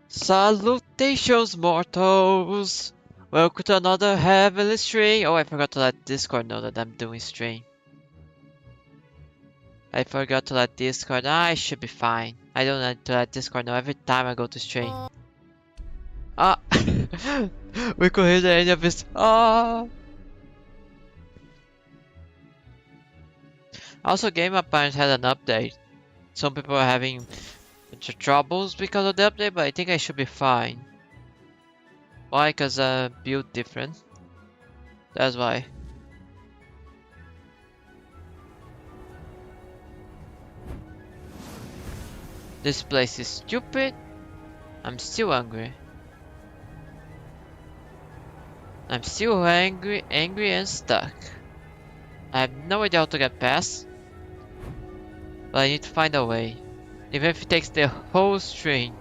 Salutations, mortals! Welcome to another heavenly stream. Oh, I forgot to let Discord know that I'm doing stream. I forgot to let Discord. I should be fine. I don't need to let Discord know every time I go to stream. Ah! We could hear the end of this. Ah! Also, Game Appliance had an update. Some people are having troubles because of the update, but I think I should be fine. Why? Because build different. That's why. This place is stupid. I'm still hungry. I'm still angry and stuck. I have no idea how to get past, but I need to find a way. Even if it takes the whole string.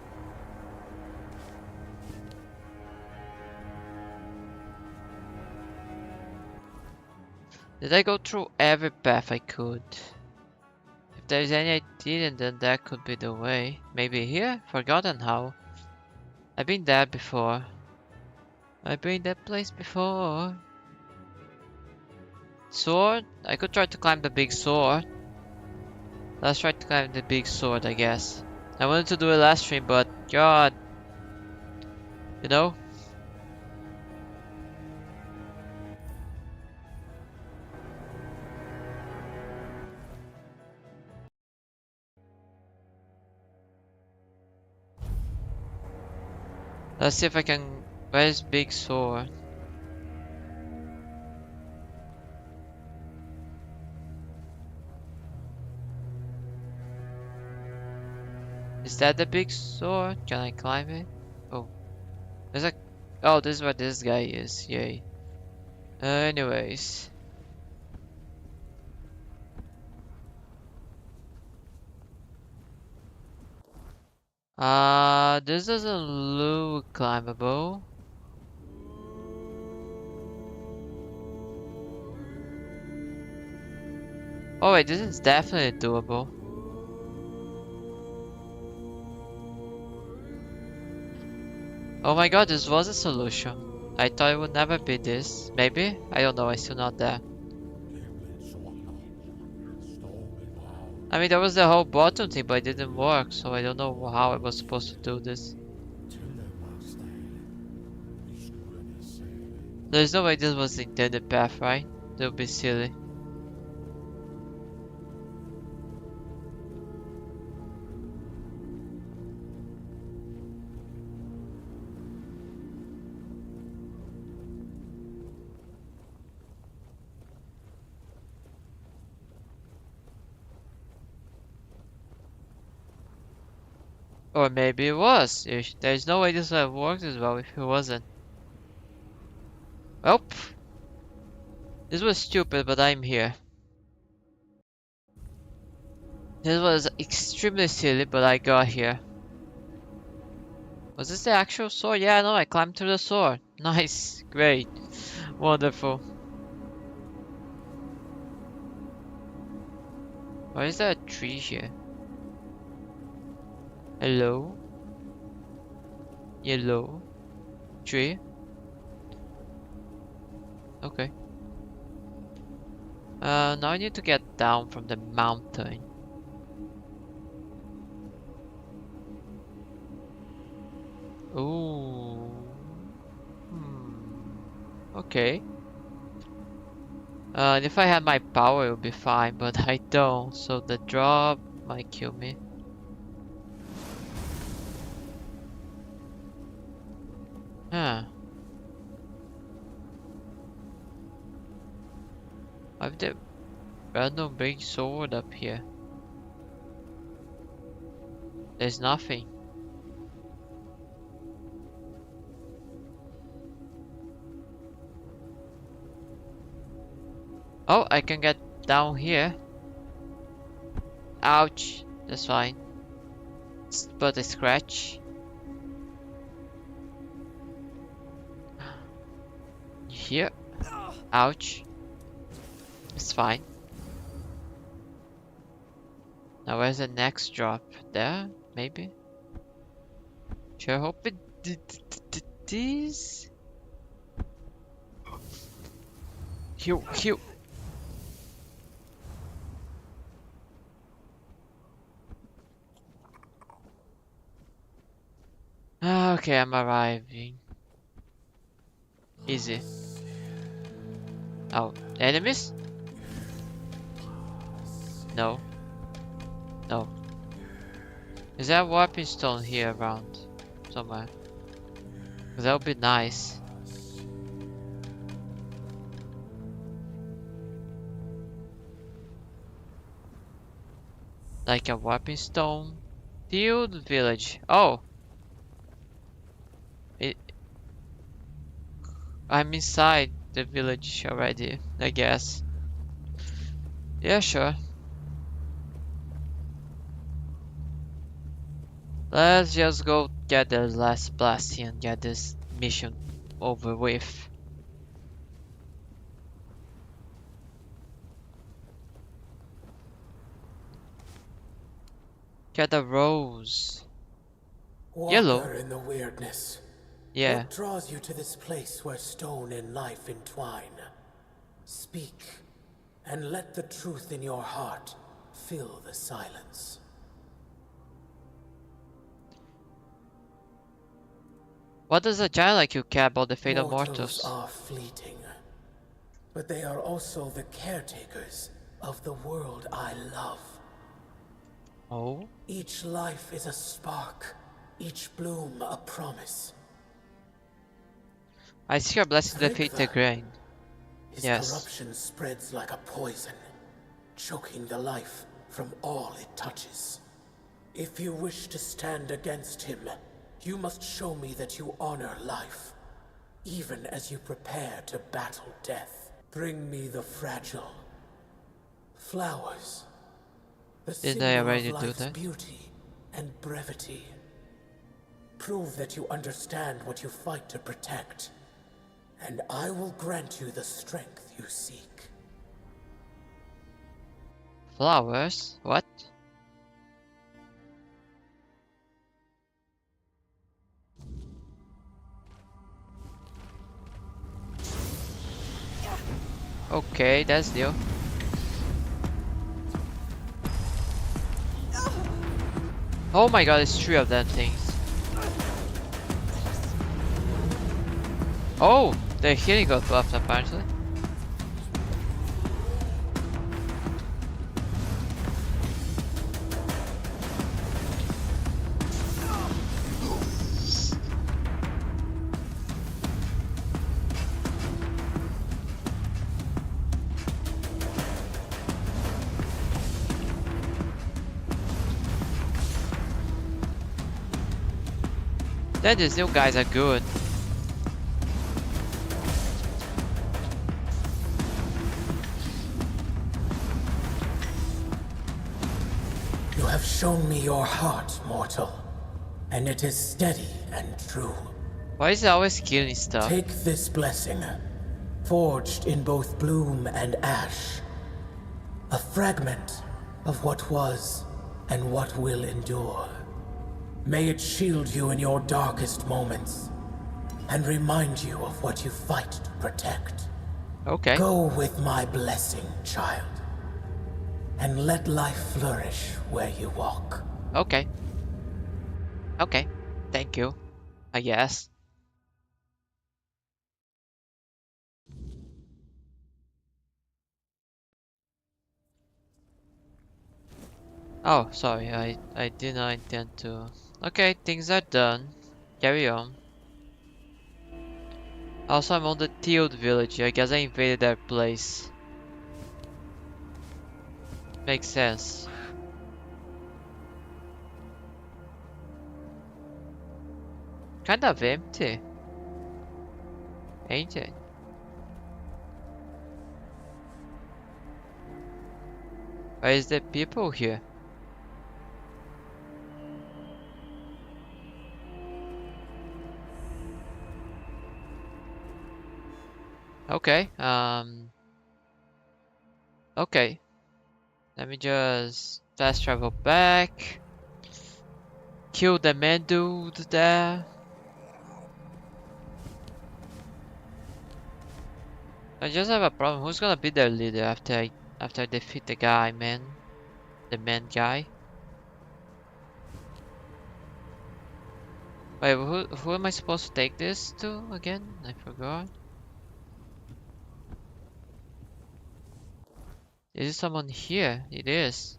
Did I go through every path I could? If there's any I didn't, then that could be the way. Maybe here? Forgotten how. I've been there before. I've been that place before. Sword? I could try to climb the big sword. Let's try to climb the big sword, I guess. I wanted to do it last stream, but god. You know? Let's see if I can... Where's big sword? Is that the big sword? Can I climb it? Oh. There's a... Oh, this is where this guy is. Yay. Anyways. This doesn't look climbable. Oh wait, this is definitely doable. Oh my god, this was a solution. I thought it would never be this. Maybe? I don't know, I'm still not there. I mean, there was the whole bottom thing, but it didn't work, so I don't know how I was supposed to do this. There's no way this was the intended path, right? That would be silly. Or maybe it was. There's no way this would have worked as well if it wasn't. Well, this was stupid, but I'm here. This was extremely silly, but I got here. Was this the actual sword? Yeah, no, I climbed through the sword. Nice, great, wonderful. Why is there a tree here? Hello? Yellow? Tree? Okay. Now I need to get down from the mountain. Ooh. Okay. If I had my power, it would be fine, but I don't, so the drop might kill me. Huh. I have the random big sword up here. There's nothing. Oh, I can get down here. Ouch. That's fine. But a scratch. Here. Ouch. It's fine. Now where's the next drop? There? Maybe? Sure hope it this. Heal, heal. Okay, I'm arriving. Easy. Oh, enemies? No. No. Is there a warping stone here around? Somewhere. That would be nice. Like a warping stone. Field village. Oh! I'm inside the village already, I guess. Yeah, sure. Let's just go get the last blasting and get this mission over with. Get a rose. Walker Yellow. in the weirdness. Yeah. What draws you to this place where stone and life entwine? Speak, and let the truth in your heart fill the silence. What does a giant like you care about the fate of Mortals mortals? are fleeting, but they are also the caretakers of the world I love. Oh? Each life is a spark, each bloom a promise. I see your blessing to Drink defeat the that. grain. His Yes. corruption spreads like a poison, choking the life from all it touches. If you wish to stand against him, you must show me that you honor life, even as you prepare to battle death. Bring me the fragile flowers, the Didn't I symbol already of do life's that? beauty and brevity. Prove that you understand what you fight to protect, and I will grant you the strength you seek. Flowers? What? Okay, that's new. Oh my god, it's 3 of them things. Oh! The healing got buffed apparently. Then these new guys are good. You have shown me your heart, mortal, and it is steady and true. Why is it always killing stuff? Take this blessing, forged in both bloom and ash. A fragment of what was and what will endure. May it shield you in your darkest moments and remind you of what you fight to protect. Okay. Go with my blessing, child, and let life flourish where you walk. Okay. Okay. Thank you. I guess. Oh, sorry. I did not intend to. Okay, things are done. Carry on. Also, I'm on the Teal'c village. I guess I invaded their place. Makes sense. Kind of empty. Ain't it? Where is the people here? Okay. Okay. Let me just fast travel back. Kill the man dude there. I just have a problem. Who's gonna be their leader after I defeat the guy, man? The man guy. Wait, who am I supposed to take this to again? I forgot. Is it someone here? It is.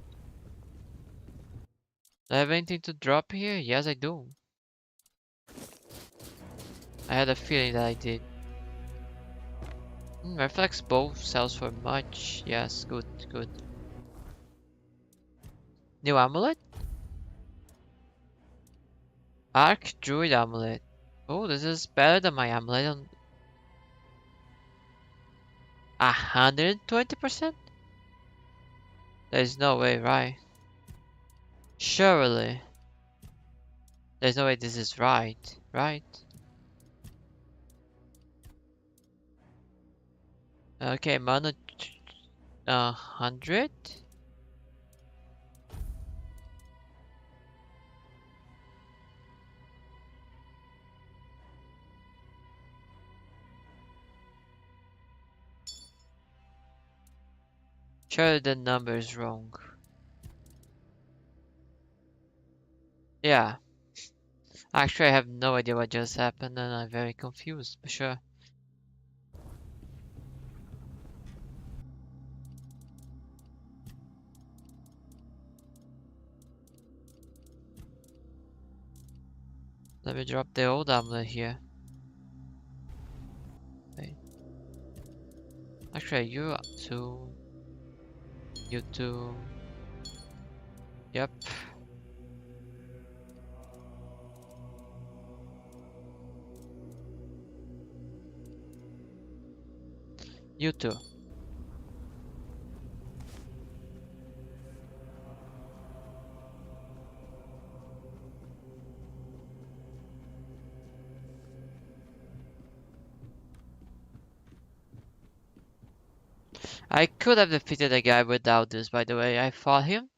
Do I have anything to drop here? Yes, I do. I had a feeling that I did. Reflex bow sells for much. Yes, good, good. New amulet? Arc Druid amulet. Oh, this is better than my amulet on 120%? There's no way, right? Surely. There's no way this is right, right? Okay, mana 100? Surely the number is wrong. Yeah. Actually, I have no idea what just happened and I'm very confused, but sure. Let me drop the old amulet here. Wait. Actually, you two. You two. Yep. You two. I could have defeated the guy without this, by the way. I fought him.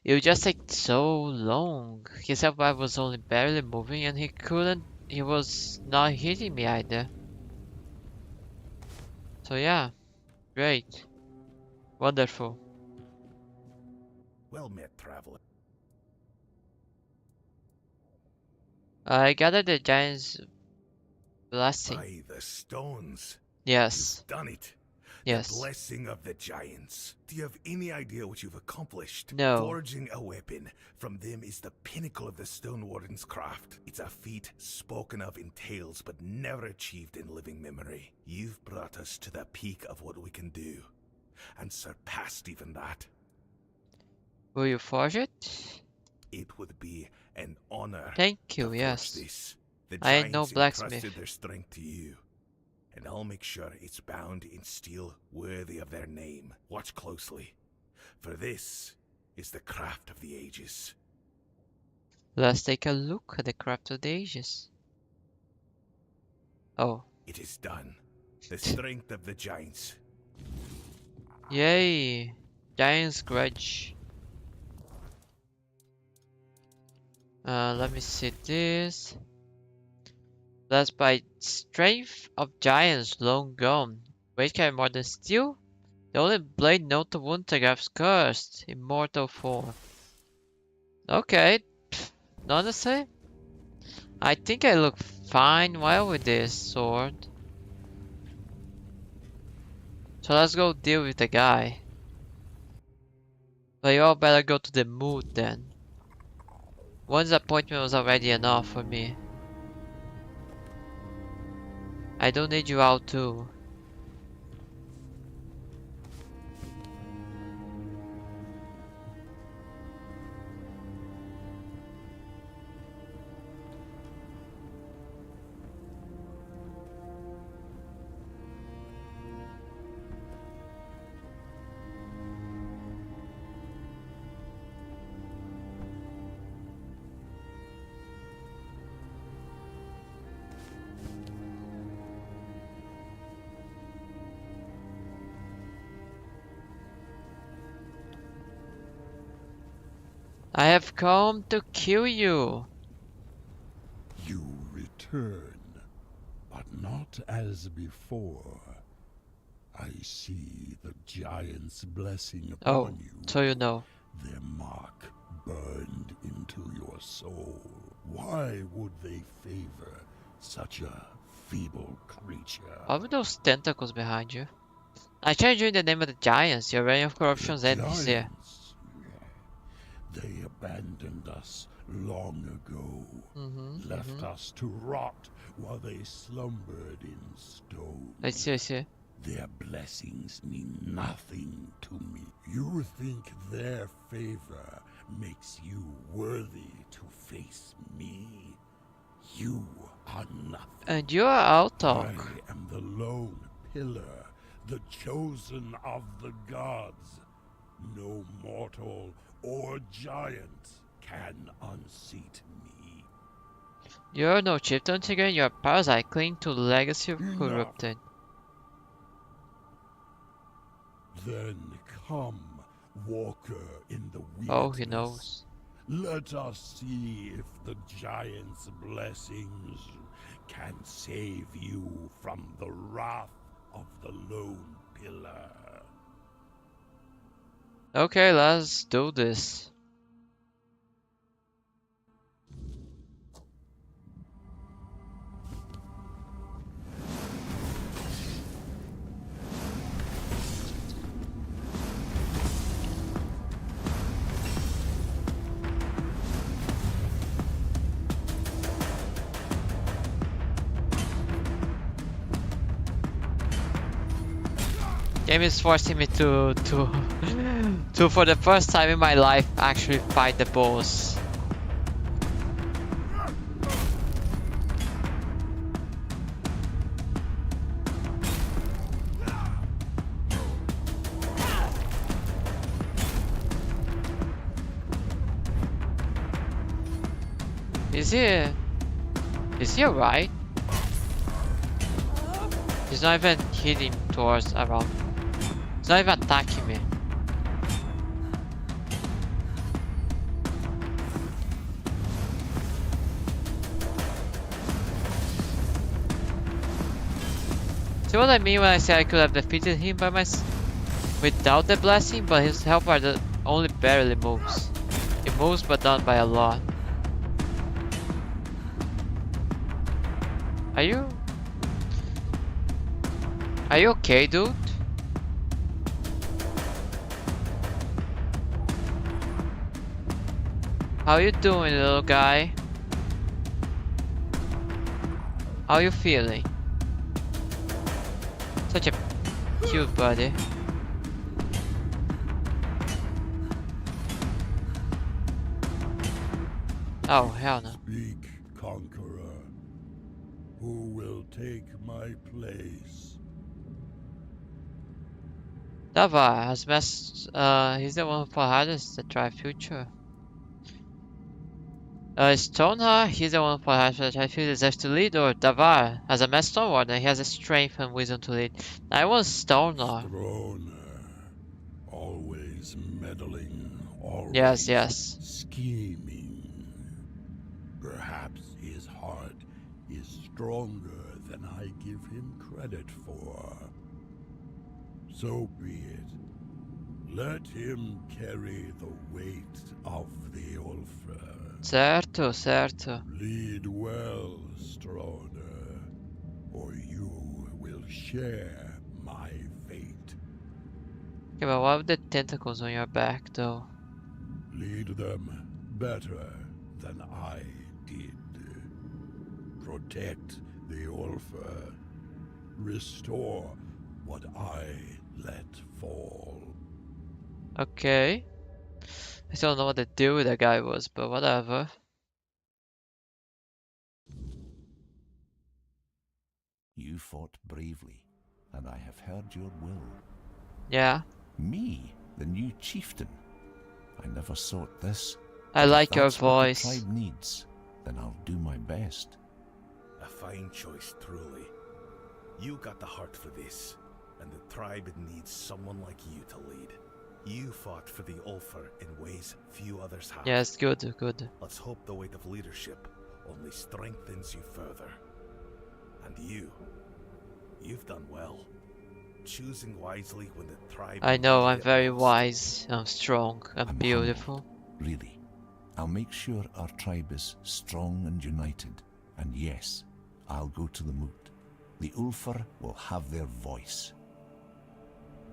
It would just take so long. His health bar was only barely moving and he was not hitting me either. So yeah, great. Wonderful. Well met, traveler. I gathered the giant's blessing. By the stones. Yes, You've done it. yes. The blessing of the giants. Do you have any idea what you've accomplished? No. Forging a weapon from them is the pinnacle of the Stone Warden's craft. It's a feat spoken of in tales but never achieved in living memory. You've brought us to the peak of what we can do, and surpassed even that. Will you forge it? It would be an honor. Thank to you, forge yes. this. The I ain't no giants blacksmith. entrusted their strength to you, and I'll make sure it's bound in steel worthy of their name. Watch closely, for this is the craft of the ages. Let's take a look at the craft of the ages. Oh, It is done. The strength of the giants. yay! Giant's grudge. Let me see this. Blessed by strength of giants long gone. Weight carry more than steel? The only blade known to wound Tagraf's cursed. Immortal form. Okay. Honestly, I think I look fine well with this sword. So let's go deal with the guy. But you all better go to the mood then. One's appointment was already enough for me. I don't need you out too. I have come to kill you. You return, but not as before. I see the giant's blessing Oh, upon you. so you know. Their mark burned into your soul. Why would they favor such a feeble creature? What were those tentacles behind you? I changed you in the name of the giants. Your reign of corruption's The end is here. giants, they abandoned us long ago, left us to rot while they slumbered in stone. I see, I see. Their blessings mean nothing to me. You think their favor makes you worthy to face me? You are nothing. And you are Autok. I am the lone pillar, the chosen of the gods. No mortal or giant can unseat me. You're no chieftain again, you're a parasite clinging to the legacy of Enough. corrupted. Then come, walker in the weirdness. Oh, he knows. Let us see if the giant's blessings can save you from the wrath of the lone pillar. Okay, let's do this. Game is forcing me to for the first time in my life actually fight the boss. Is he alright? He's not even hitting towards around. He's not even attacking me. See what I mean when I say I could have defeated him by without the blessing, but his health bar only barely moves. It moves but not by a lot. Are you okay, dude? How you doing, little guy? How you feeling? Such a cute buddy. Oh, hell no. Speak, conqueror. Who will take my place? Davar has messed. He's the one who fought hardest to try future. Stoneheart, he's the one who fought hardest to try future. Deserves to lead, or Davar has a mass stone warden. He has the strength and wisdom to lead. I want Stoneheart. Stroner. Always meddling. Always Yes. scheming. Perhaps his heart is stronger than I give him credit for. So be it. Let him carry the weight of the Ulfra. Certo. Lead well, Stroner, or you will share my fate. Okay, but what with the tentacles on your back, though? Lead them better than I did. Protect the Ulfra. Restore what I let fall. Okay. I still don't know what the deal with that guy was, but whatever. You fought bravely, and I have heard your will. Yeah, Me, the new chieftain. I never sought this. I If like your that's what the voice. tribe needs, then I'll do my best. A fine choice, truly. You got the heart for this, and the tribe needs someone like you to lead. You fought for the Ulfar in ways few others have. Yes, good, good. Let's hope the weight of leadership only strengthens you further. And you've done well. Choosing wisely when the tribe... I know, I'm needed it very most. wise, I'm strong, I'm I'm beautiful. humbled, really. I'll make sure our tribe is strong and united. And yes, I'll go to the Moot. The Ulfar will have their voice.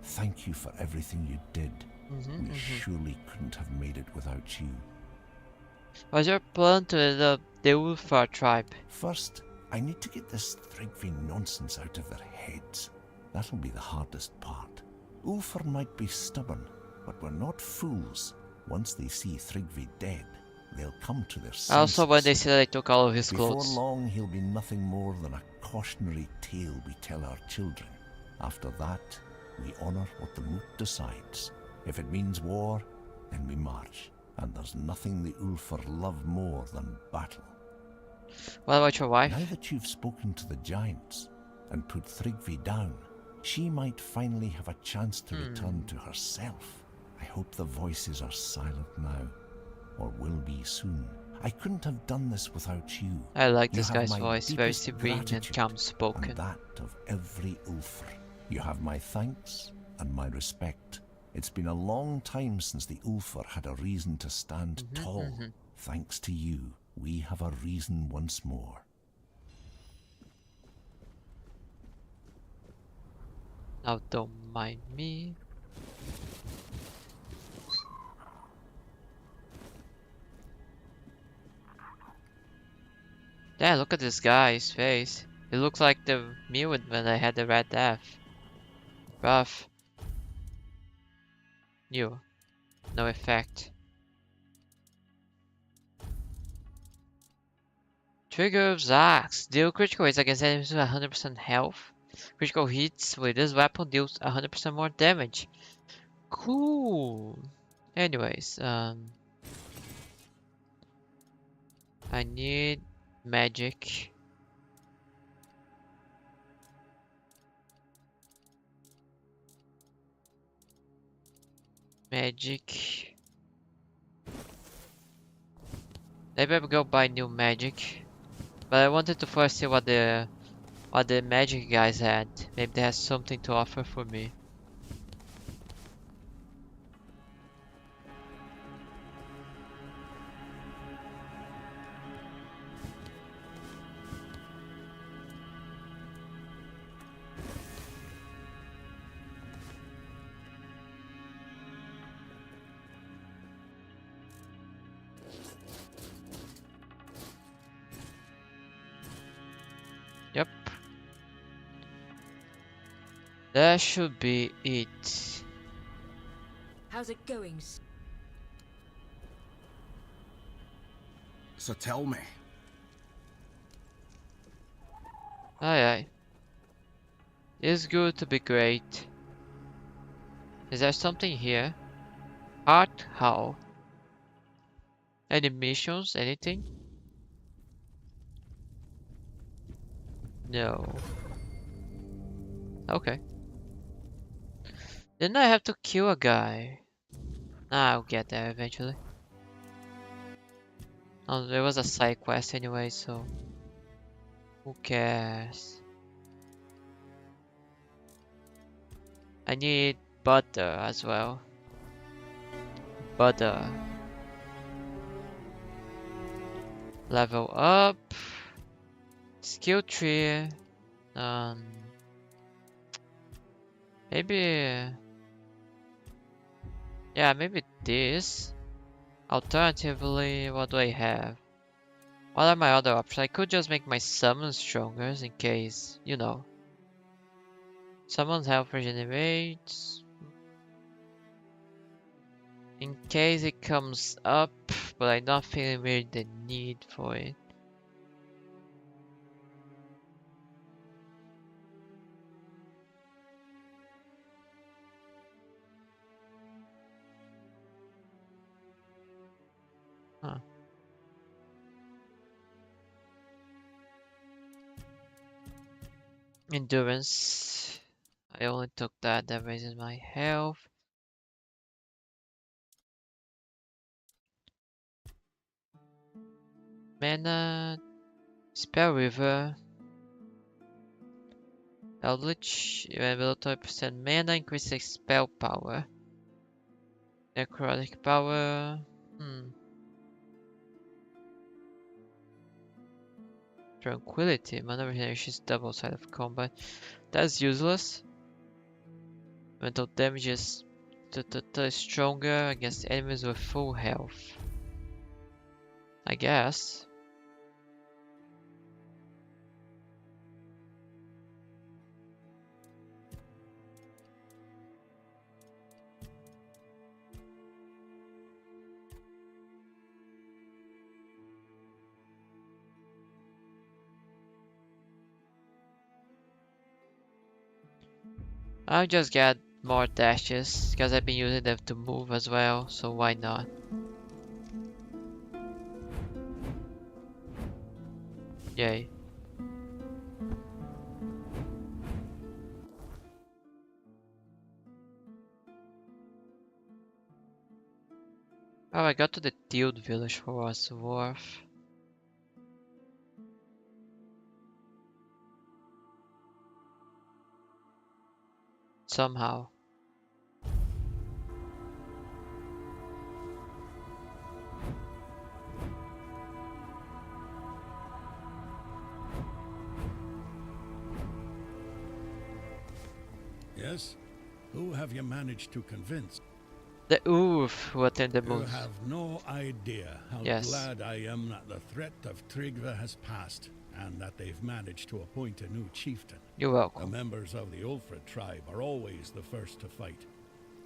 Thank you for everything you did. We surely couldn't have made it without you. What's your plan to the Ulfar tribe? First, I need to get this Thrigvi nonsense out of their heads. That'll be the hardest part. Ulfar might be stubborn, but we're not fools. Once they see Thrigvi dead, they'll come to their senses. Also, when they see that I took all of his Before clothes. long, he'll be nothing more than a cautionary tale we tell our children. After that, we honour what the Moot decides. If it means war, then we march. And there's nothing the Ulfar love more than battle. What about your wife? Now that you've spoken to the giants and put Thrigvi down, she might finally have a chance to return to herself. I hope the voices are silent now, or will be soon. I couldn't have done this without you. I like You this have guy's my voice, very deepest serene and gratitude, calm spoken. and that of every Ulfar. You have my thanks and my respect. It's been a long time since the Ulfar had a reason to stand tall. Thanks to you, we have a reason once more. Now don't mind me. Yeah, look at this guy's face. It looks like the Mewin when I had the Red Death. Rough. New. No effect. Trigger of Zax. Deal critical hits against enemies with 100% health. Critical hits with this weapon deals 100% more damage. Cool. Anyways, I need magic. Magic. Maybe I'll go buy new magic. But I wanted to first see what the magic guys had. Maybe they have something to offer for me. Yep. That should be it. How's it going? So tell me. Aye aye. It's good to be great. Is there something here? Art how? Any missions? Anything? No. Okay. Didn't I have to kill a guy? Nah, I'll get there eventually. Oh, there was a side quest anyway, so who cares? I need butter as well. Butter. Level up. Skill tree. Maybe. Yeah, maybe this. Alternatively, what do I have? What are my other options? I could just make my summon stronger in case, you know. Summon health regenerates. In case it comes up, but I'm not feeling really the need for it. Huh. Endurance. I only took that raises my health. Mana, Spell River, Eldritch, when below 20% mana, increases spell power. Necrotic power, Tranquility, mana regeneration is double side of combat. That's useless. Mental damage is stronger against enemies with full health. I guess. I'll just get more dashes because I've been using them to move as well, so why not? Yay. Oh, I got to the Tild village for what it's worth. Somehow. Yes? Who have you managed to convince? The Oof who attend the You moon. have no idea how Yes. glad I am that the threat of Tryggve has passed, and that they've managed to appoint a new chieftain. You're The welcome. members of the Ulfred tribe are always the first to fight.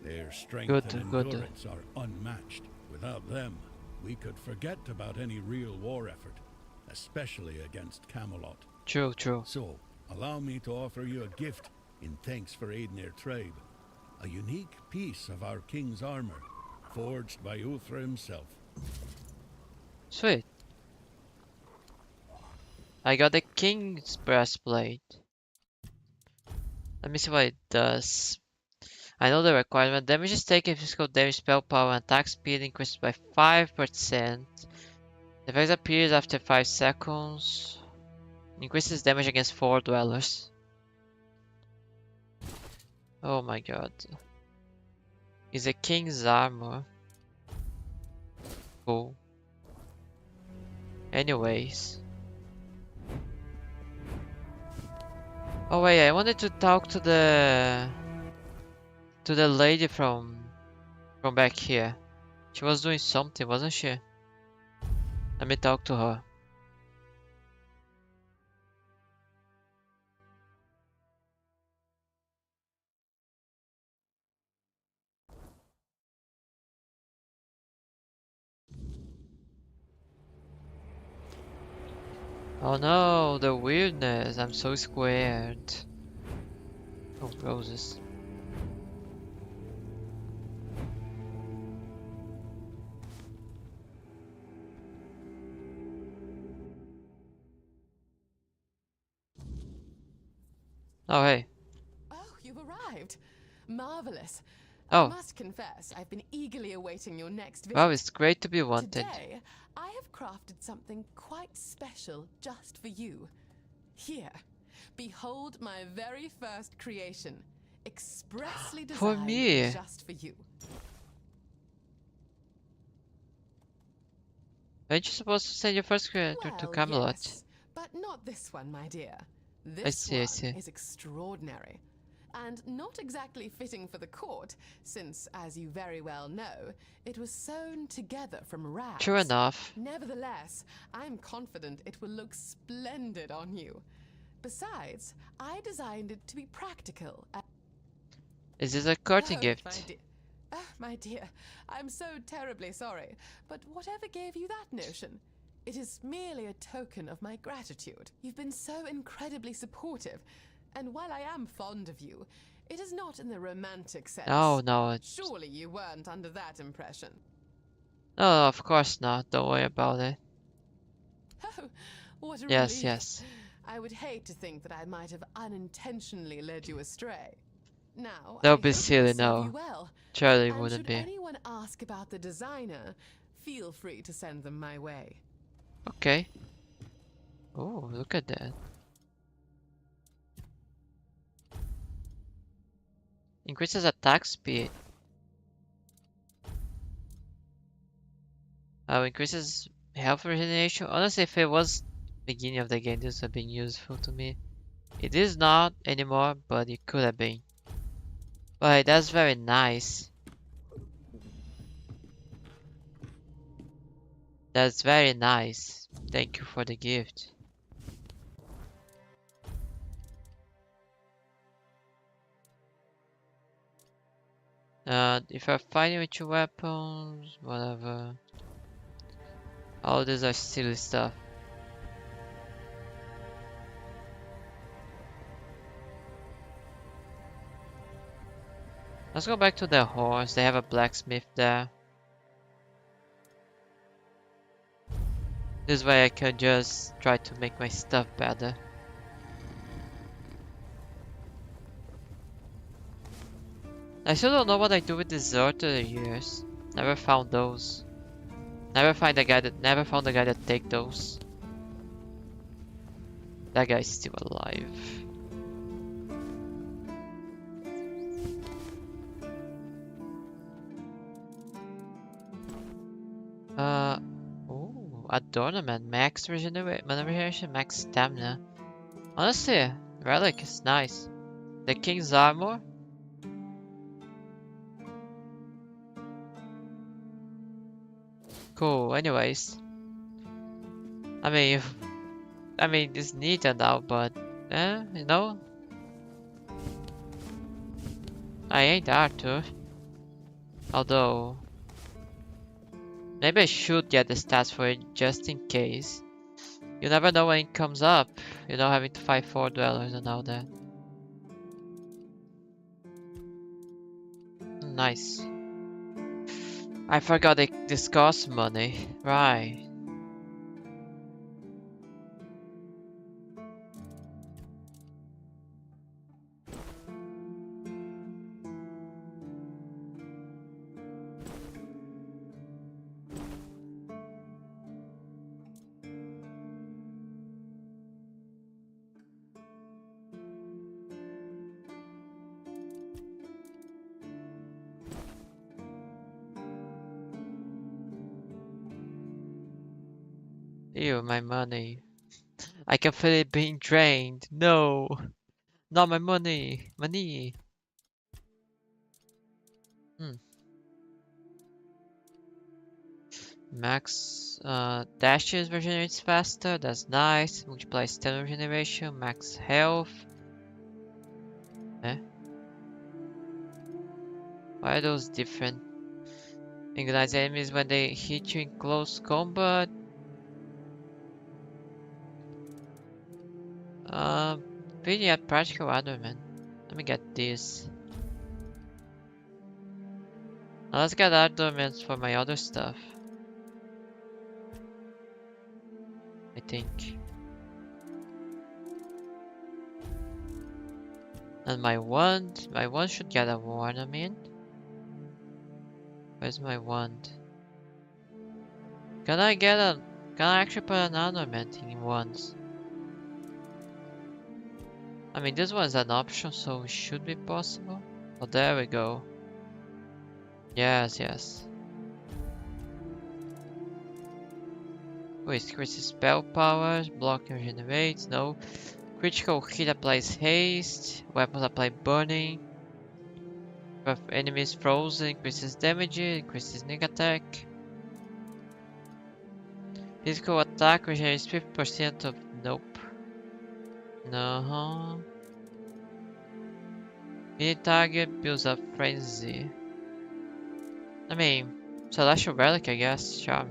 Their strength Good, and good. endurance are unmatched. Without them, we could forget about any real war effort, especially against Camelot. True, true. So, allow me to offer you a gift in thanks for aiding their tribe. A unique piece of our king's armor, forged by Ulfr himself. Sweet. I got the King's Breastplate. Let me see what it does. I know the requirement. Damage is taken, physical damage, spell power, and attack speed increases by 5%. The effect appears after 5 seconds. Increases damage against 4 dwellers. Oh my god. It's a King's armor. Cool. Anyways. Oh wait, I wanted to talk to the lady from back here. She was doing something, wasn't she? Let me talk to her. Oh no, the weirdness. I'm so squared. Oh, roses. Oh, hey. Oh, you've arrived. Marvelous. Oh. I must confess, I've been eagerly awaiting your next visit. Wow, it's great to be wanted. Today, I have crafted something quite special just for you. Here, behold my very first creation, expressly For designed me. just for you. Aren't you supposed to send your first creator to Well, Camelot? yes, but not this one, my dear. I This see, I one see. is extraordinary. And not exactly fitting for the court, since, as you very well know, it was sewn together from rags. True enough. Nevertheless, I'm confident it will look splendid on you. Besides, I designed it to be practical. Is this a courting Oh, gift? My dear. My dear, I'm so terribly sorry, but whatever gave you that notion? It is merely a token of my gratitude. You've been so incredibly supportive, and while I am fond of you, it is not in the romantic sense. No, no. Surely you weren't under that impression. No, of course not. Don't worry about it. Oh, what a Yes, relief. yes. I would hate to think that I might have unintentionally led you astray. Now, That I would be hope it will silly, serve no. you well. Surely should wouldn't be. anyone ask about the designer, feel free to send them my way. Okay. Oh, look at that. Increases attack speed. Oh, increases health regeneration. Honestly, if it was beginning of the game, this would have been useful to me. It is not anymore, but it could have been. But that's very nice. That's very nice. Thank you for the gift. If you're fighting with your weapons, whatever. All these are silly stuff. Let's go back to the horse. They have a blacksmith there. This way I can just try to make my stuff better. I still don't know what I do with the Zord through the years. Never found those. Never found the guy that take those. That guy's still alive. Oh, adornment, max regeneration, max stamina. Honestly, relic is nice. The king's armor. Cool. Anyways, I mean, it's neat and all, but you know, I ain't Arthur. Although, maybe I should get the stats for it just in case. You never know when it comes up. You know, having to fight 4 dwellers and all that. Nice. I forgot this costs money. Right. Ew, my money. I can feel it being drained. No, not my money. Money. Max dashes regenerates faster. That's nice. Multiplies stamina regeneration. Max health. Eh? Why are those different? Ignites enemies when they hit you in close combat. Really a practical adornment. Let me get this. Now let's get adornments for my other stuff. I think. And my wand should get a ornament. Where's my wand? Can I actually put an ornament in wands? I mean, this one's an option, so it should be possible. Oh, there we go. Yes. Wait, increases spell powers, blocking regenerates, no. Critical hit applies haste, weapons apply burning. If enemies frozen, increases damage, increases sneak attack. Physical attack regenerates 50% of nope. No. Mini target builds up frenzy. I mean, celestial relic, I guess. Charm.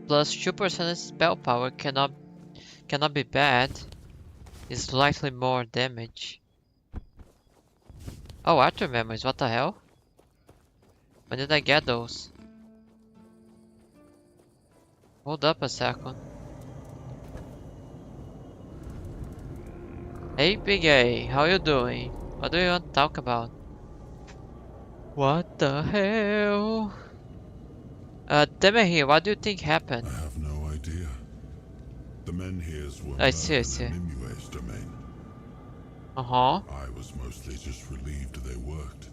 Plus 2% spell power cannot be bad. It's slightly more damage. Oh, Arthur memories. What the hell? When did I get those? Hold up a second. Hey Big A, how you doing? What do you want to talk about? What the hell? Demahir, what do you think happened? I have no idea. The Menhirs were I see, I murdered see. in Nimue's domain. Uh-huh. I was mostly just relieved they worked.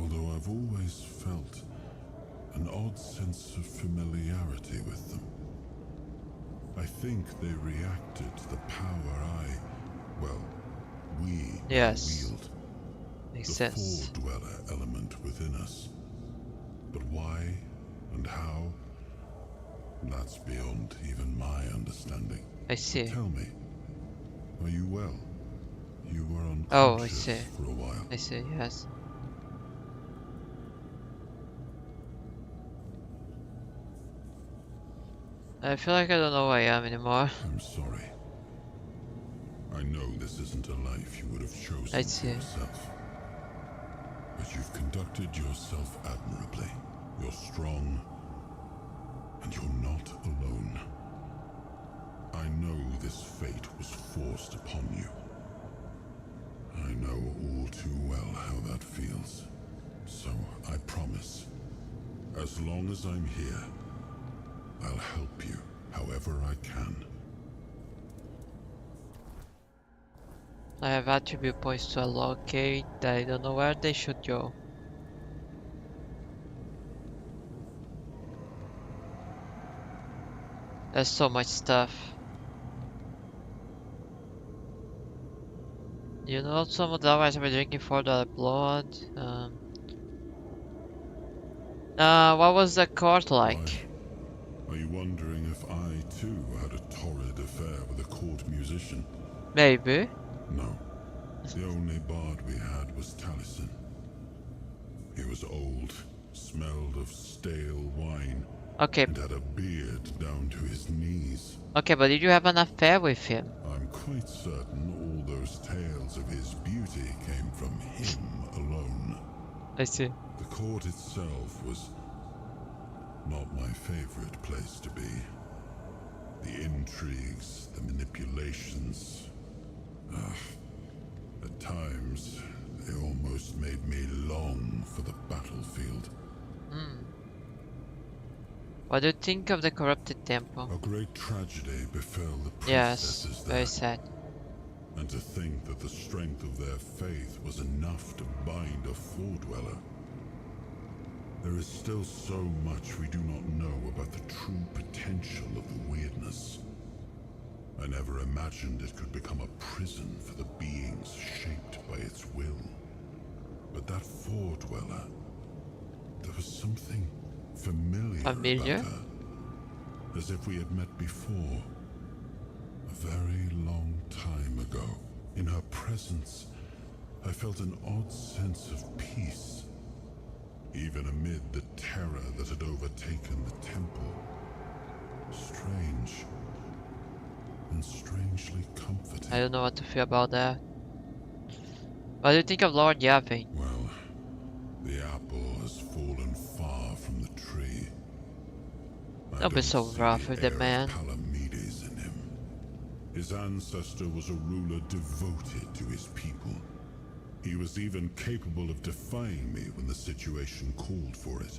Although I've always felt an odd sense of familiarity with them. I think they reacted to the power we Yes. wield. Makes The sense. Four-Dweller element within us. But why and how? That's beyond even my understanding. I see. Tell me, are you well? You were Oh, I unconscious see. for a while. I see, yes. I feel like I don't know who I am anymore. I'm sorry. I know this isn't a life you would have chosen I for see. yourself. But you've conducted yourself admirably. You're strong, and you're not alone. I know this fate was forced upon you. I know all too well how that feels. So I promise, as long as I'm here, I'll help you however I can. I have attribute points to allocate. I don't know where they should go. There's so much stuff. You know, some of the otherwise by drinking $4 blood. What was the court like? Why? Are you wondering if I too had a torrid affair with a court musician? Maybe. No. The only bard we had was Taliesin. He was old, smelled of stale wine, Okay, and had a beard down to his knees. okay, but did you have an affair with him? I'm quite certain all those tales of his beauty came from him alone. I see. The court itself was not my favorite place to be. The intrigues, the manipulations. At times, they almost made me long for the battlefield. What do you think of the corrupted temple? A great tragedy befell the Yes, princesses very there. sad. And to think that the strength of their faith was enough to bind a Four-Dweller. There is still so much we do not know about the true potential of the weirdness. I never imagined it could become a prison for the beings shaped by its will. But that Four-Dweller, there was something familiar Familiar? about her. As if we had met before. A very long time ago. In her presence, I felt an odd sense of peace. Even amid the terror that had overtaken the temple. Strange. And strangely comforting. I don't know what to feel about that. What do you think of Lord Yavin? Well, the apple has fallen far from the tree. I Don't be don't so see rough with the air of man. Palamedes in him. His ancestor was a ruler devoted to his people. He was even capable of defying me when the situation called for it.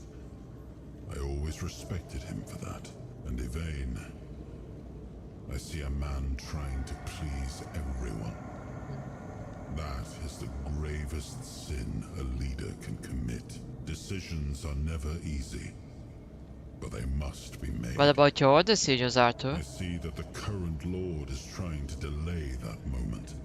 I always respected him for that. And Yvain, I see a man trying to please everyone. That is the gravest sin a leader can commit. Decisions are never easy, but they must be made. What about your decisions, Arthur? I see that the current lord is trying to delay that moment.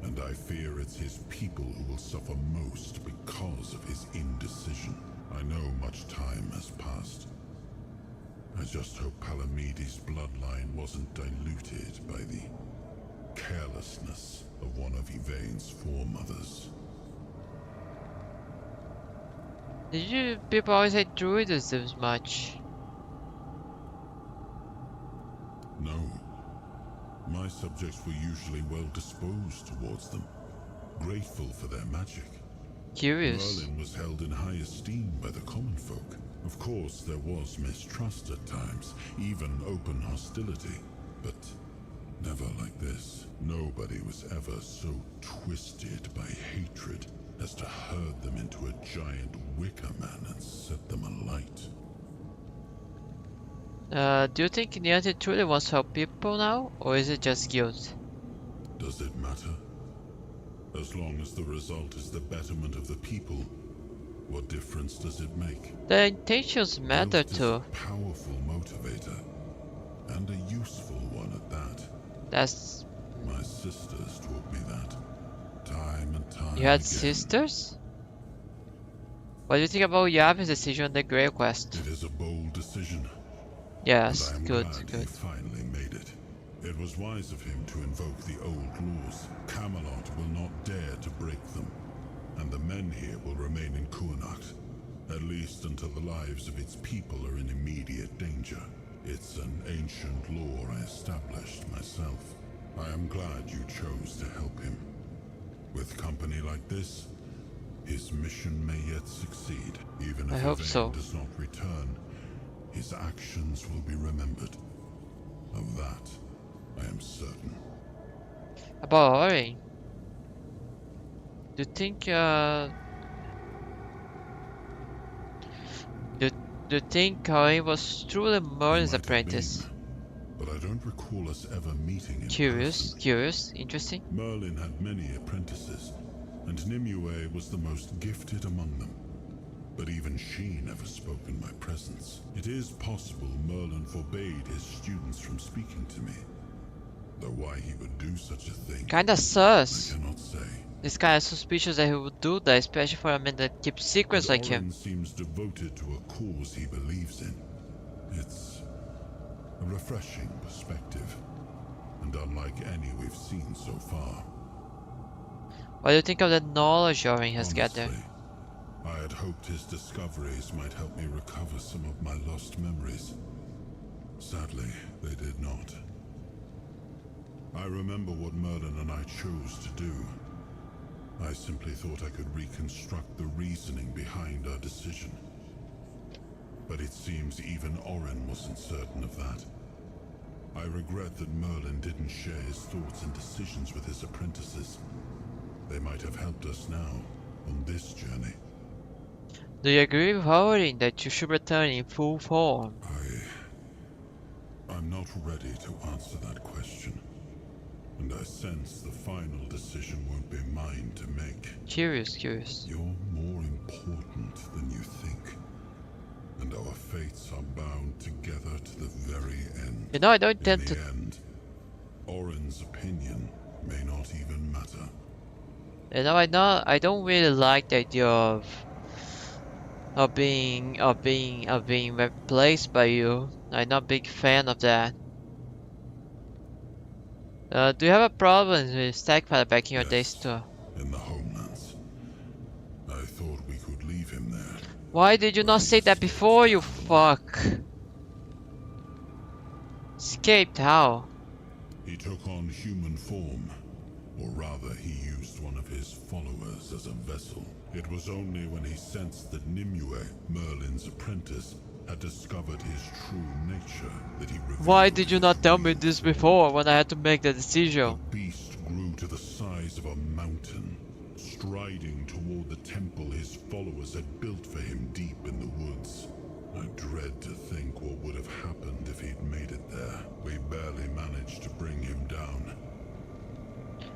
And I fear it's his people who will suffer most because of his indecision. I know much time has passed. I just hope Palamedes' bloodline wasn't diluted by the carelessness of one of Yvain's foremothers. Did you people always hate druids this much? No. My subjects were usually well disposed towards them, grateful for their magic. Curious. Merlin was held in high esteem by the common folk. Of course, there was mistrust at times, even open hostility, but never like this. Nobody was ever so twisted by hatred as to herd them into a giant wicker man and set them alight. Do you think Niantic truly wants to help people now, or is it just guilt? Does it matter? As long as the result is the betterment of the people, what difference does it make? The intentions matter Guilt is too. a powerful motivator, and a useful one at that. That's... My sisters taught me that, time and time You had again. sisters? What do you think about Yavi's decision on the Grail Quest? It is a bold decision. Yes, and I am good, glad he good. finally made it. It was wise of him to invoke the old laws. Camelot will not dare to break them, and the men here will remain in Kuanacht, at least until the lives of its people are in immediate danger. It's an ancient law I established myself. I am glad you chose to help him. With company like this, his mission may yet succeed. Even I if hope Yvain so. does not return, his actions will be remembered. Of that, I am certain. About Orin. Do you think do you think Orin was truly He Merlin's might have apprentice? been, but I don't recall us ever meeting in Curious, person. curious, interesting. Merlin had many apprentices, and Nimue was the most gifted among them. But even she never spoke in my presence. It is possible Merlin forbade his students from speaking to me. Though why he would do such a thing, Kinda I sus. cannot say. It's kinda suspicious that he would do that, especially for a man that keeps secrets But like him. Orin seems devoted to a cause he believes in. It's a refreshing perspective, and unlike any we've seen so far. What do you think of the knowledge Orin has gathered? Honestly, I had hoped his discoveries might help me recover some of my lost memories. Sadly, they did not. I remember what Merlin and I chose to do. I simply thought I could reconstruct the reasoning behind our decision. But it seems even Orin wasn't certain of that. I regret that Merlin didn't share his thoughts and decisions with his apprentices. They might have helped us now, on this journey. Do you agree with Orin that you should return in full form? I'm not ready to answer that question. And I sense the final decision won't be mine to make. Curious, curious. You're more important than you think. And our fates are bound together to the very end. You know, I don't In intend the to... end, Orin's opinion may not even matter. You know, I don't really like the idea of being replaced by you. I'm not a big fan of that. Do you have a problem with Stagfather back in your days Yes, too? in the homelands. I thought we could leave him there. Why did you not say that before, you fuck? Escaped how? He took on human form, or rather he used one of his followers as a vessel. It was only when he sensed that Nimue, Merlin's apprentice, had discovered his true nature that he revealed Why did you his not tell me real this form. before when I had to make the The decision? beast grew to the size of a mountain, striding toward the temple his followers had built for him deep in the woods. I dread to think what would have happened if he'd made it there. We barely managed to bring him down.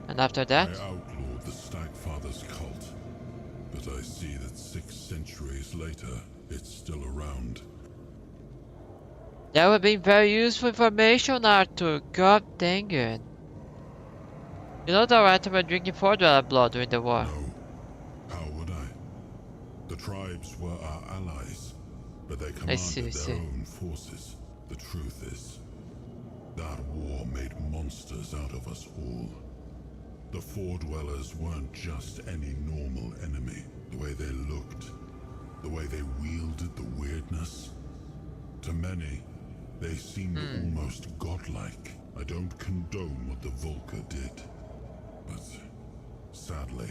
And after that? I outlawed the Stagfather's cult, but I see that 6 centuries later, it's still around. That would be very useful information, Arthur. God dang it. You know that Arthur were drinking Fordwell blood during the war. No, how would I? The tribes were our allies, but they commanded see. their own forces. The truth is, that war made monsters out of us all. The Fordwellers weren't just any normal enemy. The way they looked, the way they wielded the weirdness. To many, they seemed almost godlike. I don't condone what the Volker did, but sadly,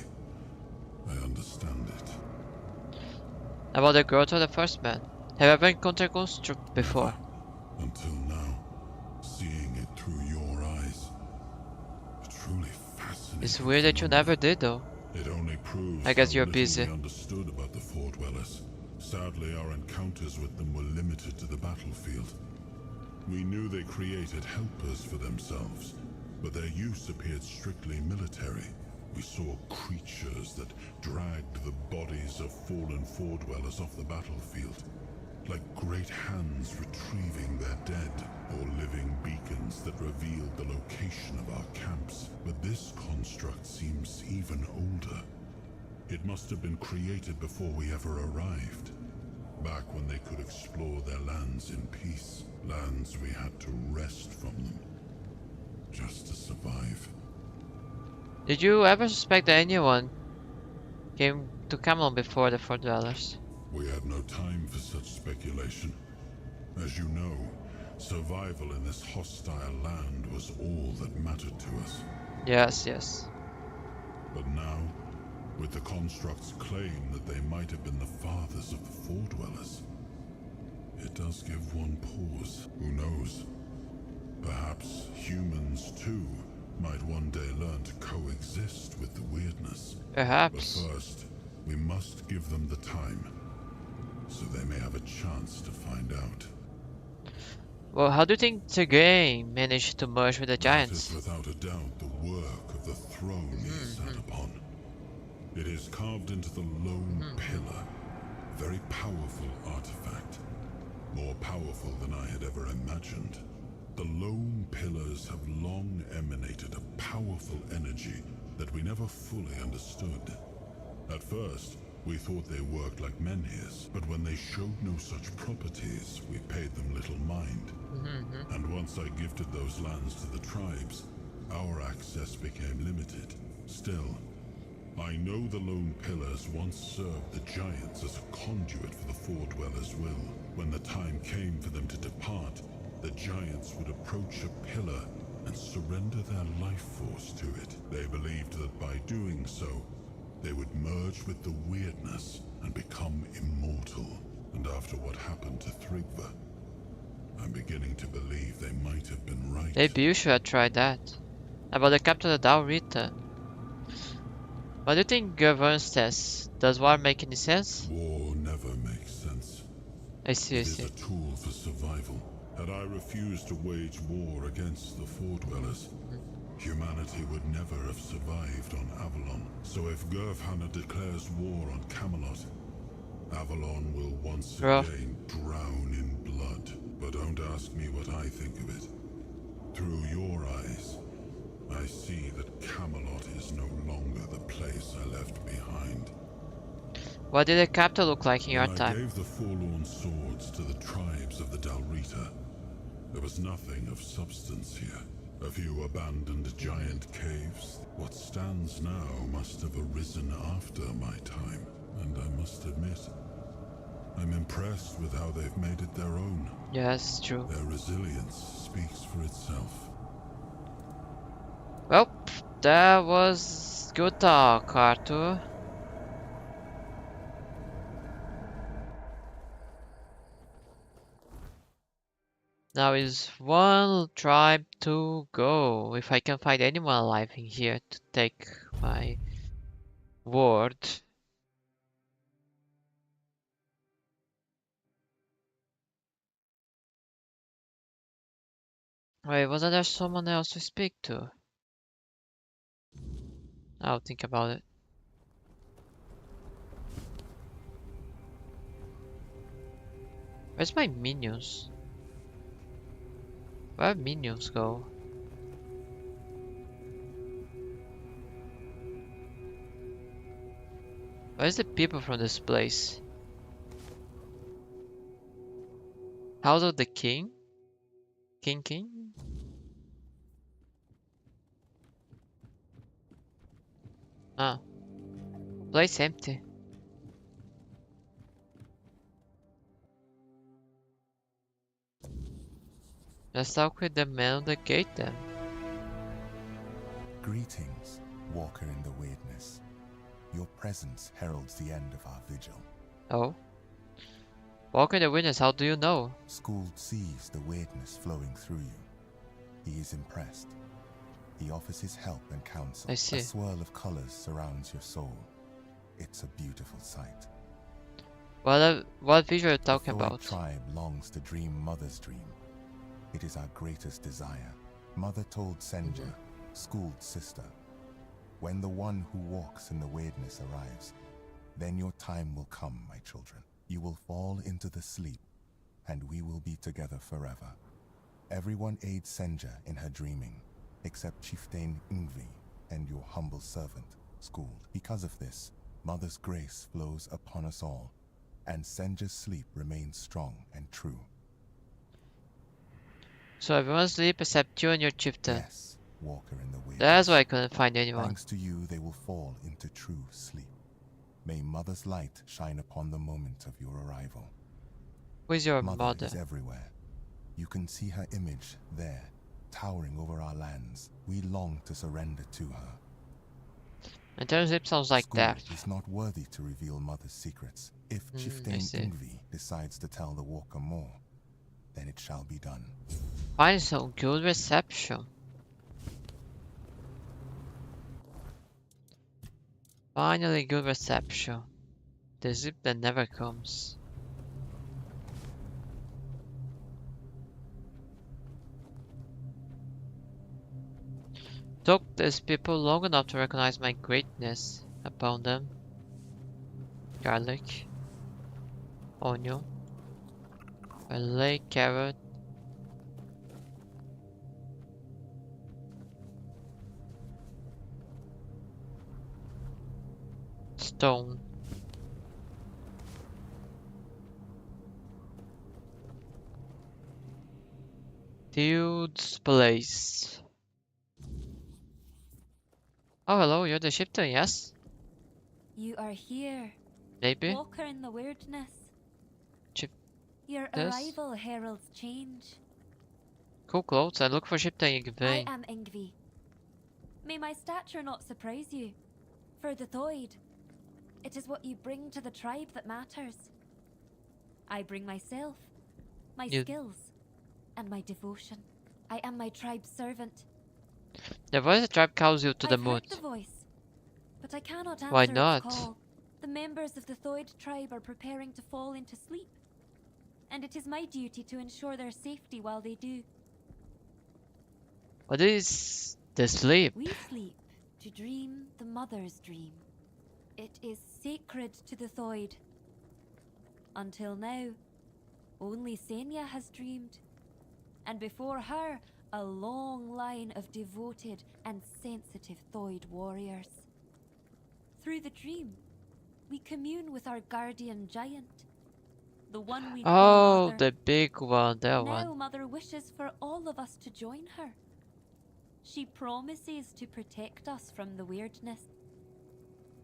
I understand it. About the growth of the first man. Have you ever encountered Construct before? Until now, seeing it through your eyes, a truly fascinating. It's weird that you never did though. It only proves I guess how you're little busy. we understood about the Fordwellers. Sadly, our encounters with them were limited to the battlefield. We knew they created helpers for themselves, but their use appeared strictly military. We saw creatures that dragged the bodies of fallen Fordwellers off the battlefield, like great hands retrieving their dead, or living beacons that revealed the location of our camps. But this construct seems even older. It must have been created before we ever arrived, back when they could explore their lands in peace, lands we had to wrest from them, just to survive. Did you ever suspect that anyone came to Camelot before the Fort Dwellers? We had no time for such speculation. As you know, survival in this hostile land was all that mattered to us. Yes, yes. But now, with the construct's claim that they might have been the fathers of the Fordwellers, it does give one pause. Who knows? Perhaps humans too might one day learn to coexist with the weirdness. Perhaps. But first, we must give them the time, so they may have a chance to find out. Well, how do you think the game managed to merge with the That giants? is without a doubt the work of the throne he sat upon. It is carved into the lone pillar, a very powerful artifact, more powerful than I had ever imagined. The lone pillars have long emanated a powerful energy that we never fully understood. At first, we thought they worked like menhirs, but when they showed no such properties, we paid them little mind. And once I gifted those lands to the tribes, our access became limited. Still, I know the lone pillars once served the giants as a conduit for the Fordwellers' will. When the time came for them to depart, the giants would approach a pillar and surrender their life force to it. They believed that by doing so, they would merge with the weirdness and become immortal. And after what happened to Thrigva, I'm beginning to believe they might have been right. Maybe you should have tried that. About the capture of the Daurita. What do you think governs this? Does war make any sense? War never makes sense. I see, I It is see. a tool for survival. Had I refused to wage war against the Fordwellers, humanity would never have survived on Avalon. So if Gurfhanna declares war on Camelot, Avalon will once again drown in blood. But don't ask me what I think of it. Through your eyes, I see that Camelot is no longer the place I left behind. What did the capital look like in your When I time? gave the forlorn swords to the tribes of the Dalrita, there was nothing of substance here. A few abandoned giant caves. What stands now must have arisen after my time, and I must admit, I'm impressed with how they've made it their own. Yes, true. Their resilience speaks for itself. Well, that was good talk, Arthur. Now is one tribe to go. If I can find anyone alive in here to take my word. Wait, wasn't there someone else to speak to? I'll think about it. Where's my minions? Where minions go? Where's the people from this place? House of the King? King? Ah. Place empty. Let's talk with the man on the gate then. Greetings, Walker in the Weirdness. Your presence heralds the end of our vigil. Oh? Walker the Witness, how do you know? Skuld sees the weirdness flowing through you. He is impressed. He offers his help and counsel. I see. A swirl of colors surrounds your soul. It's a beautiful sight. What visual are you talking The Thorn about? tribe longs to dream Mother's dream. It is our greatest desire. Mother told Senja, schooled sister, when the one who walks in the weirdness arrives, then your time will come, my children. You will fall into the sleep, and we will be together forever. Everyone aids Senja in her dreaming, except Chieftain Ingvi and your humble servant, Schooled. Because of this, Mother's grace flows upon us all, and Senja's sleep remains strong and true. So everyone sleep except you and your chieftain. Yes, Walker in the weirdness. That's why I couldn't find anyone. Thanks to you, they will fall into true sleep. May Mother's light shine upon the moment of your arrival. Who's your mother? is everywhere. You can see her image there, towering over our lands. We long to surrender to her. Eternal sleep sounds like Schooled death. is not worthy to reveal Mother's secrets. If I Chieftain see. Ingvi decides to tell the Walker more, then it shall be done. Finally, some good reception. Finally, good reception. The sleep that never comes. Took these people long enough to recognize my greatness upon them. Garlic, onion, a carrot, stone. Dude's place. Oh, hello, you're the chieftain, yes? You are here, Maybe? Walker in the weirdness. Chip- Your this? arrival heralds change. Cool clothes, I look for chieftain I Ingvi. am Ingvi. May my stature not surprise you. For the Thoid, it is what you bring to the tribe that matters. I bring myself, my You- skills, and my devotion. I am my tribe's servant. The voice of the tribe calls you to the I've mood. heard the voice, but I cannot answer Why its not? call. The members of the Thoid tribe are preparing to fall into sleep, and it is my duty to ensure their safety while they do. What is the sleep? We sleep to dream the mother's dream. It is sacred to the Thoid. Until now, only Senya has dreamed, and before her, a long line of devoted and sensitive Thoid warriors. Through the dream, we commune with our guardian giant, the one we call Oh, Mother. the big one, that Now one. Mother wishes for all of us to join her. She promises to protect us from the weirdness.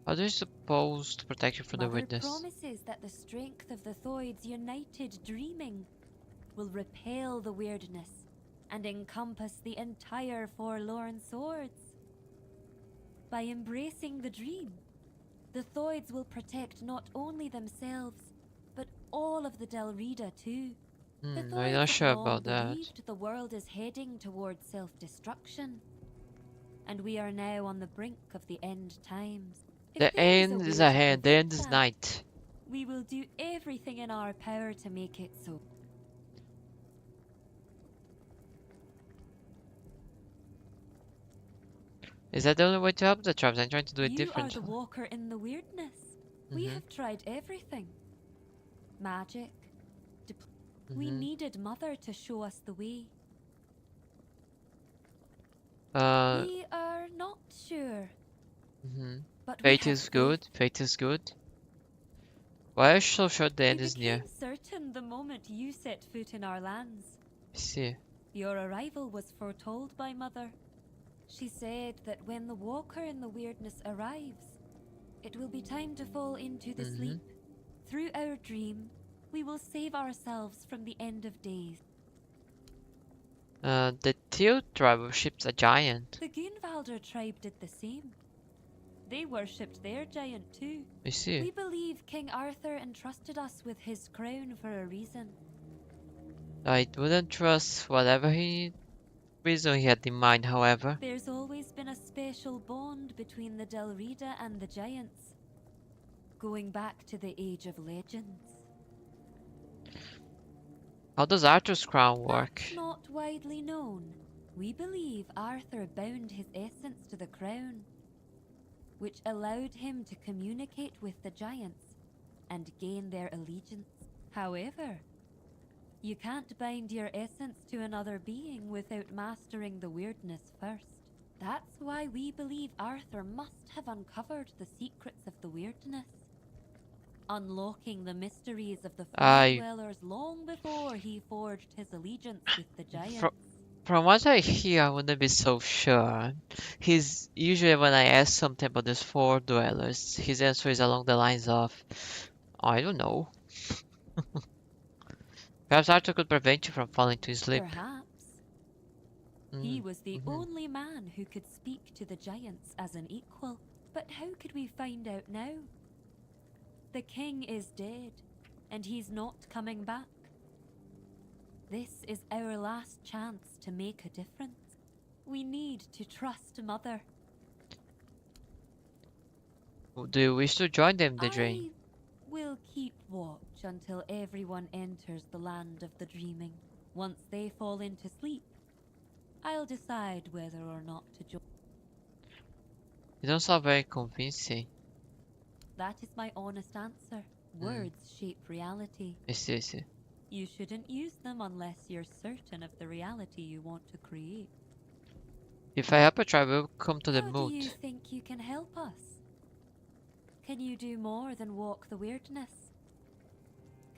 How do you suppose to protect you from the Mother witness? promises that the strength of the Thoid's united dreaming will repel the weirdness and encompass the entire Forlorn Swords. By embracing the dream, the Thoids will protect not only themselves, but all of the Delrida too. The I'm Thoids not have sure long about that. believed the world is heading towards self-destruction, and we are now on the brink of the end times. If The there is a end way is to ahead, the end prevent is that, night. we will do everything in our power to make it so. Is that the only way to help the tribes? I'm trying to do it You are differently. the walker in the weirdness. We Mhm. have tried everything. Magic. We Mhm. needed Mother to show us the way. Uh, We are not sure, mhm. but we Fate have is faith. good. Fate is good. Why are you so sure the We end is near? became certain the moment you set foot in our lands. I see. Your arrival was foretold by Mother. She said that when the walker in the weirdness arrives, it will be time to fall into the Mhm. sleep. Through our dream, we will save ourselves from the end of days. The Teal tribe worships a giant. The Gunvalder tribe did the same. They worshipped their giant too. I see. We believe King Arthur entrusted us with his crown for a reason. I wouldn't trust whatever reason he had in mind, however. There's always been a special bond between the Delrida and the giants, going back to the Age of Legends. How does Arthur's crown work? That's not widely known. We believe Arthur bound his essence to the crown, which allowed him to communicate with the giants and gain their allegiance. However, you can't bind your essence to another being without mastering the weirdness first. That's why we believe Arthur must have uncovered the secrets of the weirdness, unlocking the mysteries of the Forge Dwellers long before he forged his allegiance with the giants. From what I hear, I wouldn't be so sure. He's usually, when I ask something about these Forge Dwellers, his answer is along the lines of, I don't know. Perhaps Arthur could prevent you from falling to sleep. Perhaps. He was the only man who could speak to the giants as an equal. But how could we find out now? The king is dead, and he's not coming back. This is our last chance to make a difference. We need to trust Mother. Do you wish to join them, the Dream? I will keep watch until everyone enters the land of the dreaming. Once they fall into sleep, I'll decide whether or not to join. You don't sound very convincing. That is my honest answer. Words shape reality. I see. You shouldn't use them unless you're certain of the reality you want to create. If I help a tribe, we'll come to the How moot. do you think you can help us? Can you do more than walk the weirdness?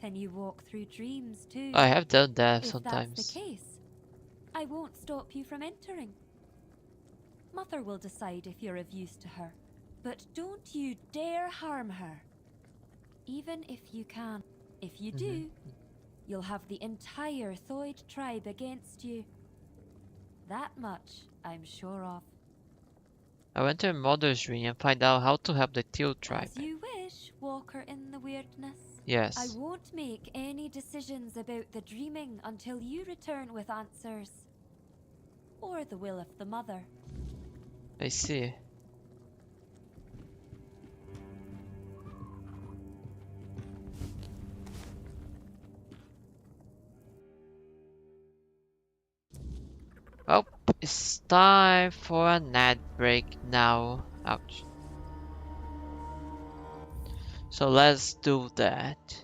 Can you walk through dreams too? I have done that If sometimes. that's the case, I won't stop you from entering. Mother will decide if you're of use to her, but don't you dare harm her. Even if you can. If you do, you'll have the entire Thoid tribe against you. That much I'm sure of. I went to Mother's Dream and find out how to help the Teal tribe. As you wish, Walker in the Weirdness. Yes. I won't make any decisions about the dreaming until you return with answers. Or the will of the Mother. I see. Well, it's time for a ad break now. Ouch. So let's do that.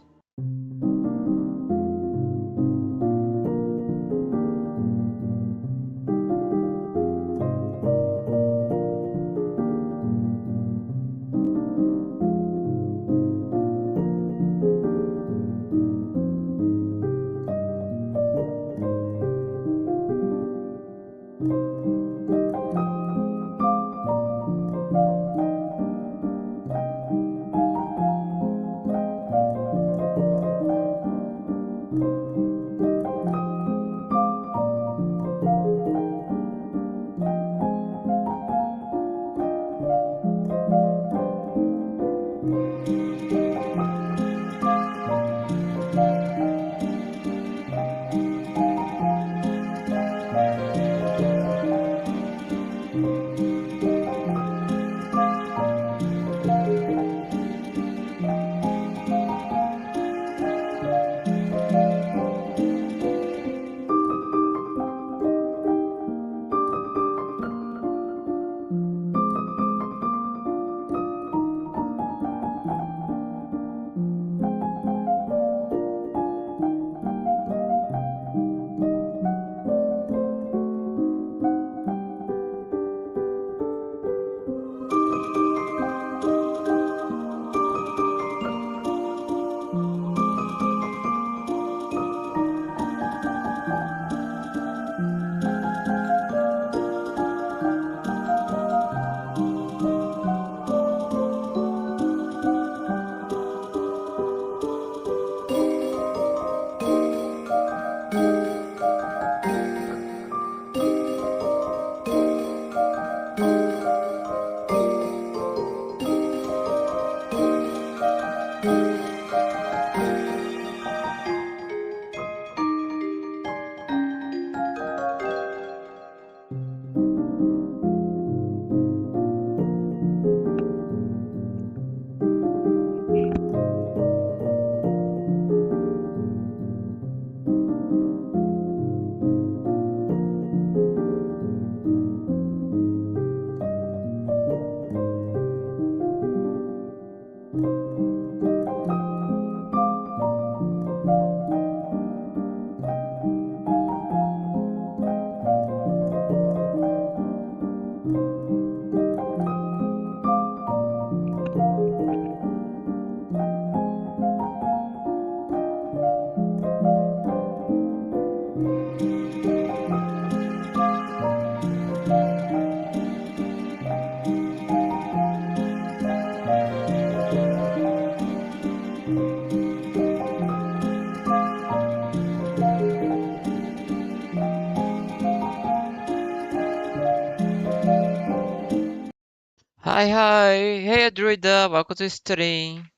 Hi, hi. Hey, Druida. Welcome to stream.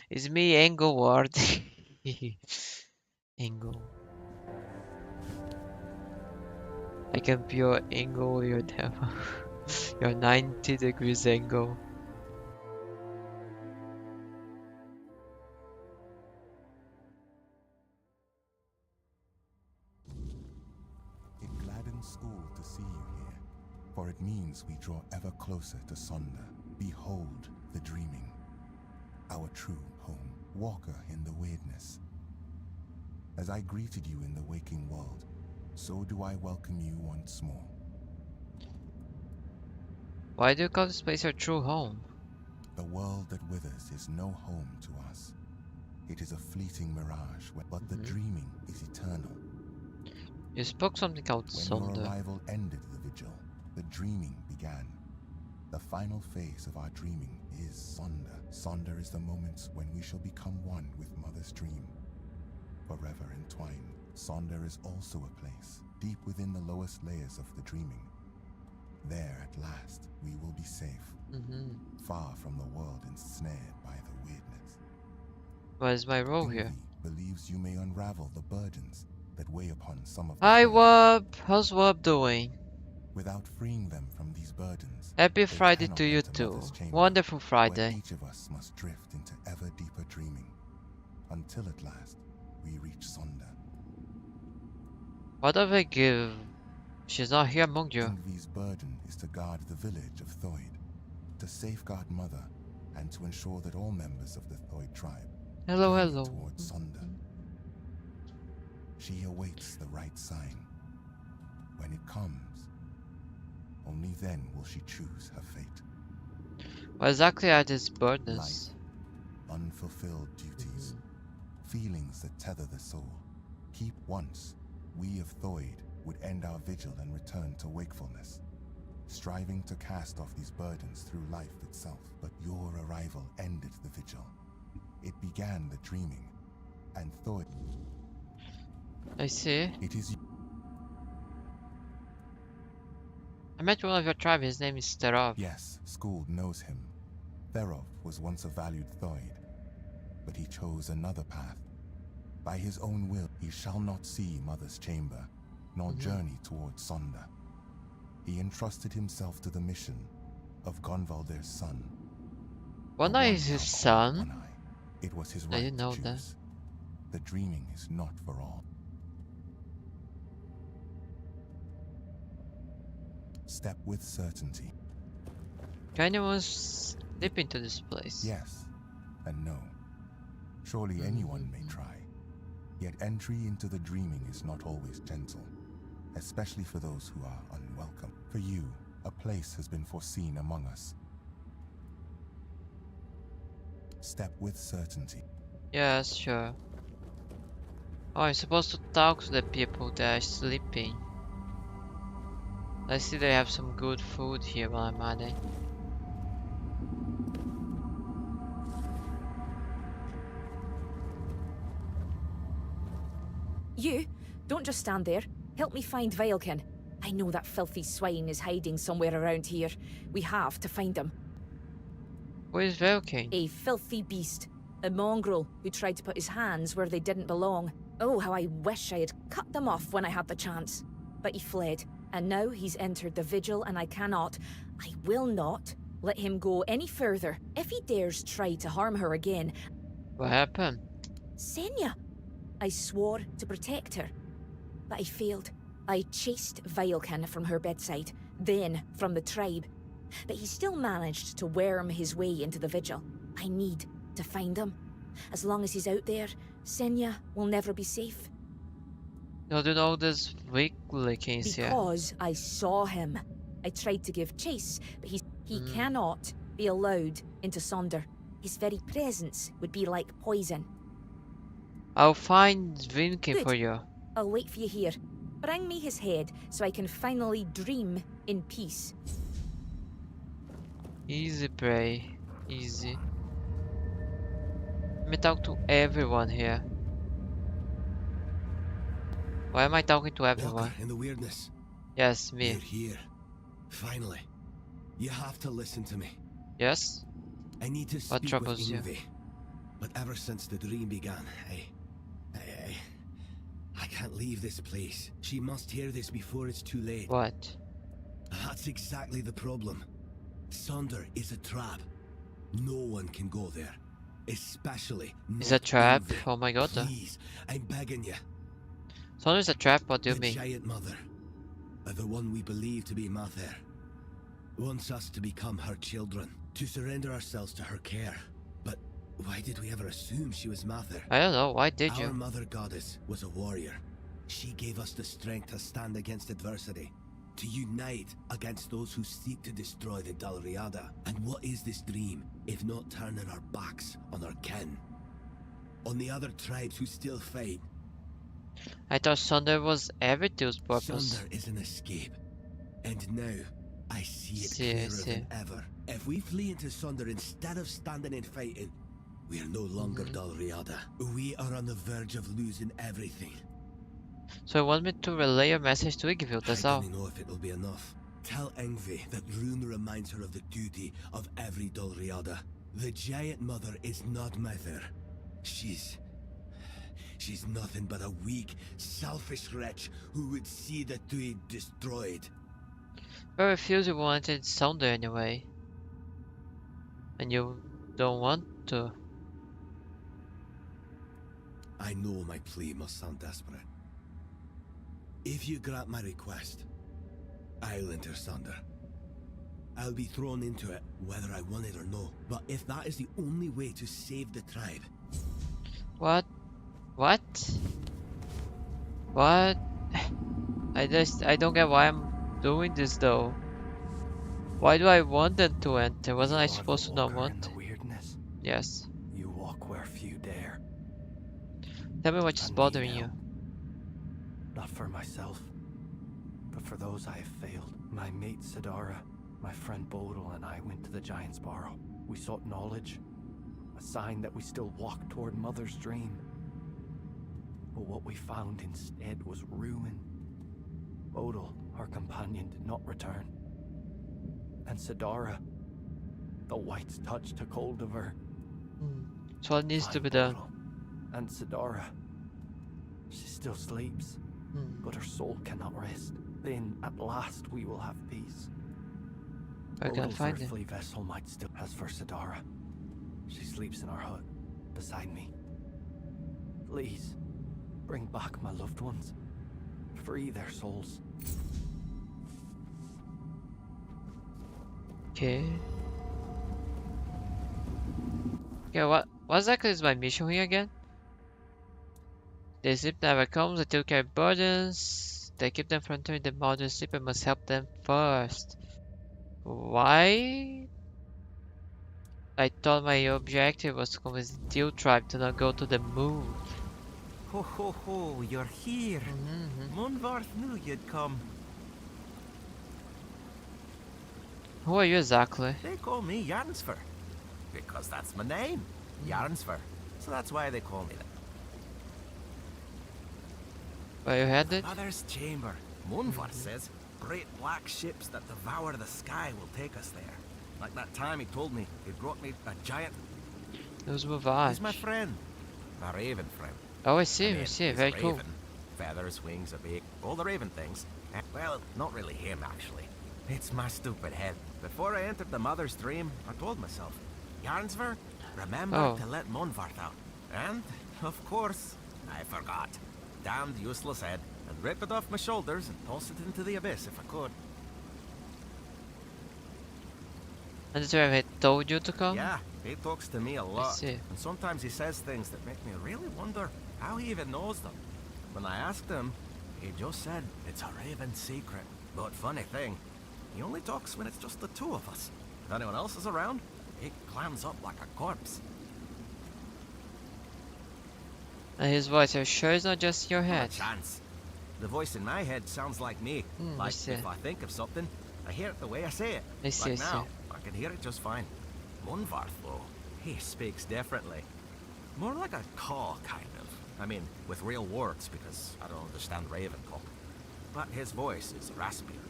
It's me, Engelward. Engel. I can pure angle your devil. Your 90 degrees angle. It gladdens school to see you here, for it means we draw ever closer to Sonder. Behold the dreaming, our true home, walker in the weirdness. As I greeted you in the waking world, so do I welcome you once more. Why do you call this place your true home? The world that withers is no home to us. It is a fleeting mirage, but the dreaming is eternal. You spoke something called When your Sonder. arrival ended the vigil, the dreaming began. The final phase of our dreaming is Sonder. Sonder is the moments when we shall become one with Mother's dream, forever entwined. Sonder is also a place deep within the lowest layers of the dreaming. There, at last, we will be safe, far from the world ensnared by the weirdness. What is my role Envy here? believes you may unravel the burdens that weigh upon some of Hi, the Wub. How's Wub doing? Without freeing them from these burdens, Happy they Friday cannot to you enter too. Mother's chamber, Wonderful where Friday. each of us must drift into ever deeper dreaming, until at last we reach Sonder. What do they give? She's not here among you. Ingvi's burden is to guard the village of Thoid, to safeguard Mother, and to ensure that all members of the Thoid tribe Hello, journey hello. towards Sonder. She awaits the right sign. When it comes, only then will she choose her fate. What exactly are these burdens? Life, unfulfilled duties, feelings that tether the soul. Keep once, we of Thoid would end our vigil and return to wakefulness, striving to cast off these burdens through life itself. But your arrival ended the vigil. It began the dreaming, and Thoid... I see. It is you. I met one of your tribe. His name is Sterov. Yes, Skuld knows him. Therov was once a valued Thoid, but he chose another path. By his own will, he shall not see Mother's chamber, nor journey towards Sonder. He entrusted himself to the mission of Gonvaldir's son. One The eye one is his now called son. One Eye. It was his I right didn't know to that. choose. The dreaming is not for all. Step with certainty. Can anyone slip into this place? Yes and no. Surely anyone may try. Yet entry into the dreaming is not always gentle, especially for those who are unwelcome. For you, a place has been foreseen among us. Step with certainty. Yes, sure. Oh, I'm supposed to talk to the people that are sleeping. I see they have some good food here while I'm at it. You, don't just stand there. Help me find Veilkin. I know that filthy swine is hiding somewhere around here. We have to find him. Who is Velkin? A filthy beast. A mongrel who tried to put his hands where they didn't belong. Oh, how I wish I had cut them off when I had the chance. But he fled, and now he's entered the vigil, and I will not let him go any further. If he dares try to harm her again... What happened? Senya! I swore to protect her, but I failed. I chased Veilkin from her bedside, then from the tribe. But he still managed to worm his way into the vigil. I need to find him. As long as he's out there, Senya will never be safe. No, do all these weak lickings here. Because I saw him. I tried to give chase, but he cannot be allowed into Sonder. His very presence would be like poison. I'll find Vinkin Good. for you. I'll wait for you here. Bring me his head so I can finally dream in peace. Easy, Prey. Easy. Let me talk to everyone here. Why am I talking to everyone? Walker in the weirdness. Yes, me. You're here. Finally. You have to listen to me. Yes? I need to What speak troubles with you? Ingvi. But ever since the dream began, I can't leave this place. She must hear this before it's too late. What? That's exactly the problem. Sonder is a trap. No one can go there. Especially Is not a trap? Ingvi. Oh my god. Please, I'm begging you. So there's a trap, what do you The mean? giant mother, the one we believe to be Mather, wants us to become her children, to surrender ourselves to her care. But why did we ever assume she was Mather? I don't know, why did Our you? mother goddess was a warrior. She gave us the strength to stand against adversity, to unite against those who seek to destroy the Dalriada. And what is this dream, if not turning our backs on our kin? On the other tribes who still fight? I thought Sunder was Everdu's purpose. Sunder is an escape. And now, I see it clearer than ever. If we flee into Sunder instead of standing and fighting, we are no longer Dalriada. We are on the verge of losing everything. So you want me to relay a message to Yggdrasil, that's I all. don't know if it'll be enough. Tell Ingvi that Rune reminds her of the duty of every Dalriada. The giant mother is not Mather. She's nothing but a weak, selfish wretch who would see the Tuid destroyed. But refuse you wanted Sunder anyway. And you don't want to. I know my plea must sound desperate. If you grant my request, I'll enter Sunder. I'll be thrown into it, whether I want it or no. But if that is the only way to save the tribe... What? What? What? I don't get why I'm doing this though. Why do I want them to enter? Wasn't I supposed to not want? The weirdness. Yes. You walk where few dare. Tell me what's bothering you. Not for myself, but for those I have failed. My mate Sidara, my friend Bodil and I went to the Giant's Barrow. We sought knowledge, a sign that we still walked toward Mother's dream. But what we found instead was ruin. Bodil, our companion, did not return. And Sidara, the White's touch took hold of her. So what needs to be done? And Sidara, she still sleeps, but her soul cannot rest. Then, at last, we will have peace. I can't find it. Earthly vessel might still. As for Sidara, she sleeps in our hut, beside me. Please, bring back my loved ones. Free their souls. Okay. Okay, what exactly is my mission here again? The sleep never comes, they still carry burdens. They keep them from entering the modern sleep and must help them first. Why? I thought my objective was to convince the Teal tribe to not go to the moon. Ho ho ho, you're here. Munvarth knew you'd come. Who are you exactly? They call me Jarnsfer. Because that's my name. Jarnsfer. So that's why they call me that. Where you headed? Mother's chamber. Munvarth says great black ships that devour the sky will take us there. Like that time he told me he brought me a giant... Who's Muvage? He's my friend. My raven friend. Oh, I see, mean, I see. he's Very a cool. raven. Feathers, wings, a beak, all the raven things. Well, not really him, actually. It's my stupid head. Before I entered the Mother's dream, I told myself, Jarnsver, remember to let Munvarth out. And, of course, I forgot. Damned useless head, and ripped it off my shoulders and tossed it into the abyss if I could. And that's where I told you to come? Yeah, he talks to me a lot. see. And sometimes he says things that make me really wonder how he even knows them. When I asked him, he just said it's a raven secret. But funny thing, he only talks when it's just the two of us. If anyone else is around, he clams up like a corpse. And his voice, are you sure it's not just your head? Not a chance. The voice in my head sounds like me. Like if I think of something, I hear it the way I say it. I see, like I now, see. I can hear it just fine. Munvarth, though, he speaks differently. More like a caw, kind of. I mean, with real words, because I don't understand Ravenclaw. But his voice is raspier.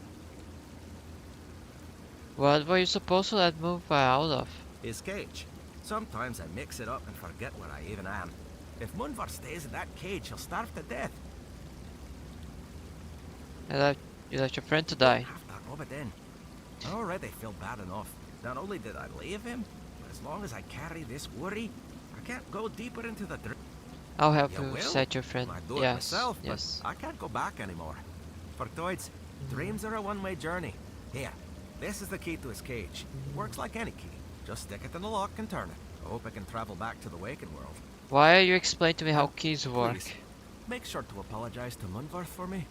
What were you supposed to let move out of? His cage. Sometimes I mix it up and forget where I even am. If Munvar stays in that cage, he'll starve to death. You left your friend to die. Have to rub it in. I already feel bad enough. Not only did I leave him, but as long as I carry this worry, I can't go deeper into the dream. I'll help You you will? set your friend. I do it Yes, myself, but yes. I can't go back anymore. Factoids, dreams are a one-way journey. Here, this is the key to his cage. Works like any key. Just stick it in the lock and turn it. I hope I can travel back to the waking world. Why are you explaining to me how keys work? Please, make sure to apologize to Munvarth for me.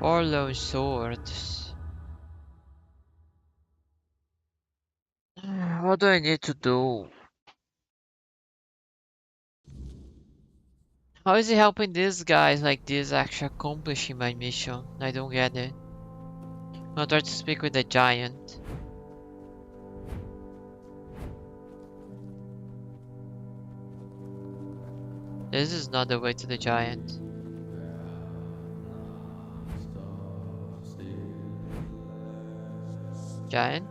Four lone swords. What do I need to do? How is he helping these guys like this actually accomplishing my mission? I don't get it. I'll try to speak with the giant. This is not the way to the giant. Giant?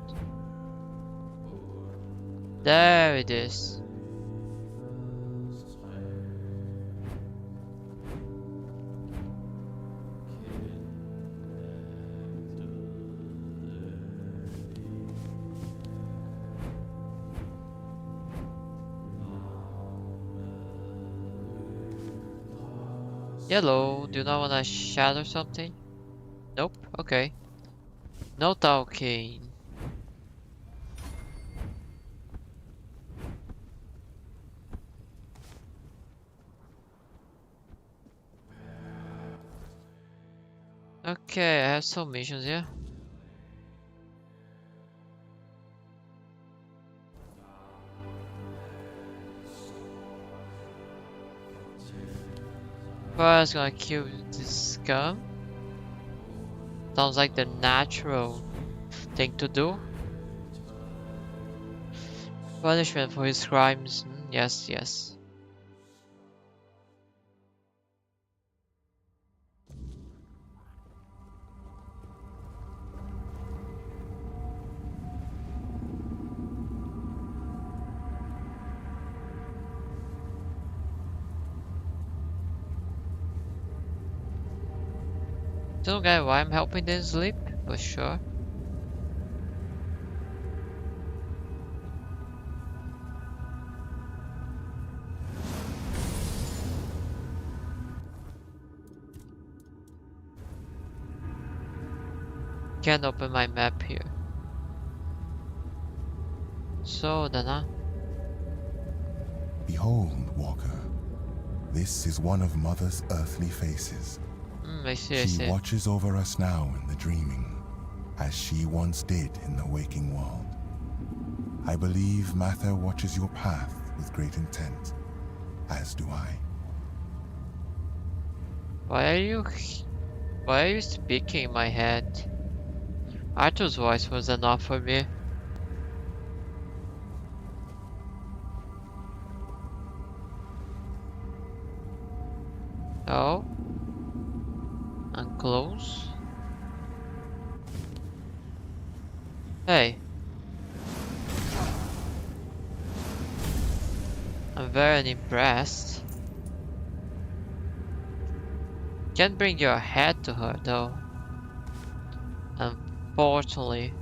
There it is. Yellow, do you not wanna shadow something? Nope, okay. No talking. Okay, I have some missions here. First, gonna kill this scum. Sounds like the natural thing to do. Punishment for his crimes. Yes, yes. Don't get why I'm helping them sleep, but sure. Can't open my map here. So, Dana. Behold, Walker. This is one of Mother's earthly faces. I see, I She see. watches over us now in the dreaming, as she once did in the waking world. I believe Mather watches your path with great intent, as do I. Why are you speaking in my head? Arthur's voice was enough for me. Oh. And close. Hey. I'm very impressed. Can't bring your head to her though. Unfortunately.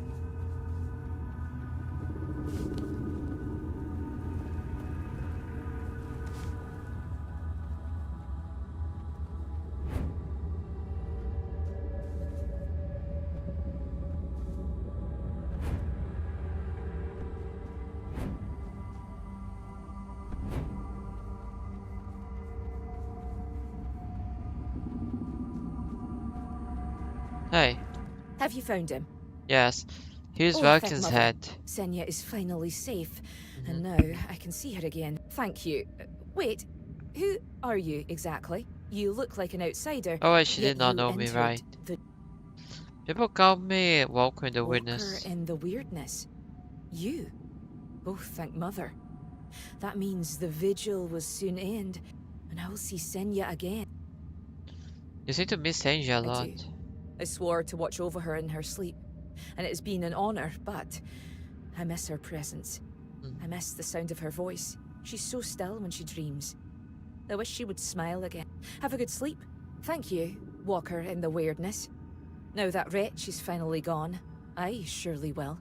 Hey. Have you found him? Yes. Here's Oh, thank Vulcan's Mother. head. Senya is finally safe, and Mm-hmm. now I can see her again. Thank you. Wait, who are you exactly? You look like an outsider. Oh, wait, she yet did not you know me, entered right? The People call me Walker in the Walker Witness. in the weirdness. You? Oh, thank Mother. That means the vigil will soon end, and I will see Senya again. You seem to miss Angel a I lot. do. I swore to watch over her in her sleep, and it's been an honor, but I miss her presence. I miss the sound of her voice. She's so still when she dreams. I wish she would smile again. Have a good sleep. Thank you, Walker in the weirdness. Now that wretch is finally gone, I surely will.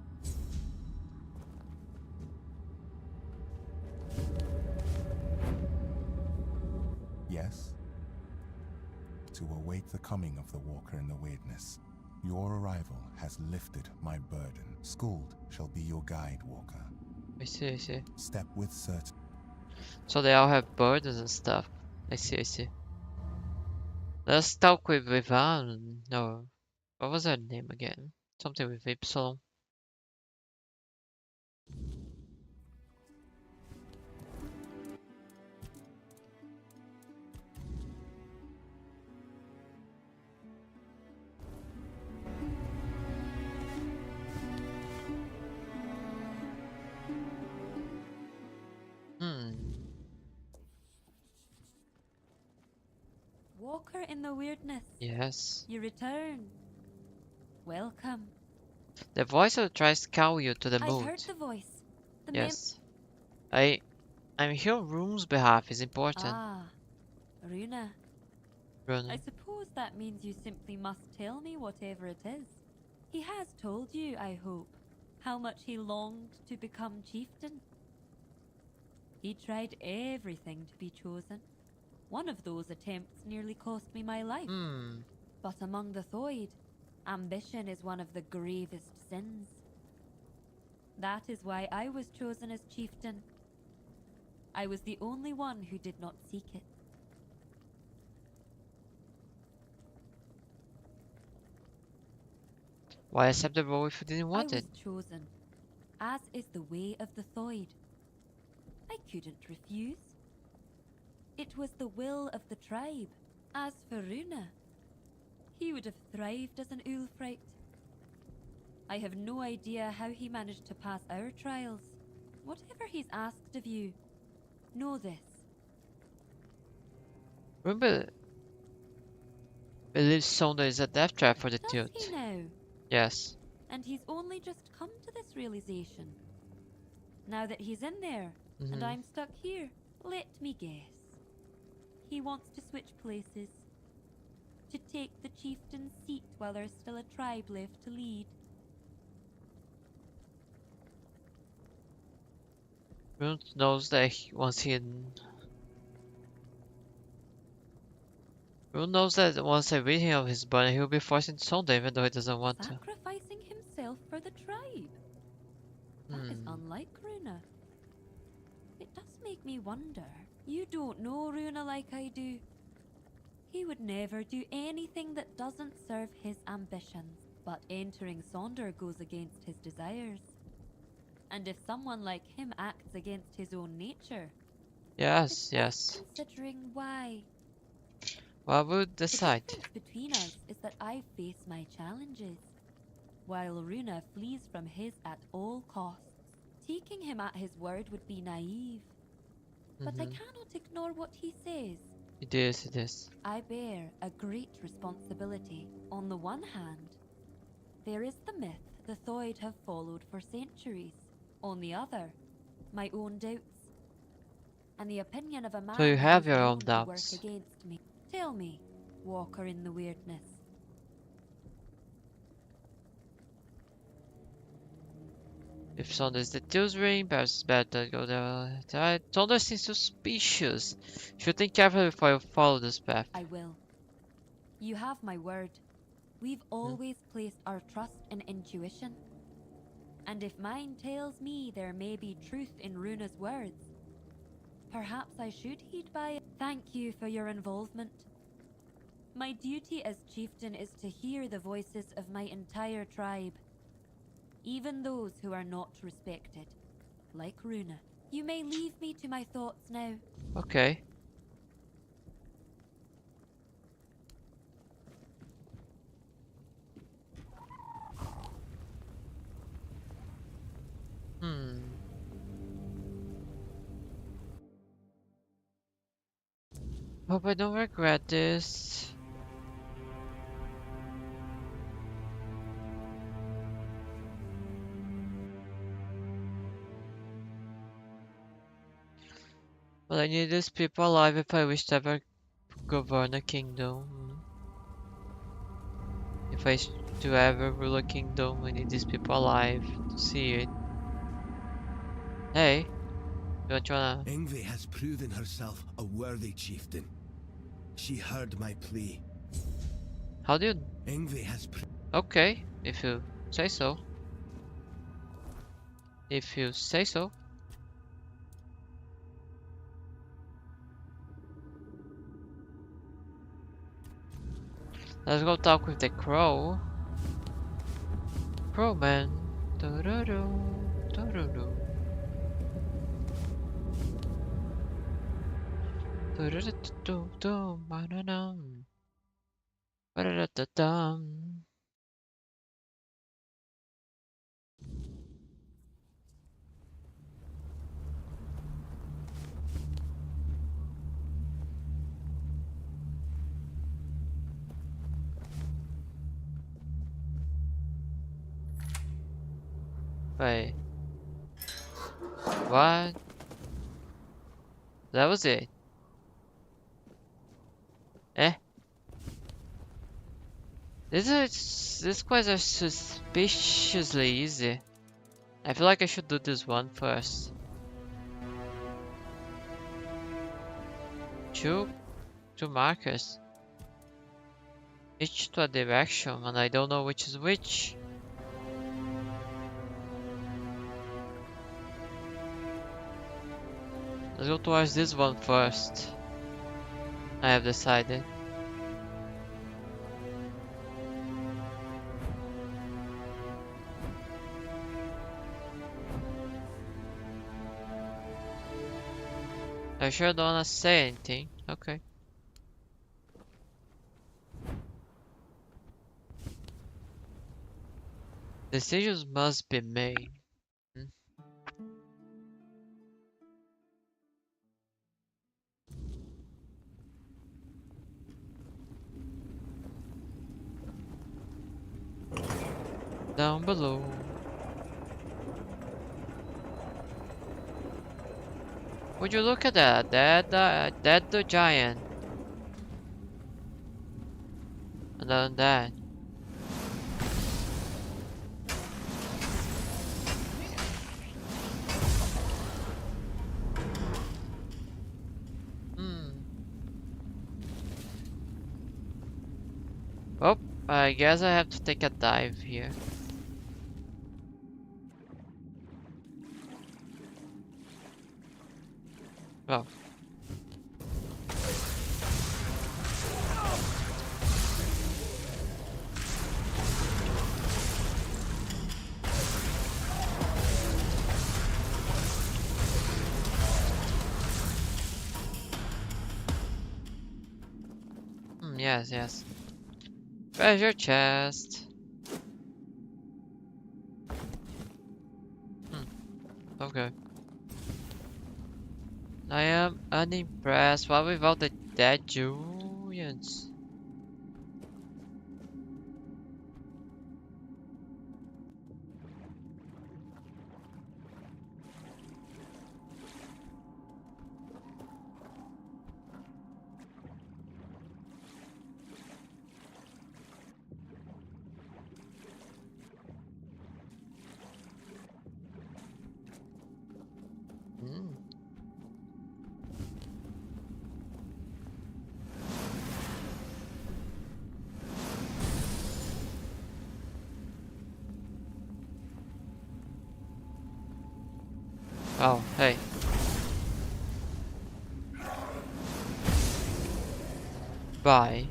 Yes? To await the coming of the Walker in the Weirdness. Your arrival has lifted my burden. Skuld shall be your guide, Walker. I see, I see. Step with certain. So they all have burdens and stuff. I see, I see. Let's talk with Vivan. No. What was her name again? Something with Ypsilon. Walker in the weirdness. Yes. You return. Welcome. The voice that tries to call you to the I mood. heard the voice. The Yes. I'm here on Room's behalf. It's important. Ah, Runa. Runa. I suppose that means you simply must tell me whatever it is. He has told you, I hope, how much he longed to become chieftain. He tried everything to be chosen. One of those attempts nearly cost me my life. But among the Thoid, ambition is one of the gravest sins. That is why I was chosen as chieftain. I was the only one who did not seek it. Why accept the role if you didn't want I it? was chosen, as is the way of the Thoid. I couldn't refuse. It was the will of the tribe. As for Runa, he would have thrived as an Ulfrite. I have no idea how he managed to pass our trials. Whatever he's asked of you, know this. Remember, believes Sonda is a death trap for the Does Tilt. he now? Yes. And he's only just come to this realization. Now that he's in there, and Mhm. I'm stuck here, let me guess. He wants to switch places. To take the chieftain's seat while there's still a tribe left to lead. Rune knows that Rune knows that once I rid him of his burden, he will be forced into Sonda even though he doesn't want to. Sacrificing himself for the tribe. That is unlike Runa. It does make me wonder. You don't know Runa like I do. He would never do anything that doesn't serve his ambitions. But entering Sonder goes against his desires. And if someone like him acts against his own nature, Yes, yes. considering why. What would decide? The difference between us is that I face my challenges, while Runa flees from his at all costs. Taking him at his word would be naive. But I cannot ignore what he says. It is, it is. I bear a great responsibility. On the one hand, there is the myth the Thoid have followed for centuries. On the other, my own doubts. And the opinion of a man So you have who's your own known to doubts. work against me. Tell me, Walker in the weirdness. If Sonda is the Tilt's ring, perhaps it's better to go there. Sonda seems suspicious. You should think carefully before you follow this path. I will. You have my word. We've always placed our trust in intuition. And if mine tells me there may be truth in Runa's words, perhaps I should heed by it. Thank you for your involvement. My duty as chieftain is to hear the voices of my entire tribe, even those who are not respected, like Runa. You may leave me to my thoughts now. Okay. Hope I don't regret this. Well, I need these people alive if I wish to ever govern a kingdom. If I wish to ever rule a kingdom, I need these people alive to see it. Hey, don't you wanna? Ingve has proven herself a worthy chieftain. She heard my plea. How do you? Ingve has Okay, if you say so. If you say so. Let's go talk with the crow. Crow man. Do-do-do, do-do-do. Do-do-do-do-do, ba-da-dum. Ba-da-da-da-dum. Wait. What? That was it. Eh? These quests are suspiciously easy. I feel like I should do this one first. Two markers. Each to a direction, and I don't know which is which. Let's go towards this one first. I have decided. I sure don't wanna say anything. Okay. Decisions must be made. Down below. Would you look at that? That's the giant. And then that. Oh, I guess I have to take a dive here. Oh. Yes. Treasure chest. Okay. I am unimpressed. What without the dead giants? Oh, hey. Bye.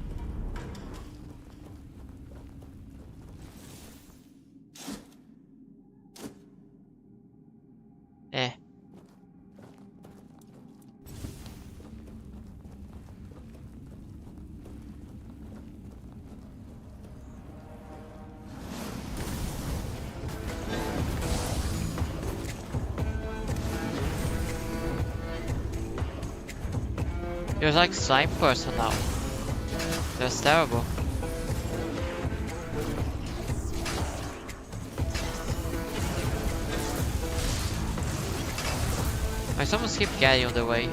There's like slime person now. That's terrible. Why someone keep getting on the way?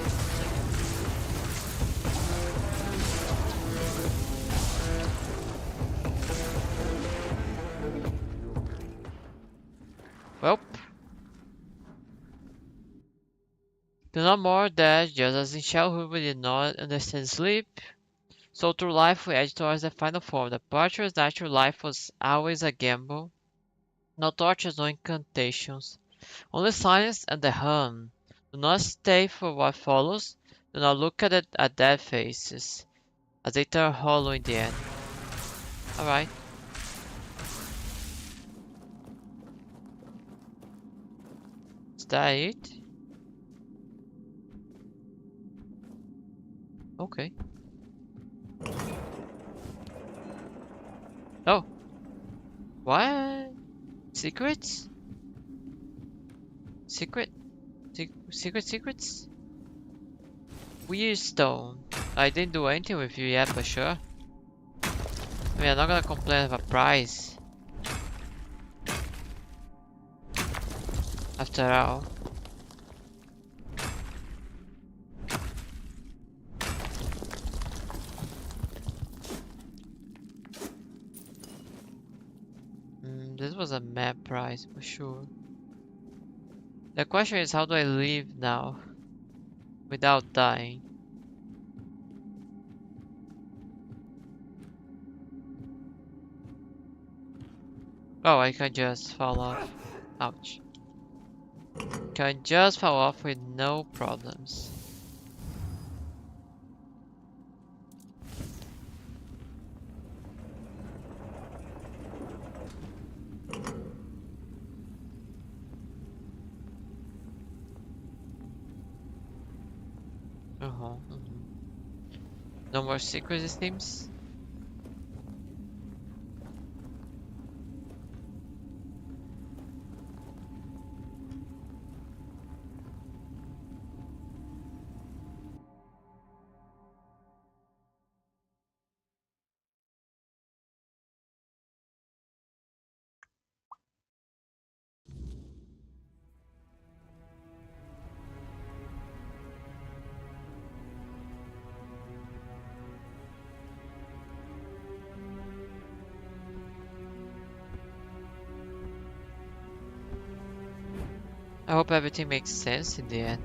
Well, do not more dash, just as in childhood we did not understand sleep. So through life we edge towards the final form. The Departure's natural life was always a gamble. No tortures, no incantations. Only silence and the hum. Do not stay for what follows. Do not look at dead faces, as they turn hollow in the end. Alright. Is that it? Okay. Oh. What? Secrets? Secrets? Weird stone. I didn't do anything with you yet, but sure. I mean, I'm not gonna complain of a prize. After all. This was a mad prize for sure. The question is, how do I leave now without dying? Oh, I can just fall off. Ouch. Can just fall off with no problems. No more secrets, it seems. I hope everything makes sense in the end.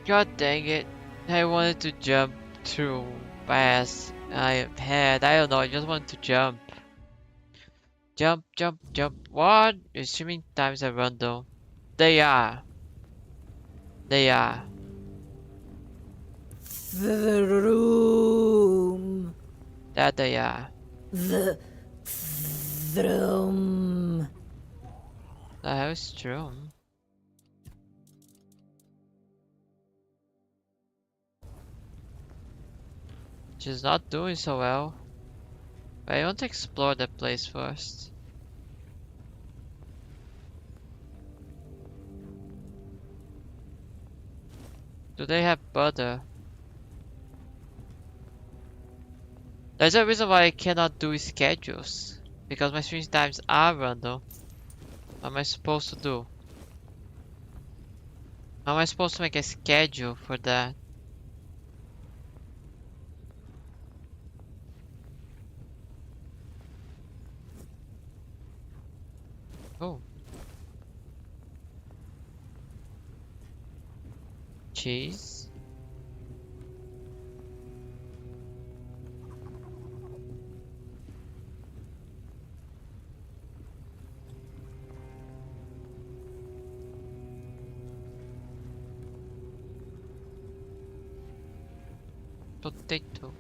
God dang it. I wanted to jump through fast. I don't know, I just wanted to jump. Jump. What? Assuming times are random. They are. The room. That they are. The room. The hell is Strom? She's not doing so well. But I want to explore the place first. Do they have butter? There's a reason why I cannot do schedules. Because my stream times are random. What am I supposed to do? How am I supposed to make a schedule for that? Oh. Cheese. Potato.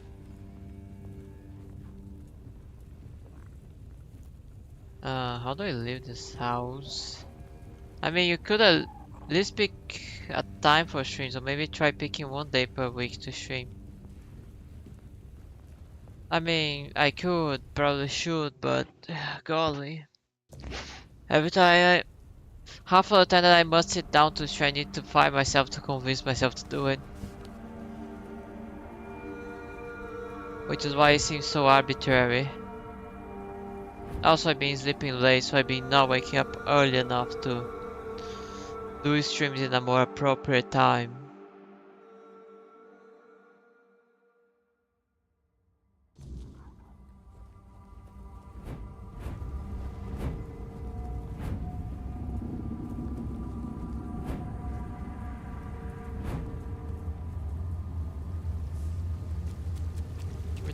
How do I leave this house? I mean, you could at least pick a time for streams, so maybe try picking one day per week to stream. I mean, I could, probably should, but golly. Every time half of the time that I must sit down to stream, I need to find myself to convince myself to do it. Which is why it seems so arbitrary. Also, I've been sleeping late, so I've been not waking up early enough to do streams in a more appropriate time.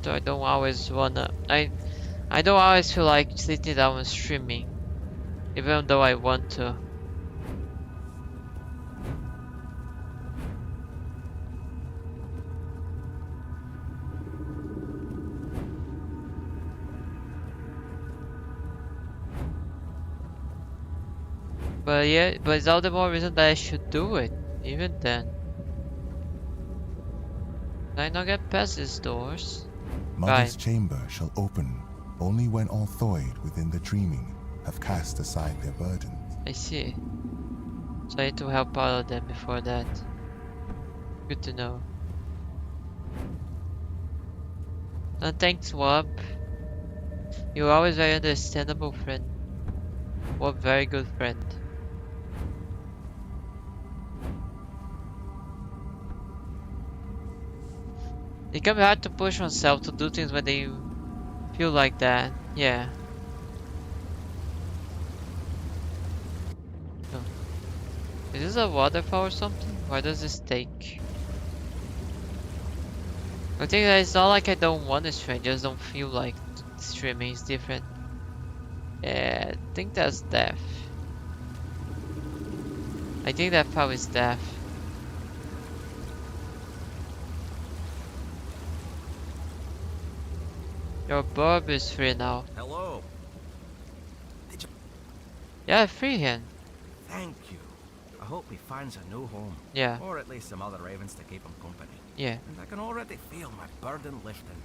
I don't always wanna. I don't always feel like sitting down and streaming, even though I want to. But yeah, but it's all the more reason that I should do it, even then. Can I not get past these doors? Mother's chamber shall open only when all Thoid within the dreaming have cast aside their burdens. I see. So I need to help all of them before that. Good to know. And thanks, Wub. You're always very understandable friend. Wub, very good friend. It can be hard to push oneself to do things when they feel like that. Yeah. Oh. Is this a waterfall or something? Why does this take? I think that it's not like I don't want to stream, I just don't feel like streaming is different. Yeah, I think that's death. I think that file is death. Your Bob is free now. Hello. Yeah, free him. Thank you. I hope he finds a new home. Yeah. Or at least some other ravens to keep him company. Yeah. And I can already feel my burden lifting.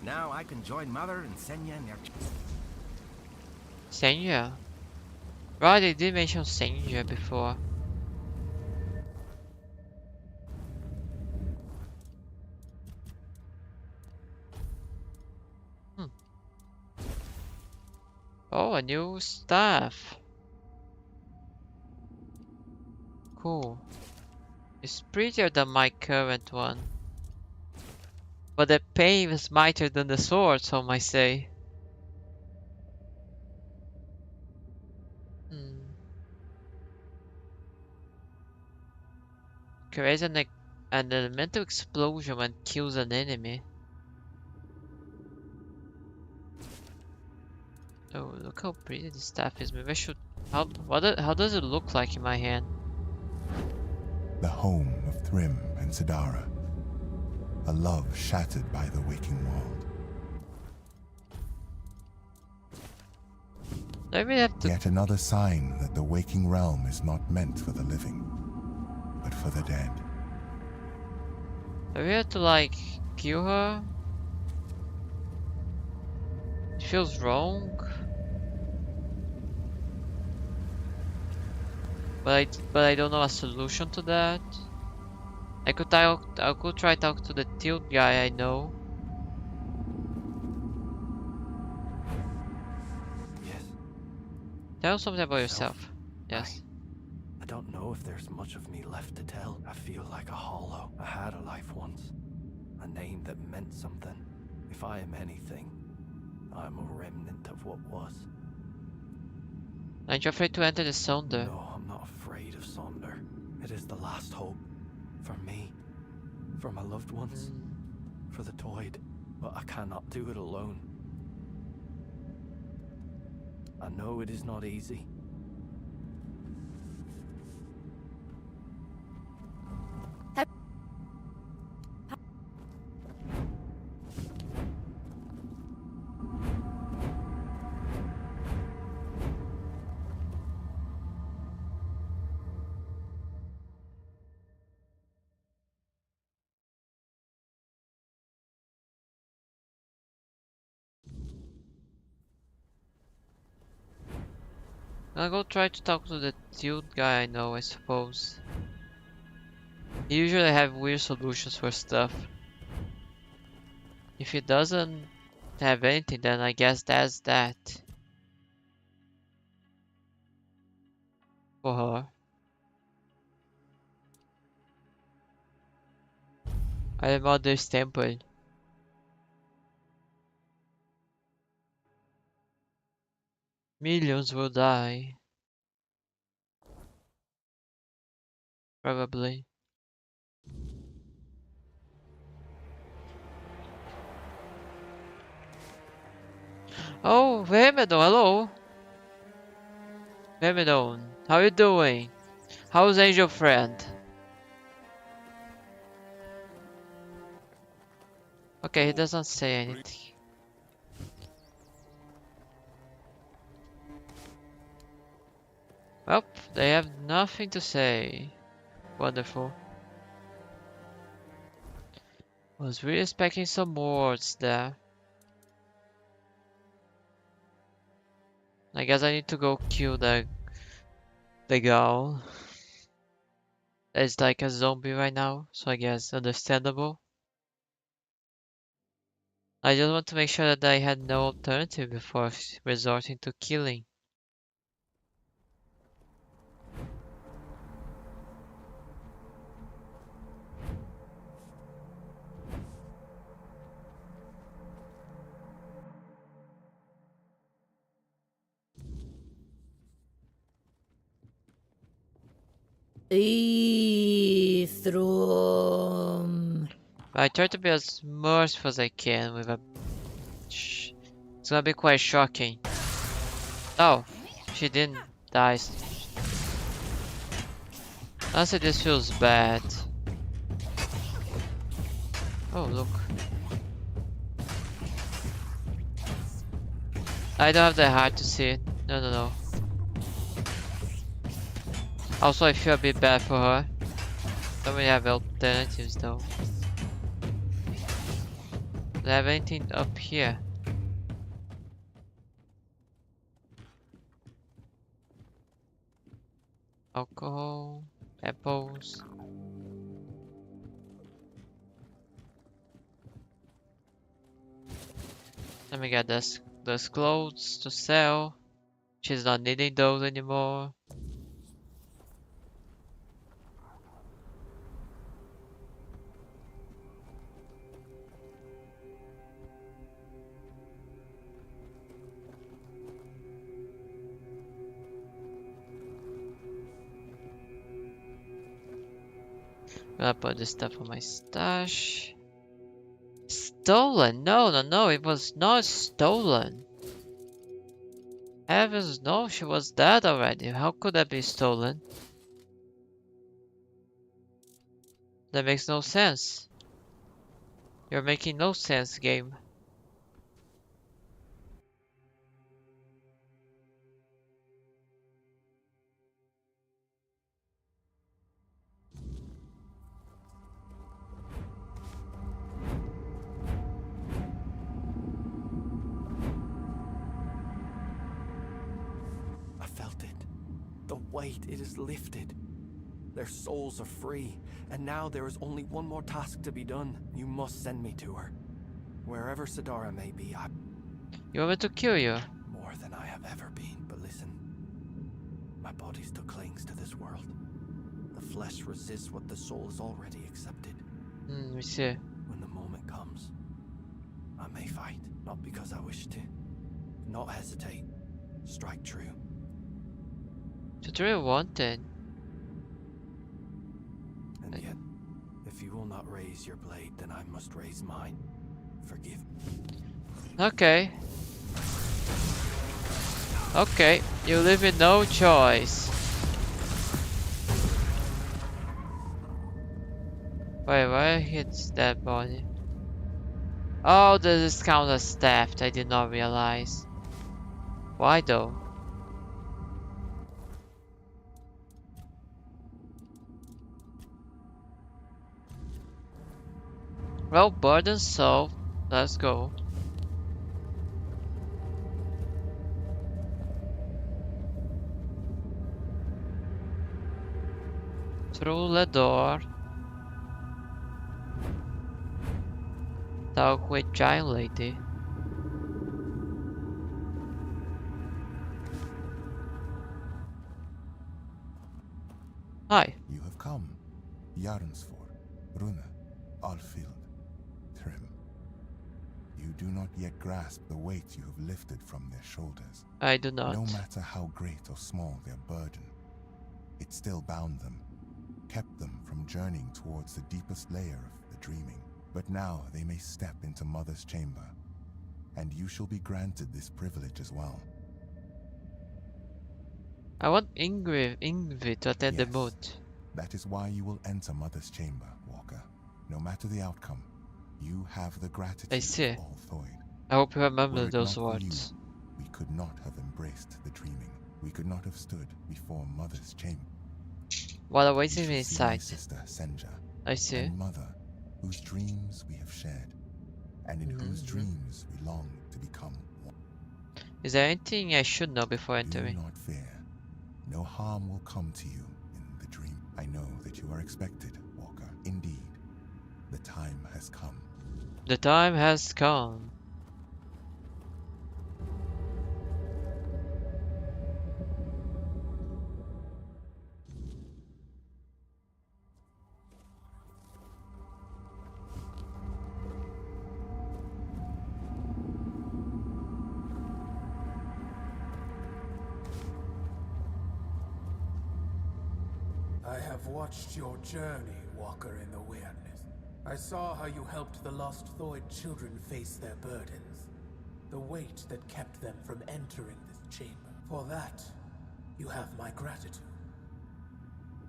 Now I can join Mother and Senya in their... Senya? Right, they did mention Senya before. Oh, a new staff. Cool. It's prettier than my current one. But the pain is mightier than the sword, some might say. Creates an elemental explosion when kills an enemy. Oh, look how pretty this staff is. Maybe I should... How does it look like in my hand? The home of Thrym and Sidara. A love shattered by the waking world. Maybe I have to... Yet another sign that the waking realm is not meant for the living, but for the dead. Do we have to, like, kill her? It feels wrong. But I don't know a solution to that. I could try talk to the tilt guy I know. Yes. Tell something about yourself. Yes. I don't know if there's much of me left to tell. I feel like a hollow. I had a life once. A name that meant something. If I am anything, I'm a remnant of what was. Aren't you afraid to enter the Sonder? No, I'm not afraid of Sonder. It is the last hope. For me. For my loved ones. For the Thoid. But I cannot do it alone. I know it is not easy. I'll go try to talk to the dude guy I know, I suppose. He usually have weird solutions for stuff. If he doesn't have anything, then I guess that's that. For her. I Mother's Temple. Millions will die. Probably. Oh, Vermidon, hello. Vermidon, how you doing? How's Angel Friend? Okay, he doesn't say anything. Well, they have nothing to say. Wonderful. Was really expecting some words there. I guess I need to go kill the girl. It's like a zombie right now, so I guess understandable. I just want to make sure that I had no alternative before resorting to killing. Eithrom. I try to be as merciful as I can with a... It's gonna be quite shocking. Oh, she didn't die. Honestly, this feels bad. Oh, look. I don't have the heart to see it. No. Also, I feel a bit bad for her. Don't really have alternatives though. Do I have anything up here? Alcohol, apples. Let me get those clothes to sell. She's not needing those anymore. I'm gonna put this stuff on my stash. Stolen? No, it was not stolen. Heavens no, she was dead already. How could that be stolen? That makes no sense. You're making no sense, game. The weight, it is lifted. Their souls are free, and now there is only one more task to be done. You must send me to her. Wherever Sidara may be, You want me to kill you? More than I have ever been, but listen. My body still clings to this world. The flesh resists what the soul has already accepted. We see. When the moment comes, I may fight, not because I wish to. Not hesitate. Strike true. It's really wanted. And yet, if you will not raise your blade, then I must raise mine. Forgive me. Okay. Okay, you leave me no choice. Wait, where hits that body? Oh, this count as theft. I did not realize. Why though? Well, burden solved. Let's go. Through the door. Talk with giant lady. Hi. You have come. Jarnsford, Rune, Alfild, Trim. You do not yet grasp the weight you have lifted from their shoulders. I do not. No matter how great or small their burden, it still bound them, kept them from journeying towards the deepest layer of the dreaming. But now they may step into Mother's chamber, and you shall be granted this privilege as well. I want Ingrid to attend the moot. That is why you will enter Mother's chamber, Walker. No matter the outcome, you have the gratitude I see. of all Thoid. I hope you remember Were it those not for words. you, we could not have embraced the dreaming. We could not have stood before Mother's chamber. While You awaiting shall me see my inside. sister Senja, I see. and Mother, whose dreams we have shared, and in whose dreams we long to become one. Is there anything I should know before entering? Do not fear. No harm will come to you in the dream. I know that you are expected, Walker. Indeed, the time has come. The time has come. I have watched your journey, Walker in the Weirdness. I saw how you helped the lost Thoid children face their burdens. The weight that kept them from entering this chamber. For that, you have my gratitude.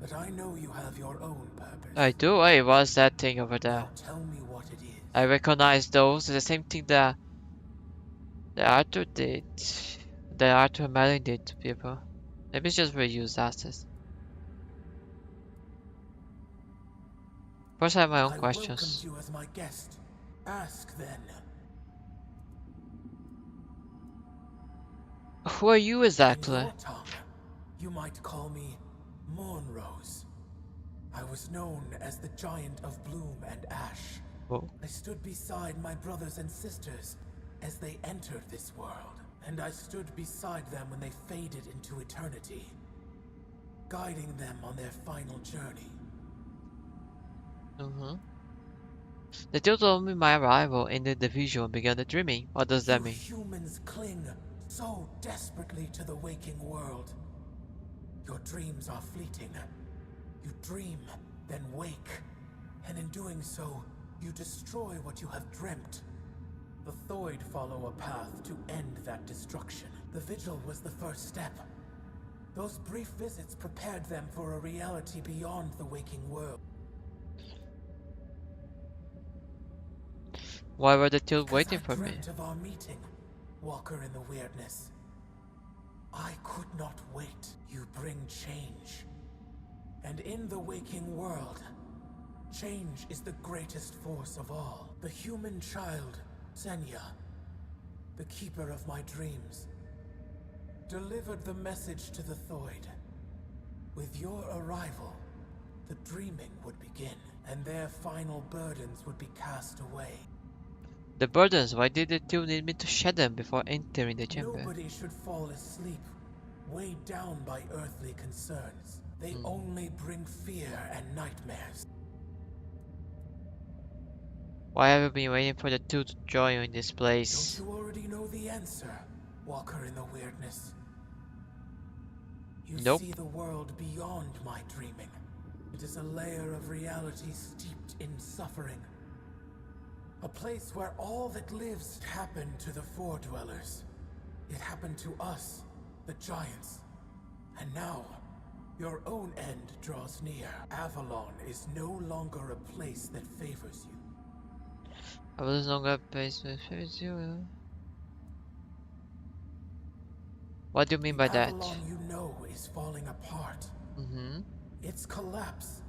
But I know you have your own purpose. I do. Hey, what's that thing over there? Now tell me what it is. I recognize those. It's the same thing that Arthur did. That Arthur and Merlin did to people. Maybe it's just reused assets. First, I have my own questions. I welcomed you as my guest. Ask then. Who are you exactly? In your tongue, you might call me Mornrose. I was known as the Giant of Bloom and Ash. Oh. I stood beside my brothers and sisters as they entered this world, and I stood beside them when they faded into eternity, guiding them on their final journey. They told me my arrival in the division began the dreaming. What does that You mean? humans cling so desperately to the waking world. Your dreams are fleeting. You dream, then wake, and in doing so, you destroy what you have dreamt. The Thoid follow a path to end that destruction. The Vigil was the first step. Those brief visits prepared them for a reality beyond the waking world. Why were they still waiting for I me? dreamt of our meeting, Walker in the Weirdness. I could not wait. You bring change. And in the waking world, change is the greatest force of all. The human child, Senya, the keeper of my dreams, delivered the message to the Thoid. With your arrival, the dreaming would begin, and their final burdens would be cast away. The burdens, why did they still need me to shed them before entering the chamber? Nobody should fall asleep, weighed down by earthly concerns. They only bring fear and nightmares. Why have you been waiting for the two to join you in this place? Don't you already know the answer, Walker in the Weirdness? You Nope. see the world beyond my dreaming. It is a layer of reality steeped in suffering. A place where all that lives happened to the Four Dwellers. It happened to us, the Giants. And now, your own end draws near. Avalon is no longer a place that favors you. I was no longer a place that favors you. What do you mean by that? Avalon you know is falling apart. Its collapse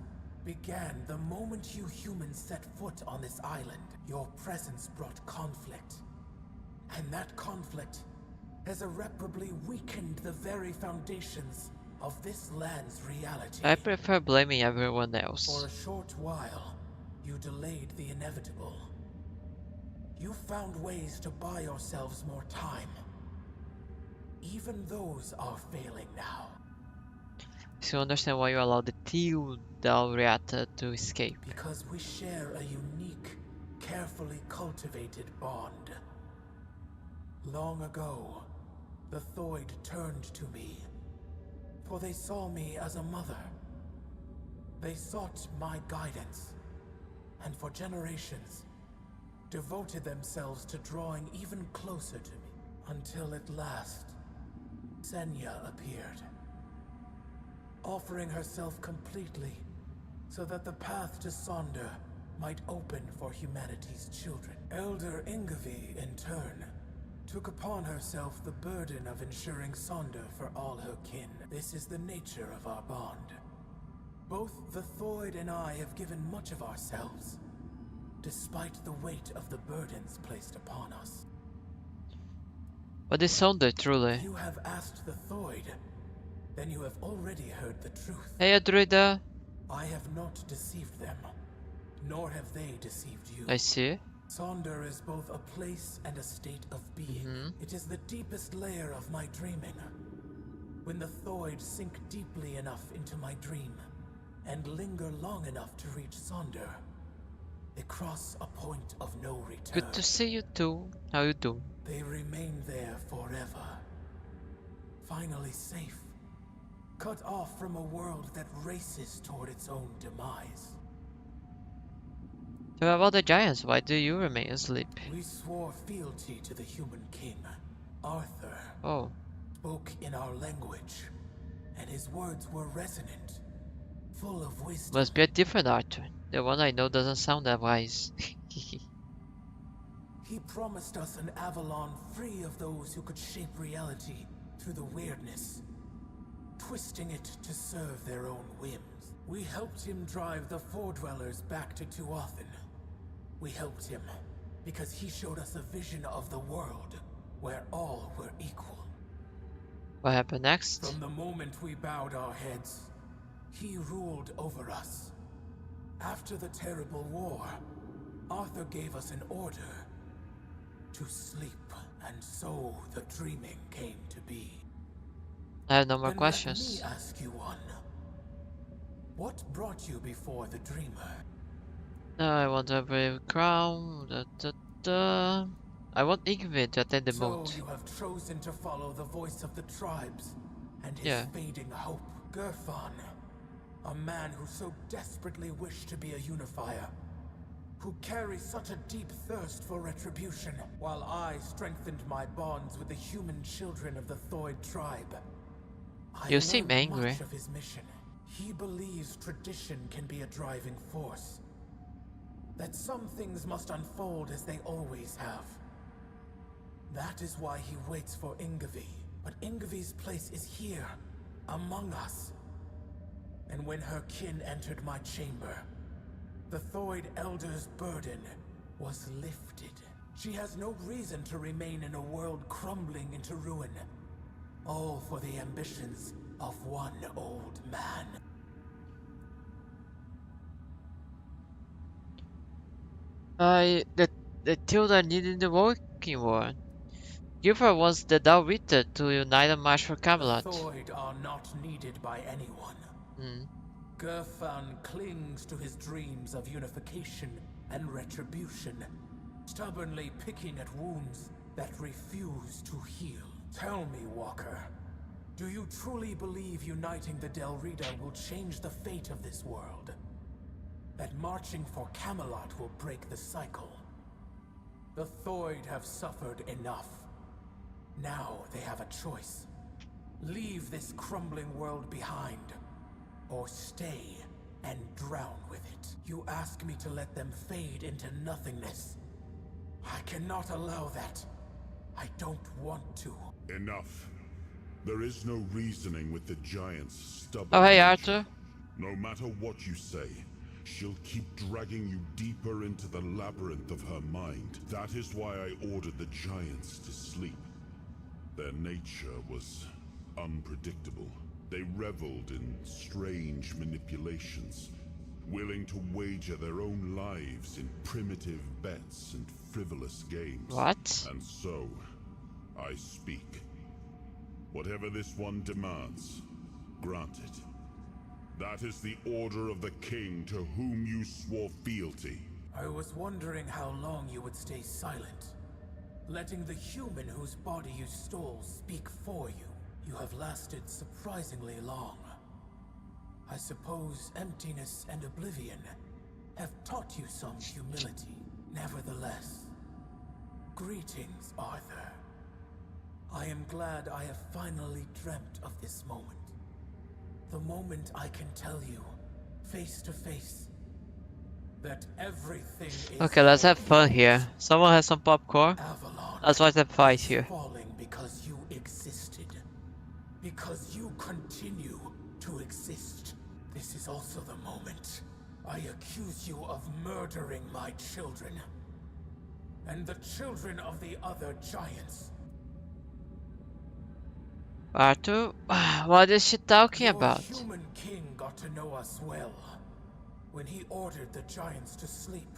began the moment you humans set foot on this island. Your presence brought conflict. And that conflict has irreparably weakened the very foundations of this land's reality. I prefer blaming everyone For else. a short while, you delayed the inevitable. You found ways to buy yourselves more time. Even those are failing now. So you understand why you allowed the Teal Dalriata to escape. Because we share a unique, carefully cultivated bond. Long ago, the Thoid turned to me, for they saw me as a mother. They sought my guidance, and for generations, devoted themselves to drawing even closer to me, until at last, Senya appeared, offering herself completely so that the path to Sonder might open for humanity's children. Elder Ingavi, in turn, took upon herself the burden of ensuring Sonder for all her kin. This is the nature of our bond. Both the Thoid and I have given much of ourselves, despite the weight of the burdens placed upon us. But this sounded truly. If you have asked the Thoid, then you have already heard the truth. Hey Adrida. I have not deceived them, nor have they deceived you. I see. Sonder is both a place and a state of being. It is the deepest layer of my dreaming. When the Thoid sink deeply enough into my dream, and linger long enough to reach Sonder, they cross a point of no return. Good to see you too. How you doing? They remain there forever. Finally safe. Cut off from a world that races toward its own demise. So about the giants, why do you remain asleep? We swore fealty to the human king, Arthur. Oh. Spoke in our language, and his words were resonant, full of wisdom. Must be a different Arthur. The one I know doesn't sound that wise. He promised us an Avalon free of those who could shape reality through the weirdness, twisting it to serve their own whims. We helped him drive the Foredwellers back to Tuathan. We helped him because he showed us a vision of the world where all were equal. What happened next? From the moment we bowed our heads, he ruled over us. After the terrible war, Arthur gave us an order to sleep, and so the dreaming came to be. I have no more Then questions. Let me ask you one. What brought you before the dreamer? I want a brave crown. I want Ingrid to attend the moat. So you have chosen to follow the voice of the tribes and his fading hope. Gerfan, a man who so desperately wished to be a unifier, who carries such a deep thirst for retribution, while I strengthened my bonds with the human children of the Thoid tribe. You seem learned angry. Much of his mission. He believes tradition can be a driving force. That some things must unfold as they always have. That is why he waits for Ingavi. But Ingavi's place is here, among us. And when her kin entered my chamber, the Thoid Elder's burden was lifted. She has no reason to remain in a world crumbling into ruin. All for the ambitions of one old man. The Tilda needed the working war. Gifford wants the Dalrita to unite and march for Camelot. The Thoid are not needed by anyone. Gerfan clings to his dreams of unification and retribution, stubbornly picking at wounds that refuse to heal. Tell me, Walker, do you truly believe uniting the Dalrita will change the fate of this world? That marching for Camelot will break the cycle? The Thoid have suffered enough. Now they have a choice. Leave this crumbling world behind, or stay and drown with it. You ask me to let them fade into nothingness. I cannot allow that. I don't want to. Enough. There is no reasoning with the giant's stubborn Oh, hey, nature. Arthur. No matter what you say, she'll keep dragging you deeper into the labyrinth of her mind. That is why I ordered the giants to sleep. Their nature was unpredictable. They reveled in strange manipulations, willing to wager their own lives in primitive bets and frivolous games. What? And so, I speak. Whatever this one demands, grant it. That is the order of the king to whom you swore fealty. I was wondering how long you would stay silent, letting the human whose body you stole speak for you. You have lasted surprisingly long. I suppose emptiness and oblivion have taught you some humility. Nevertheless, greetings, Arthur. I am glad I have finally dreamt of this moment. The moment I can tell you, face to face, that everything is... Okay, let's have fun here. Someone has some popcorn? Let's watch them fight here. Falling because you existed. Because you continue to exist. This is also the moment I accuse you of murdering my children. And the children of the other giants. Arthur, what is she talking about? Your human king got to know us well. When he ordered the giants to sleep,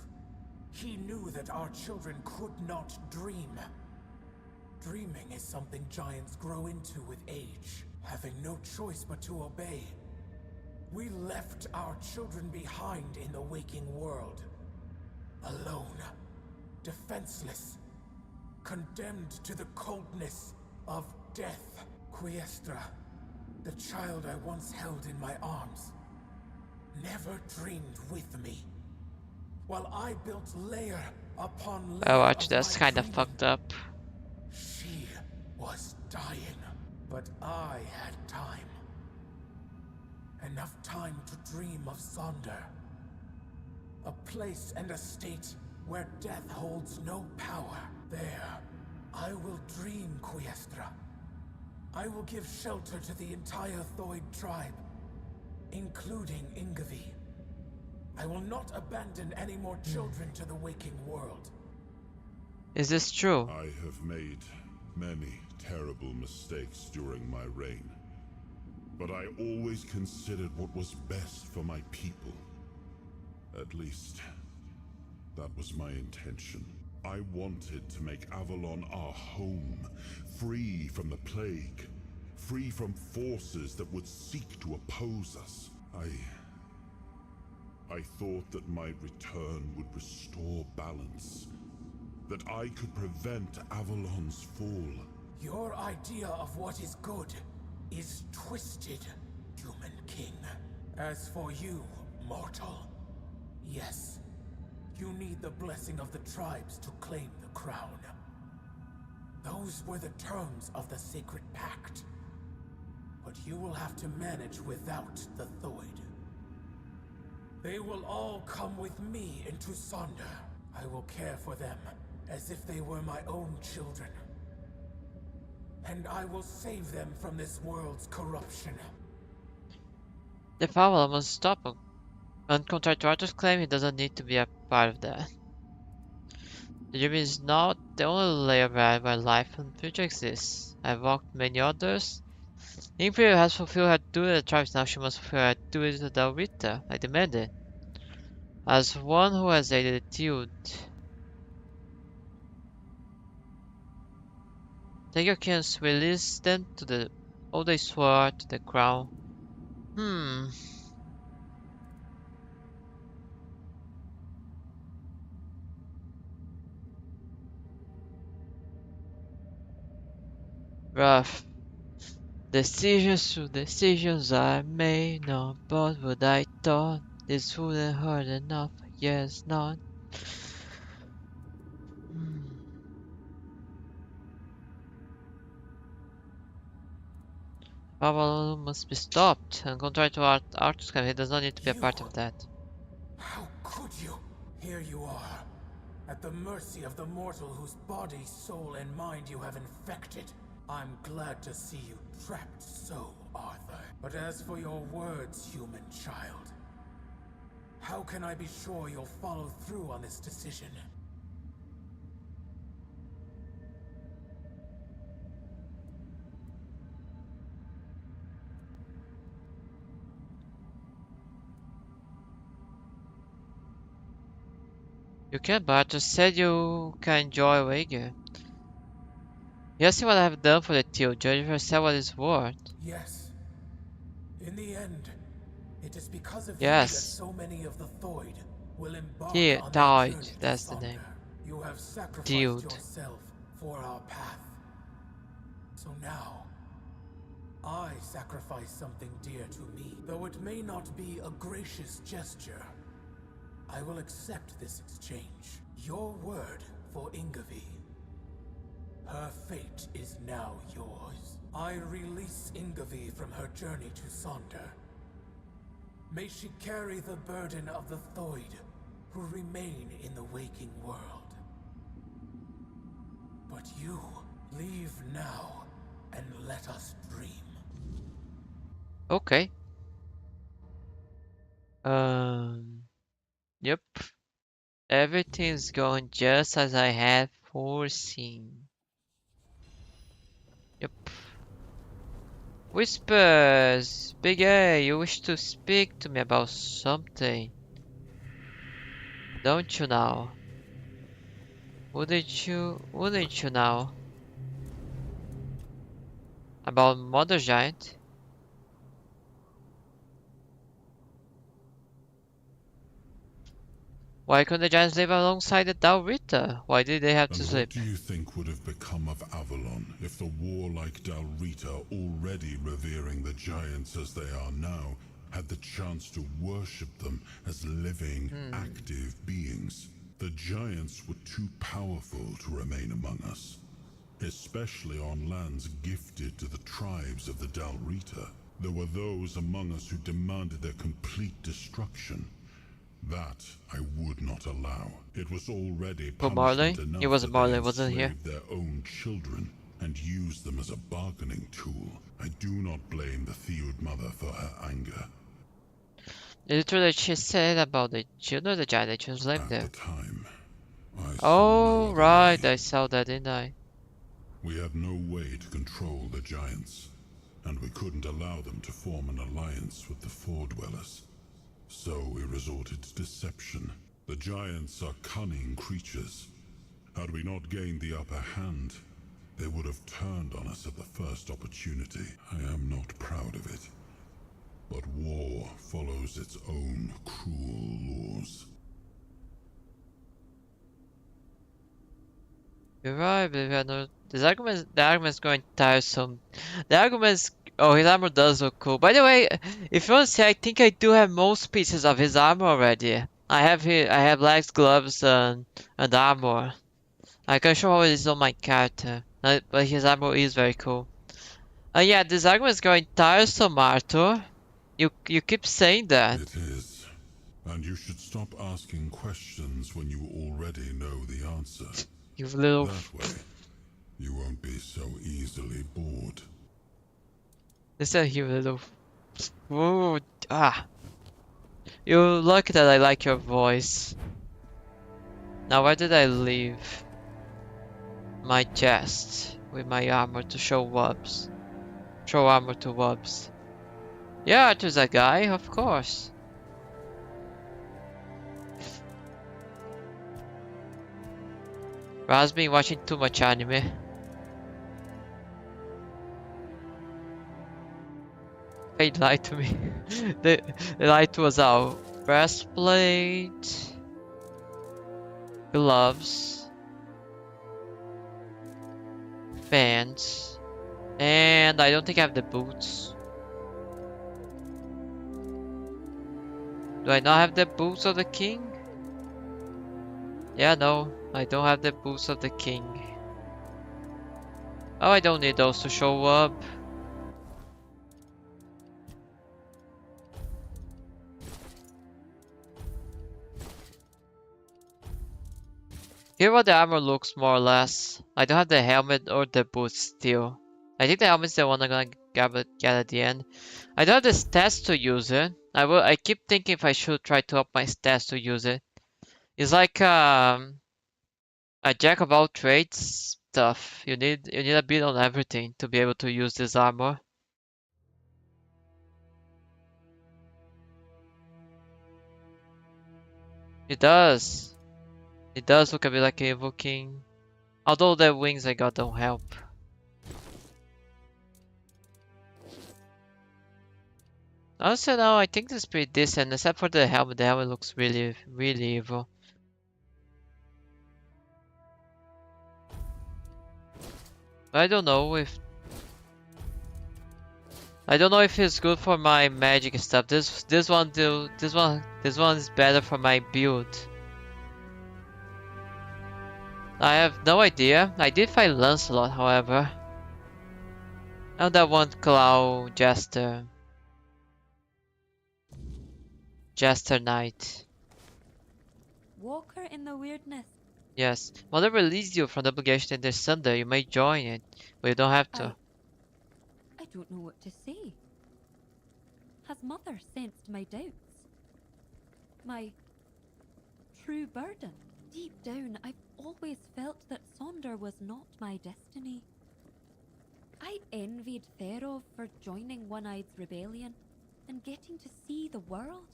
he knew that our children could not dream. Dreaming is something giants grow into with age, having no choice but to obey. We left our children behind in the waking world. Alone, defenseless, condemned to the coldness of death. Quiestra, the child I once held in my arms, never dreamed with me. While I built layer upon layer Oh, actually, that's kind of fucked up. She was dying, but I had time. Enough time to dream of Sonder. A place and a state where death holds no power. There, I will dream, Quiestra. I will give shelter to the entire Thoid tribe, including Ingavi. I will not abandon any more children to the waking world. Is this true? I have made many terrible mistakes during my reign, but I always considered what was best for my people. At least, that was my intention. I wanted to make Avalon our home, free from the plague, free from forces that would seek to oppose us. I thought that my return would restore balance, that I could prevent Avalon's fall. Your idea of what is good is twisted, human king. As for you, mortal, yes, you need the blessing of the tribes to claim the crown. Those were the terms of the Sacred Pact. But you will have to manage without the Thoid. They will all come with me into Sonder. I will care for them as if they were my own children. And I will save them from this world's corruption. The Avalon must stop him. And contrary to Arthur's claim, he doesn't need to be a part of that. The dream is not the only layer where life and future exists. I've walked many others. Imperial has fulfilled her duty to the tribes, now she must fulfill her duty to Dalrita. I demand it. As one who has aided the Tiud. Take your kings, release them to the old they swore to the crown. Rough. Decisions I made, not but what I thought. This wouldn't hurt enough, yes, not. Avalon must be stopped, and contrary to Arthur's claim, he does not need to be a part of that. How could you? Here you are, at the mercy of the mortal whose body, soul, and mind you have infected. I'm glad to see you trapped so, Arthur. But as for your words, human child, how can I be sure you'll follow through on this decision? You can, but Arthur said you can enjoy Wager. You have seen what I have done for the teal. Judge yourself what it's worth. Yes. In the end, it is because of Yes. you that so many of the Thoid will embark Teal, on their journey to that's the Sonder. name. You have sacrificed Dude. yourself for our path. So now, I sacrifice something dear to me. Though it may not be a gracious gesture, I will accept this exchange. Your word for Ingvi. Her fate is now yours. I release Ingvi from her journey to Sonder. May she carry the burden of the Thoid who remain in the waking world. But you, leave now and let us dream. Okay. Yep. Everything's going just as I had foreseen. Yep. Whispers! Big A, you wish to speak to me about something. Don't you now? Wouldn't you now? About Mother Giant? Why couldn't the giants live alongside the Dalrita? Why did they have to sleep? What do you think would have become of Avalon if the warlike Dalrita, already revering the giants as they are now, had the chance to worship them as living, active beings? The giants were too powerful to remain among us, especially on lands gifted to the tribes of the Dalrita. There were those among us who demanded their complete destruction. That I would not allow. It was already punishment enough It was that Marley, they wasn't here? enslaved their own children and used them as a bargaining tool. I do not blame the Theod mother for her anger. Is it true that she said about the children of the giant that she was lived there? At the time, I saw Oh, no other right, way. I saw that, didn't I? We had no way to control the giants, and we couldn't allow them to form an alliance with the Four-Dwellers. So we resorted to deception. The giants are cunning creatures. Had we not gained the upper hand, they would have turned on us at the first opportunity. I am not proud of it. But war follows its own cruel laws. You're right, but we had no... The argument's going tiresome. The argument's... Oh, his armor does look cool. By the way, if you want to see, I think I do have most pieces of his armor already. I have legs, gloves, and armor. I can show how it is on my character. But his armor is very cool. Yeah, this argument's going tiresome, Arthur. You keep saying that. It is. And you should stop asking questions when you already know the answer. You little... That way, you won't be so easily bored. Listen, you little... Ooh, ah. You're lucky that I like your voice. Now where did I leave my chest with my armor to show Wubs? Show armor to Wubs. Yeah, Arthur's a guy, of course. Raz been watching too much anime. They lied to me. they lied to us all. Breastplate, gloves, pants, and I don't think I have the boots. Do I not have the boots of the king? Yeah, no, I don't have the boots of the king. Oh, I don't need those to show up. Here what the armor looks more or less. I don't have the helmet or the boots still. I think the helmet's the one I'm gonna get at the end. I don't have the stats to use it. I keep thinking if I should try to up my stats to use it. It's like a jack of all trades stuff. You need a bit on everything to be able to use this armor. It does. It does look a bit like Evil King. Although the wings I got don't help. Honestly, no, I think this is pretty decent, except for the helmet. The helmet looks really, really evil. I don't know if it's good for my magic stuff. This one is better for my build. I have no idea. I did fight Lancelot, however. And that one Cloud Jester Knight. Walker in the Weirdness. Yes. Mother released you from the obligation in this Sunday. You may join it, but you don't have to. I don't know what to say. Has Mother sensed my doubts? My true burden? Deep down, I've always felt that Sonder was not my destiny. I envied Therov for joining One-Eye's rebellion and getting to see the world.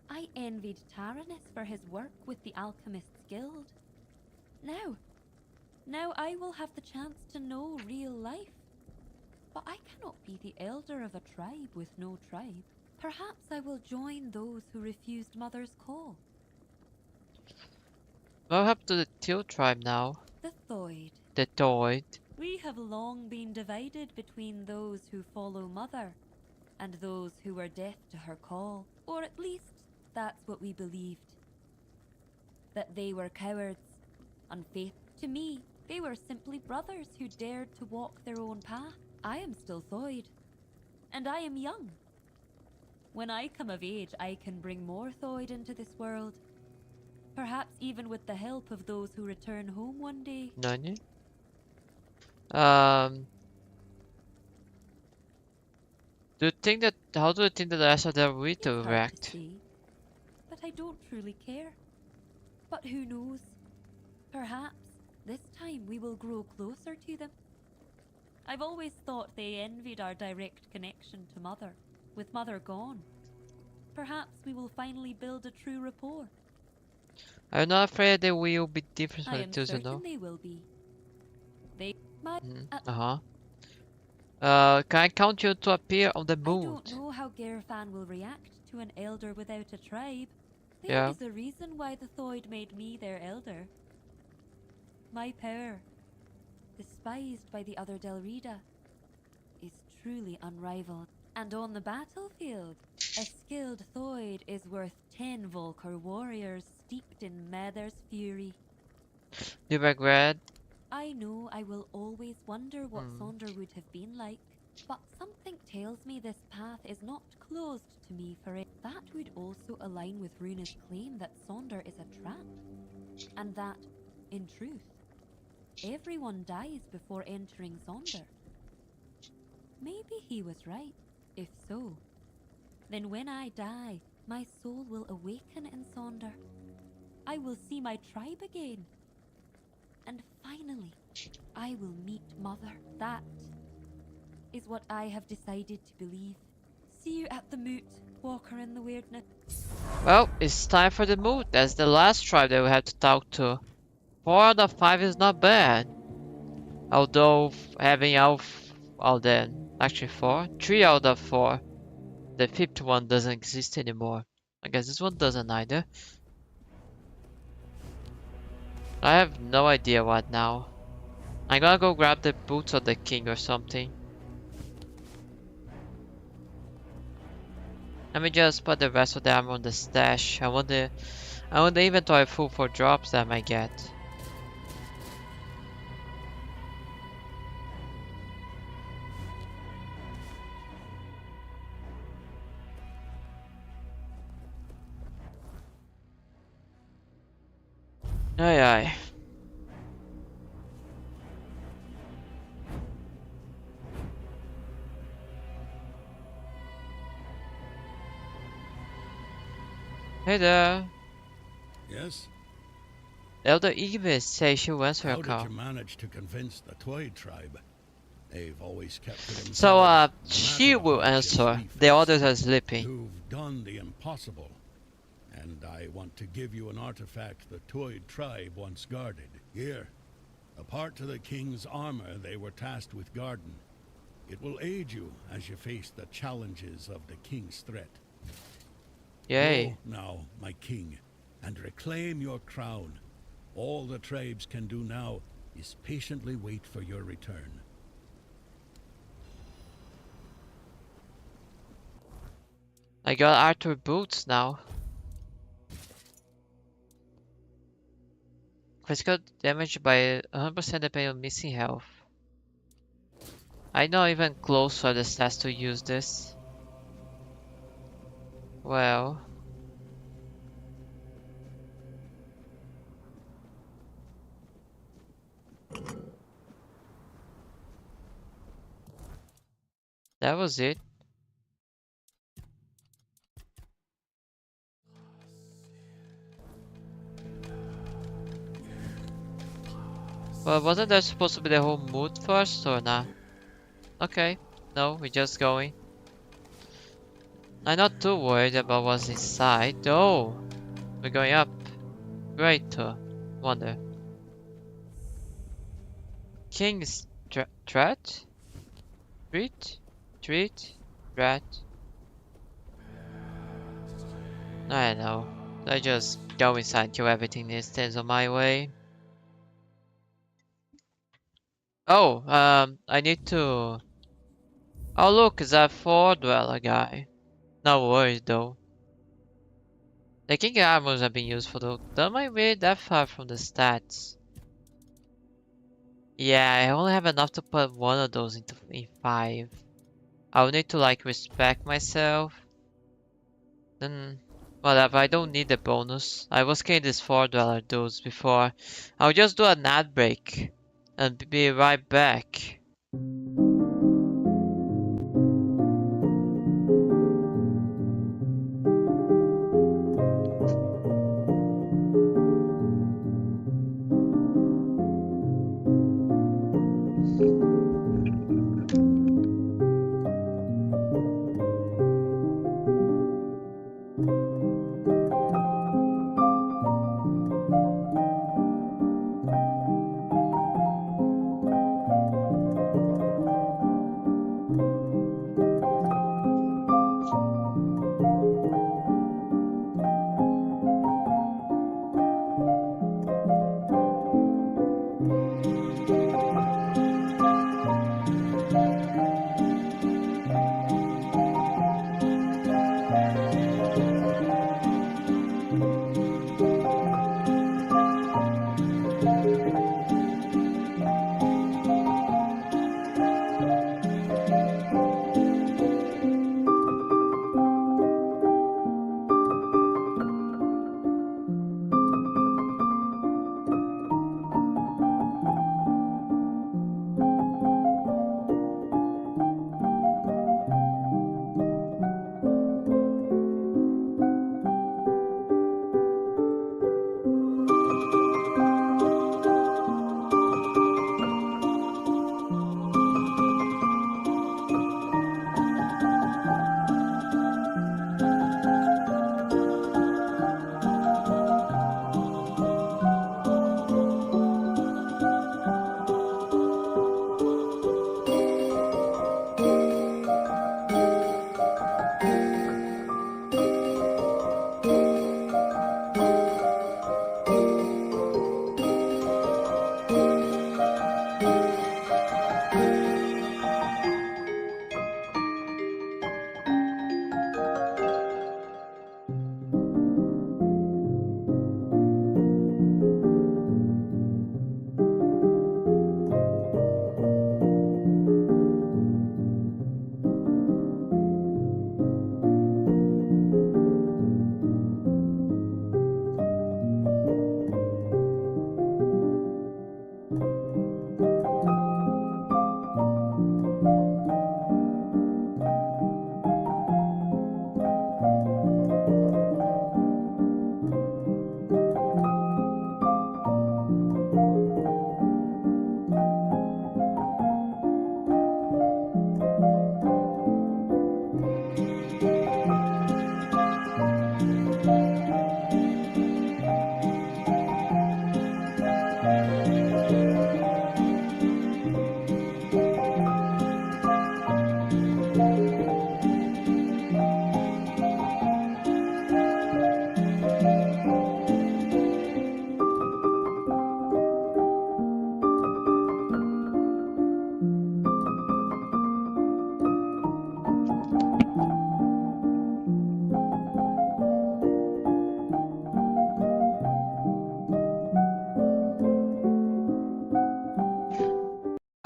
I envied Taranis for his work with the Alchemists Guild. Now I will have the chance to know real life. But I cannot be the elder of a tribe with no tribe. Perhaps I will join those who refused Mother's call. What happened to the Teal tribe now? The Thoid. The Thoid. We have long been divided between those who follow Mother and those who were deaf to her call. Or at least that's what we believed. That they were cowards, unfaithful. To me, they were simply brothers who dared to walk their own path. I am still Thoid, and I am young. When I come of age, I can bring more Thoid into this world. Perhaps even with the help of those who return home one day. Nani? Do you think that? How do you think that the rest of them will react? But I don't truly care. But who knows? Perhaps this time we will grow closer to them. I've always thought they envied our direct connection to Mother. With Mother gone, perhaps we will finally build a true rapport. I'm not afraid they will be different from I the am two, you certain know. they will be. They might. Can I count you to appear on the moon? I don't know how Gerfan will react to an elder without a tribe. There Yeah. is a reason why the Thoid made me their elder. My power, despised by the other Delrida, is truly unrivaled. And on the battlefield, a skilled Thoid is worth 10 Volker warriors steeped in Mother's fury. Do you regret? I know I will always wonder what Sonder would have been like, but something tells me this path is not closed to me for it. That would also align with Runa's claim that Sonder is a trap, and that, in truth, everyone dies before entering Sonder. Maybe he was right. If so, then when I die, my soul will awaken in Sonder. I will see my tribe again. And finally, I will meet Mother. That is what I have decided to believe. See you at the moot, Walker in the Weirdness. Well, it's time for the moot. That's the last tribe that we have to talk to. 4 out of 5 is not bad. Although having actually 4. 3 out of 4. The 5th one doesn't exist anymore. I guess this one doesn't either. I have no idea what now. I'm gonna go grab the boots of the king or something. Let me just put the rest of the armor on the stash. I want the inventory full for drops that I might get. Aye aye. Hey there. Yes? Elder Eve says she'll answer How her did call. you manage to convince the Thoid tribe? They've always kept to themselves. So she will answer. The others are sleeping. You've done the impossible. And I want to give you an artifact the Toyd tribe once guarded. Here, a part to the king's armor they were tasked with guarding. It will aid you as you face the challenges of the king's threat. Yay. Go now, my king, and reclaim your crown. All the tribes can do now is patiently wait for your return. I got Arthur boots now. Critical damage by 100% depending on missing health. I'm not even close to the stats to use this. Well. That was it. Well, wasn't that supposed to be the whole mood first or not? Okay, no, we're just going. I'm not too worried about what's inside. Oh, we're going up. Great wonder. King's threat? Treat? Rat? I know. I just go inside and kill everything that stands on my way. Oh, I need to... Oh look, it's that Fordweller guy. No worries though. The king armors have been useful though. Don't mind really that far from the stats. Yeah, I only have enough to put one of those in 5. I'll need to like respect myself. Then whatever, I don't need the bonus. I was getting these $4 dudes before. I'll just do an ad break and be right back.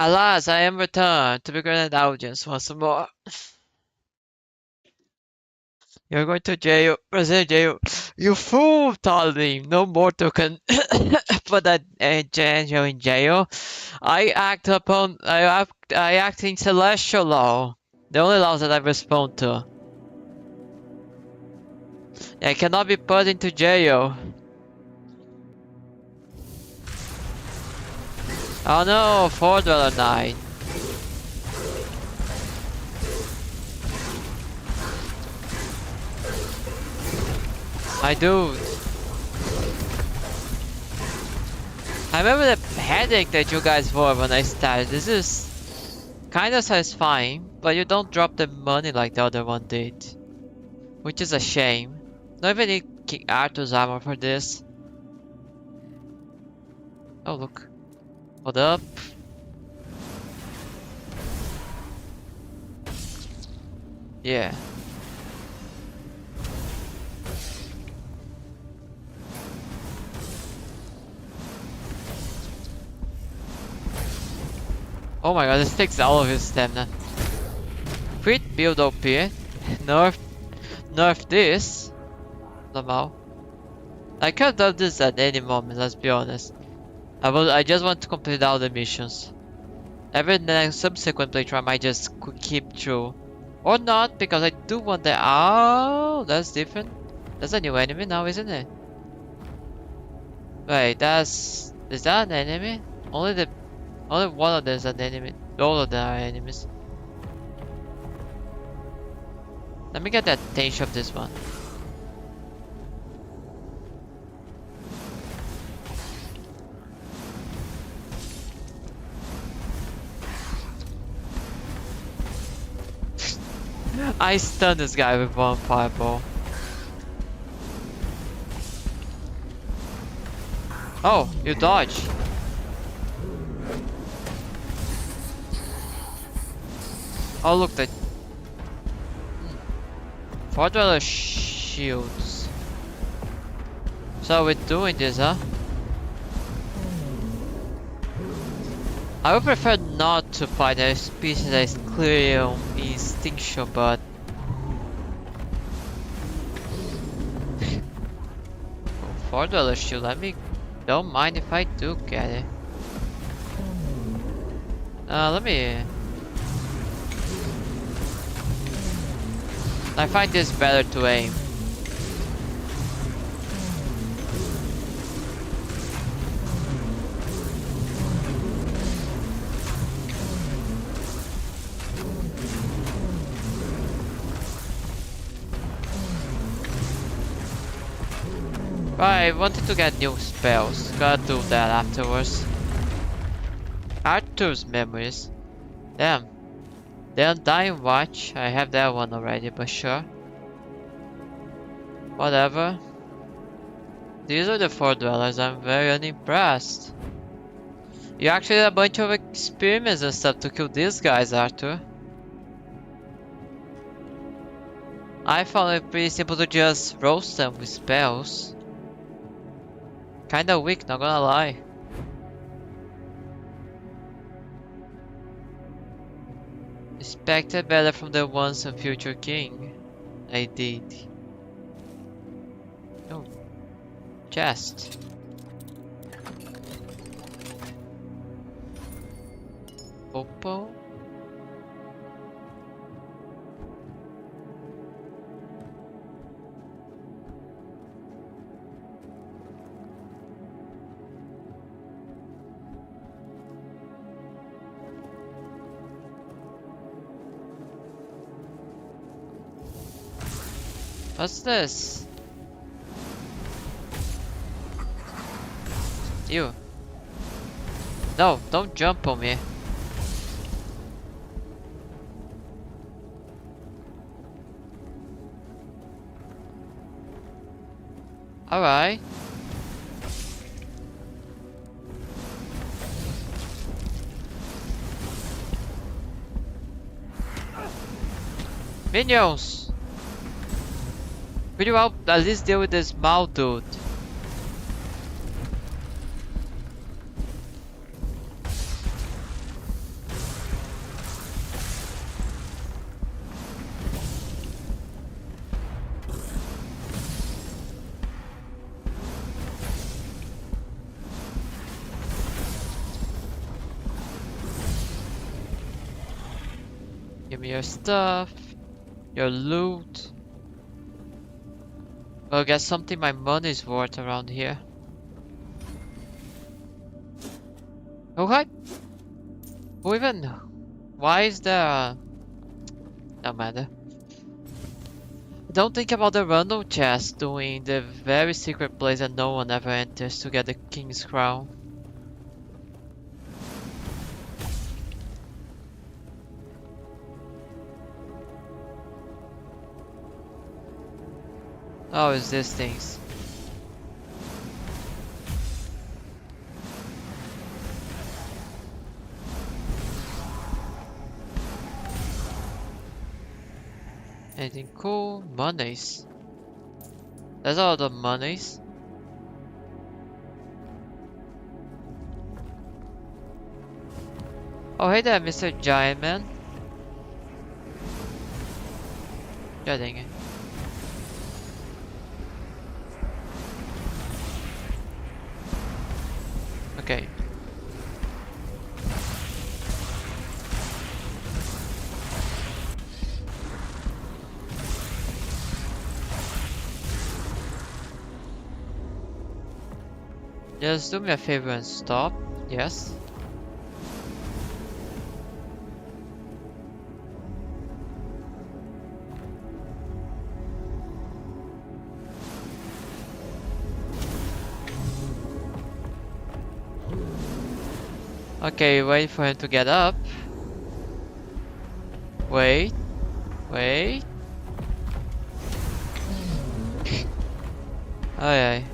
Alas, I am returned to be granted audience once more. You're going to jail, President jail. You fool, Taldim. No mortal can put that angel in jail. I act in celestial law. The only laws that I respond to. I cannot be put into jail. Oh no, Fordweller Knight. My dude. I remember the headache that you guys wore when I started. This is kinda satisfying, but you don't drop the money like the other one did. Which is a shame. Don't even need King Arthur's armor for this. Oh look. Hold up. Yeah. Oh my god, this takes all of his stamina. Crit build OP. Nerf this. Somehow. I could have done this at any moment, let's be honest. I just want to complete all the missions. Every next subsequent playthrough I might just keep through. Or not, because I do want the... Oh, that's different. That's a new enemy now, isn't it? Wait, that's... Is that an enemy? Only one of them is an enemy. All of them are enemies. Let me get the attention of this one. I stunned this guy with one fireball. Oh, you dodge. Oh look, the Fordweller shields. So we're doing this, huh? I would prefer not to fight a species that is clearly on extinction, but Fordweller shield, don't mind if I do get it. I find this better to aim. Right, I wanted to get new spells. Gotta do that afterwards. Arthur's memories. Damn. The Undying Watch. I have that one already, but sure. Whatever. These are the four dwellers. I'm very unimpressed. You actually did a bunch of experiments and stuff to kill these guys, Arthur. I found it pretty simple to just roast them with spells. Kinda weak, not gonna lie. Expected better from the once and future king. I did. Oh. Chest. Oppo. What's this? You. No, don't jump on me. Alright. Minions! Could you help at least deal with this small dude? Give me your stuff. Your loot. I'll get something my money's worth around here. Okay. Who even? Why is there? No matter. Don't think about the random chest doing the very secret place that no one ever enters to get the king's crown. Oh, it's these things. Anything cool? Monies. That's all the monies. Oh, hey there, Mr. Giant Man. God dang it. Okay. Just do me a favor and stop. Yes. Okay, wait for him to get up. Wait. Wait. Aye.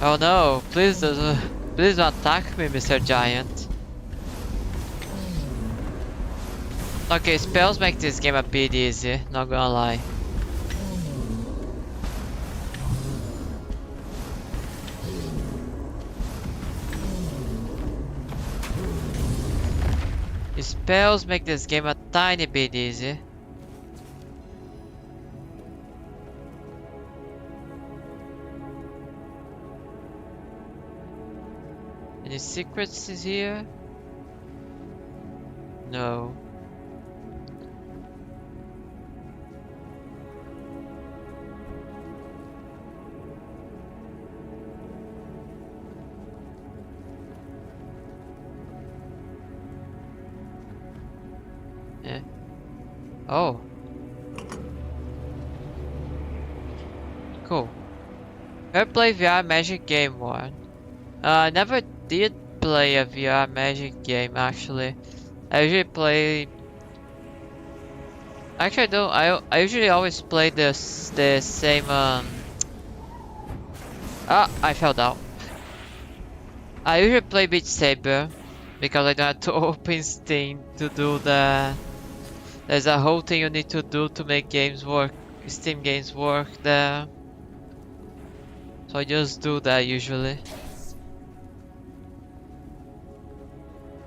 Oh no, please don't attack me, Mr. Giant. Okay, spells make this game a bit easy, not gonna lie. Spells make this game a tiny bit easy. Any secrets is here? No. Yeah. Oh. Cool. Ever play VR Magic game one? I never did play a VR Magic game actually. I usually play. Actually, I don't. I usually always play the same. Ah, I fell down. I usually play Beat Saber because I don't have to open Steam to do the. There's a whole thing you need to do to make games work. Steam games work there. So I just do that usually.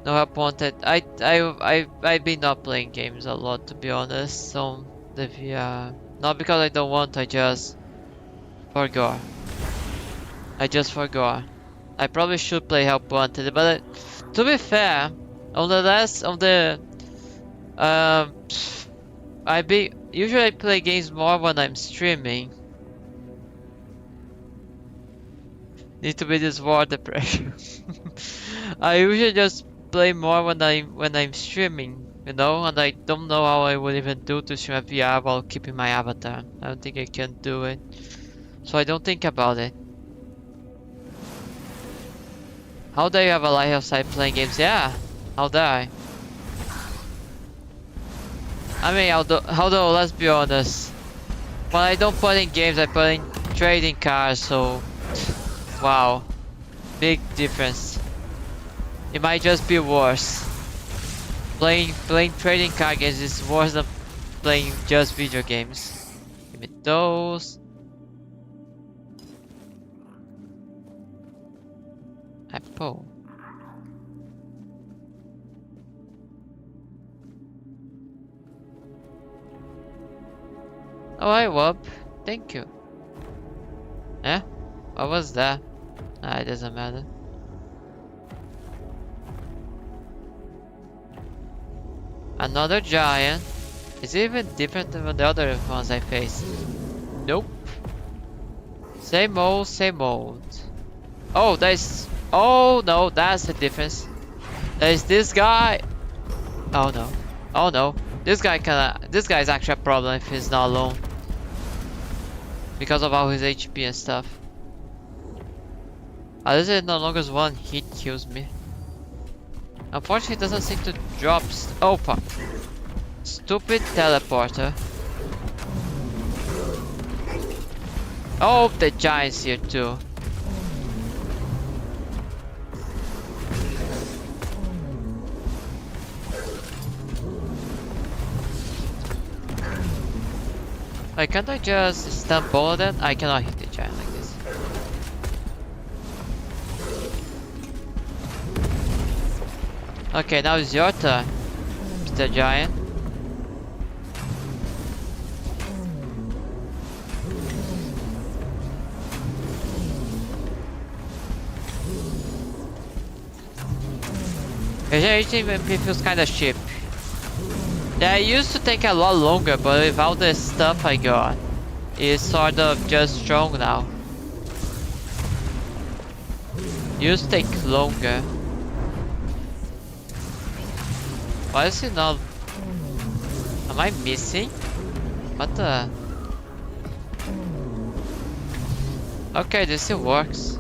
No help wanted. I've been not playing games a lot to be honest. So the VR, not because I don't want. I just forgot. I just forgot. I probably should play Help Wanted, but to be fair, on the last on the usually I play games more when I'm streaming. Need to be this war depression. I usually just play more when I'm streaming, you know, and I don't know how I would even do to stream a VR while keeping my avatar. I don't think I can do it, so I don't think about it. How dare you have a life outside playing games? Yeah, how dare I mean, although let's be honest, when I don't put in games, I put in trading cards, so wow, big difference. It might just be worse. Playing trading card games is worse than playing just video games. Give me those. Apple. Oh, hi Wob. Thank you. Eh? What was that? Nah, it doesn't matter. Another giant. Is it even different than the other ones I faced? Nope. Same old, same old. Oh, there's... Oh no, that's the difference. There's this guy. Oh no. Oh no. This guy is actually a problem if he's not alone. Because of all his HP and stuff. This is no longer one hit kills me. Unfortunately, it doesn't seem to drop. Oh fuck. Stupid teleporter. Oh, the giant's here too. Like, can't I just stun both of them? I cannot hit the giant like this. Okay, now it's your turn, Mr. Giant. It feels kinda cheap. Yeah, it used to take a lot longer, but with all the stuff I got, it's sort of just strong now. It used to take longer. Why is it not... Am I missing? What the... Okay, this still works.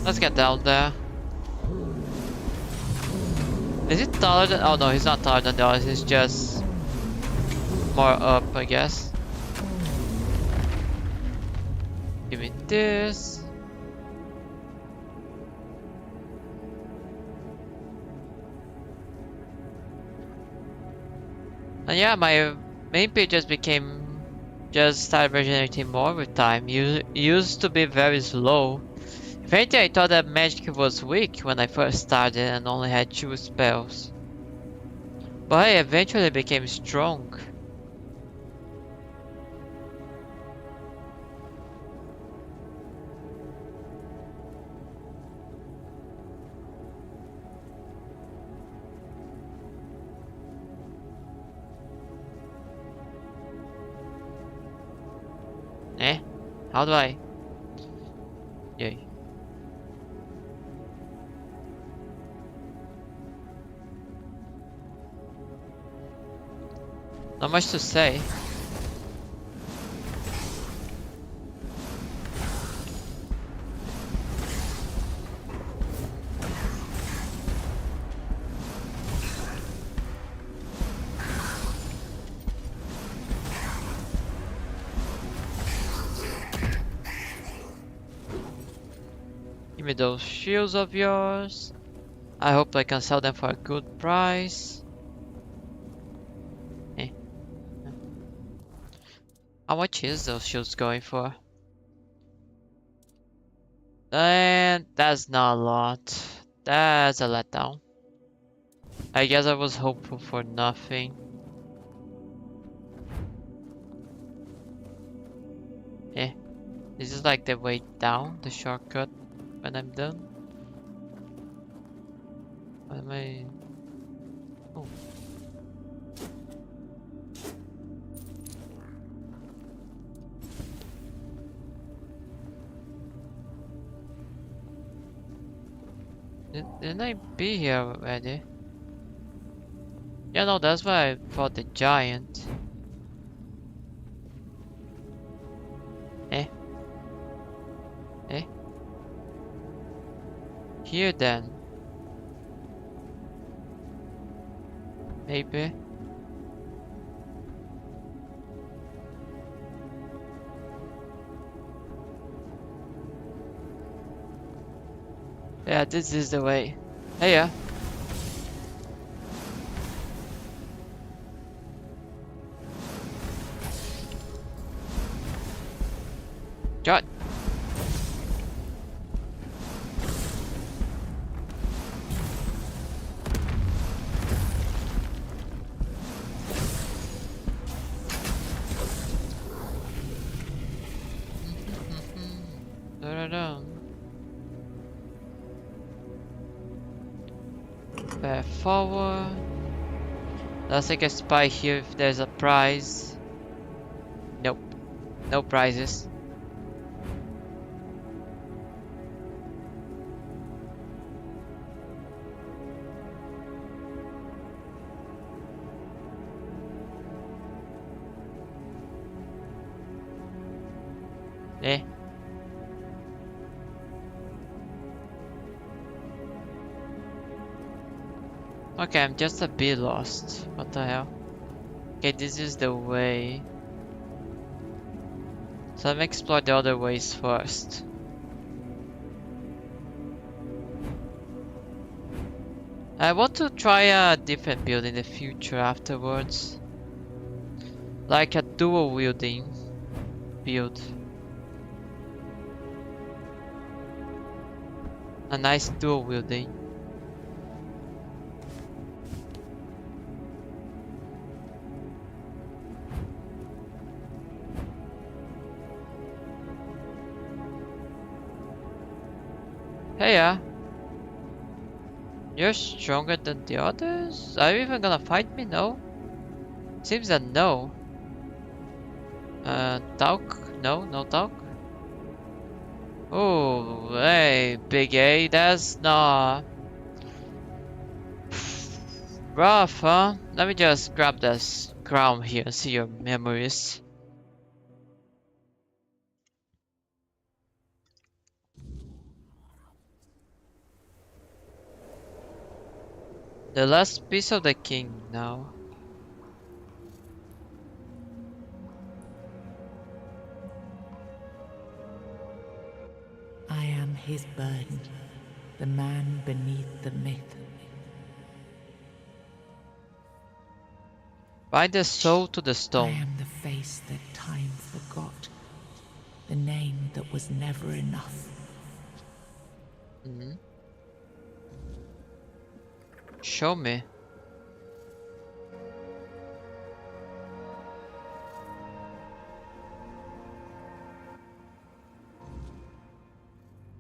Let's get down there. Is it taller than... Oh no, he's not taller than the others, he's just... more up, I guess. Give me this. And yeah, my main page just started regenerating more with time. Used to be very slow. If anything, I thought that magic was weak when I first started and only had 2 spells. But I eventually became strong. Eh? How do I? Yay. Not much to say. Give me those shields of yours. I hope I can sell them for a good price. How much is those shields going for? And that's not a lot. That's a letdown. I guess I was hopeful for nothing. Eh. This is like the way down, the shortcut when I'm done. What am I? Oh. Didn't I be here already? Yeah, no, that's why I fought the giant. Eh? Eh? Here then. Maybe. Yeah, this is the way. Hey, yeah. God. Bear forward. Let's take a spy here if there's a prize. Nope. No prizes. Eh. Okay, I'm just a bit lost. What the hell? Okay, this is the way. So let me explore the other ways first. I want to try a different build in the future afterwards. Like a dual wielding build. A nice dual wielding. Hey, you're stronger than the others? Are you even gonna fight me? No? Seems that no. Talk? No, no talk. Oh, hey, Big A, that's not rough, huh? Let me just grab this crown here and see your memories. The last piece of the king now. I am his burden, the man beneath the myth. Bind the soul to the I stone. am the face that time forgot, the name that was never enough. Show me.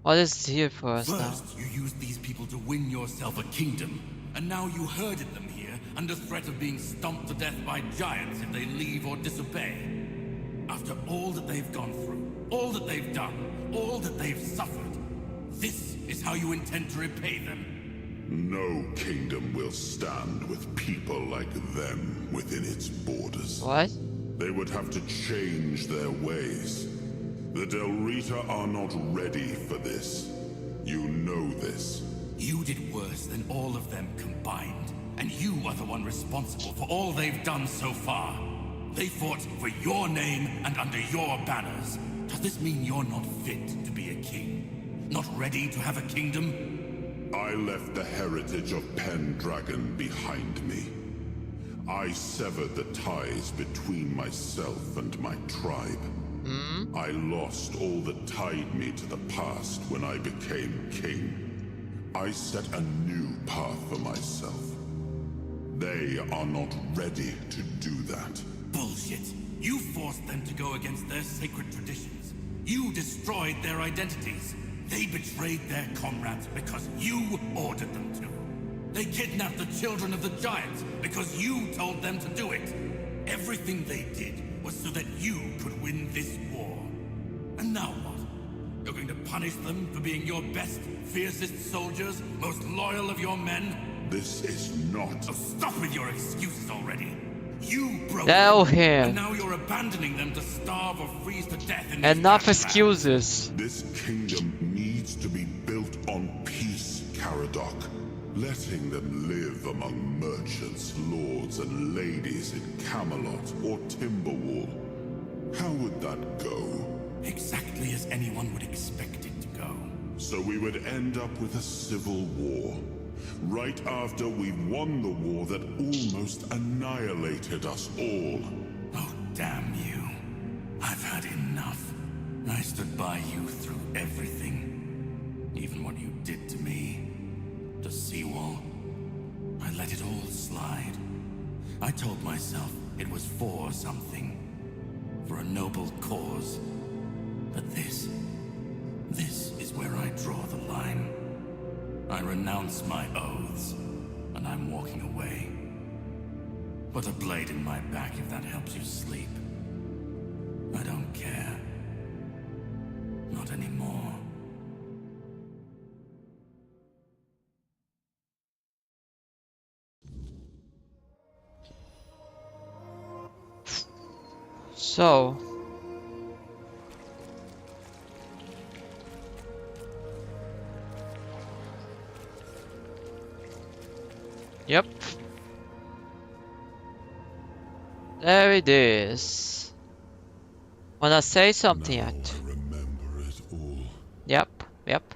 What is here for us now? First, you used these people to win yourself a kingdom, and now you herded them here under threat of being stomped to death by giants if they leave or disobey. After all that they've gone through, all that they've done, all that they've suffered, this is how you intend to repay them. No kingdom will stand with people like them within its borders. What? They would have to change their ways. The Del Rita are not ready for this. You know this. You did worse than all of them combined, and you are the one responsible for all they've done so far. They fought for your name and under your banners. Does this mean you're not fit to be a king? Not ready to have a kingdom? I left the heritage of Pendragon behind me. I severed the ties between myself and my tribe. I lost all that tied me to the past when I became king. I set a new path for myself. They are not ready to do that. Bullshit. You forced them to go against their sacred traditions. You destroyed their identities. They betrayed their comrades because you ordered them to. They kidnapped the children of the giants because you told them to do it. Everything they did was so that you could win this war. And now what? You're going to punish them for being your best, fiercest soldiers, most loyal of your men? This is not... So stop with your excuses already. You broke Tell them, him. and now you're abandoning them to starve or freeze to death in Enough this excuses. This kingdom needs to be built on peace, Caradoc. Letting them live among merchants, lords, and ladies in Camelot or Timberwall. How would that go? Exactly as anyone would expect it to go. So we would end up with a civil war. Right after we won the war that almost annihilated us all. Oh, damn you. I've had enough. I stood by you through everything. Even what you did to me. To Seawall. I let it all slide. I told myself it was for something. For a noble cause. But this is where I draw the line. I renounce my oaths. and I'm walking away. Put a blade in my back if that helps you sleep. I don't care. Not anymore. So yep, there it is. Wanna say something Now yet? I remember it all. Yep, yep.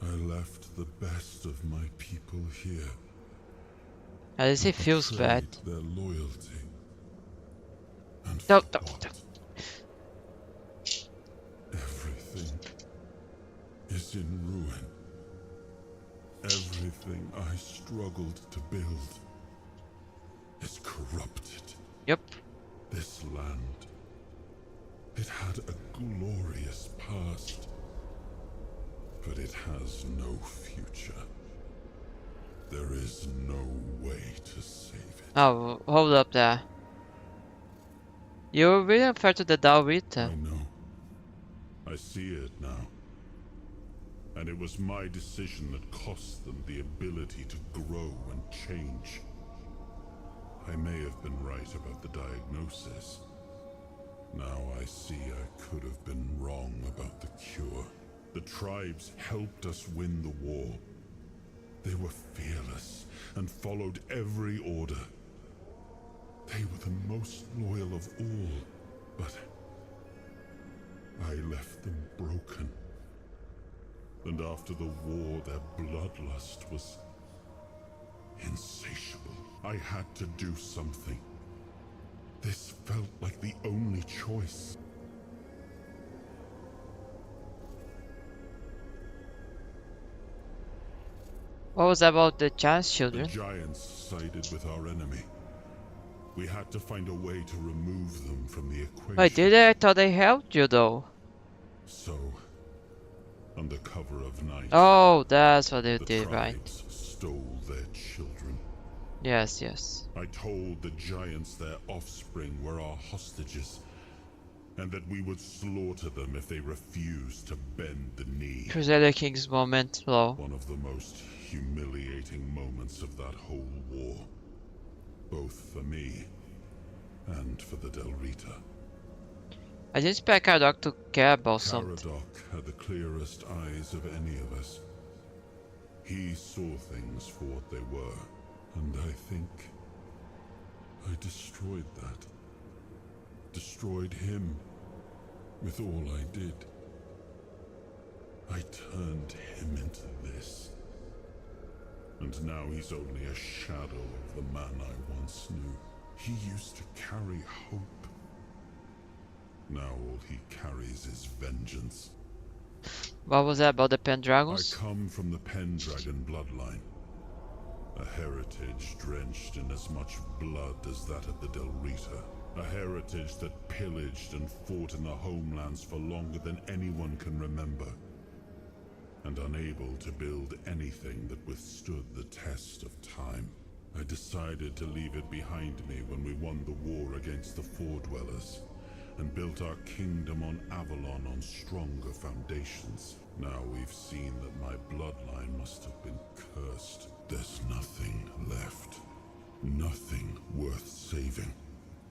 I left the best of my people here. At least it feels bad. Betrayed their loyalty. And No, for no, what? no. Everything is in ruin. Everything I struggled to build is corrupted. Yep. This land, it had a glorious past, but it has no future. There is no way to save it. Oh, hold up there. You're really unfair to the Dalrita. I know. I see it now. And it was my decision that cost them the ability to grow and change. I may have been right about the diagnosis. Now I see I could have been wrong about the cure. The tribes helped us win the war. They were fearless and followed every order. They were the most loyal of all, but I left them broken. And after the war, their bloodlust was insatiable. I had to do something. This felt like the only choice. What was that about the Giants' children? The Giants sided with our enemy. We had to find a way to remove them from the equation. Wait, did they? I thought they helped you though. So, under cover of night, Oh, that's what they the did, right? tribes stole their children. Yes, yes. I told the Giants their offspring were our hostages, and that we would slaughter them if they refused to bend the knee. Crusader Kings moment, low. One of the most humiliating moments of that whole war. Both for me and for the Dalrita. I didn't expect Caradoc to care about something. Caradoc had the clearest eyes of any of us. He saw things for what they were, and I think I destroyed that. Destroyed him with all I did. I turned him into this. And now he's only a shadow of the man I once knew. He used to carry hope. Now all he carries is vengeance. What was that about the Pendragons? I come from the Pendragon bloodline. A heritage drenched in as much blood as that of the Dalrita. A heritage that pillaged and fought in the homelands for longer than anyone can remember. And unable to build anything that withstood the test of time. I decided to leave it behind me when we won the war against the Four Dwellers, and built our kingdom on Avalon on stronger foundations. Now we've seen that my bloodline must have been cursed. There's nothing left. Nothing worth saving.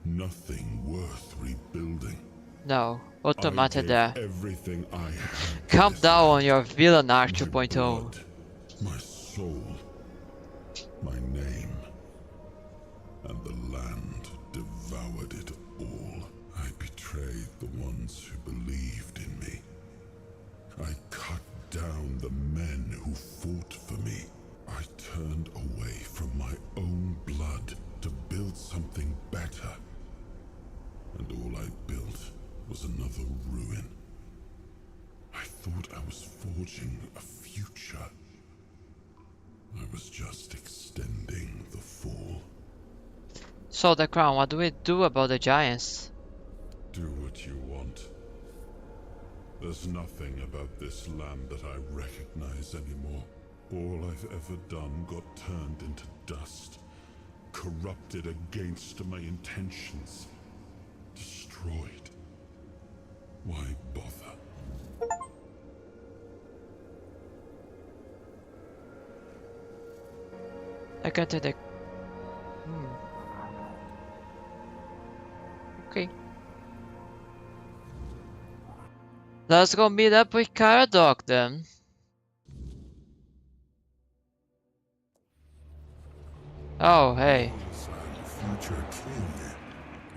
Nothing worth rebuilding. No, automated there. Everything I had. Calm down on your villain arc 2.0. Blood, my soul, my name, and the land devoured it all. I betrayed the ones who believed in me. I cut down the men who fought for me. I turned away from my own blood to build something better. And all I built was another ruin. I thought I was forging a future. I was just extending the fall. So the crown, what do we do about the Giants? Do what you want. There's nothing about this land that I recognize anymore. All I've ever done got turned into dust, corrupted against my intentions, destroyed. Why bother? I can take the... Okay. Let's go meet up with Caradoc then. Oh, hey. Future king,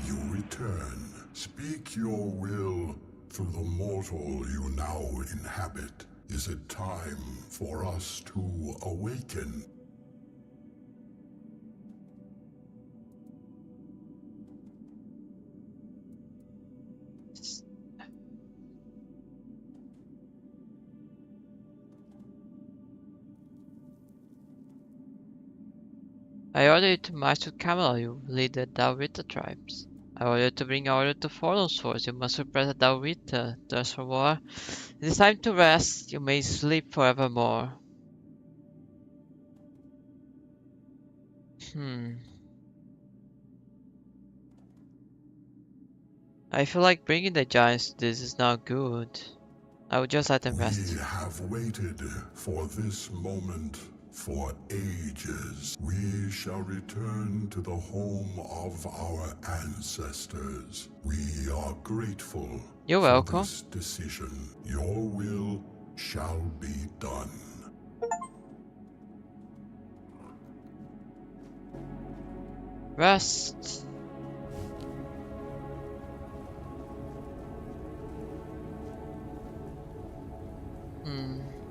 you return. Speak your will through the mortal you now inhabit. Is it time for us to awaken? I order you to march to Camelot, you lead the Dalrita tribes. I order you to bring order to Forlorn's force, you must suppress the Dalrita, thirst for war. It is time to rest, you may sleep forevermore. I feel like bringing the giants to this is not good. I would just let them rest. We have waited for this moment for ages. We shall return to the home of our ancestors. We are grateful You're for welcome. this decision. Your will shall be done. Rest.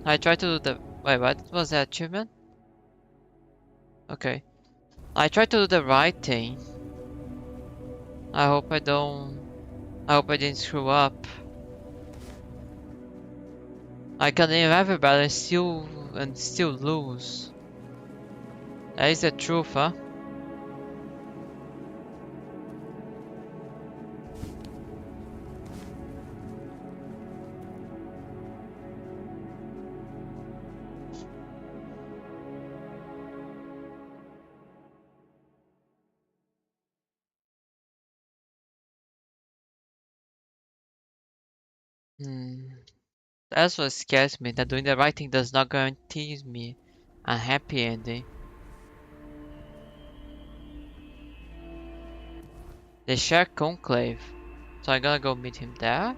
I tried to do the... Wait, what was that achievement? Okay. I tried to do the right thing. I hope I didn't screw up. I can name everybody and still lose. That is the truth, huh? That's what scares me, that doing the right thing does not guarantee me a happy ending. The Share Conclave. So I'm gonna go meet him there.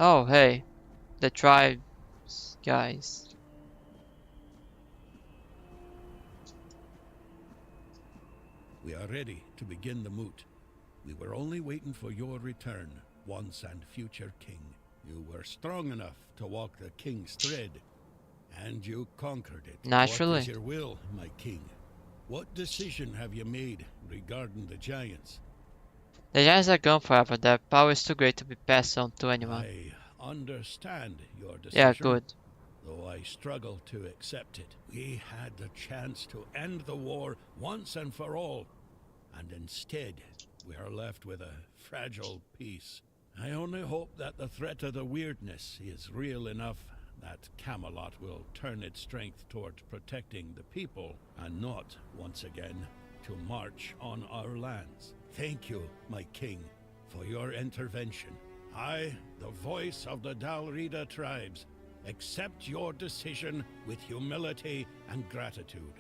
Oh, hey. The tribes, guys. We are ready to begin the moot. We were only waiting for your return, once and future king. You were strong enough to walk the king's thread, and you conquered it. Naturally. What is your will, my king? What decision have you made regarding the giants? The giants are gone forever, their power is too great to be passed on to anyone. I understand your decision. Yeah, good. Though I struggle to accept it. We had the chance to end the war once and for all, and instead we are left with a fragile peace. I only hope that the threat of the weirdness is real enough that Camelot will turn its strength toward protecting the people and not, once again, to march on our lands. Thank you, my king, for your intervention. I, the voice of the Dalrida tribes, accept your decision with humility and gratitude.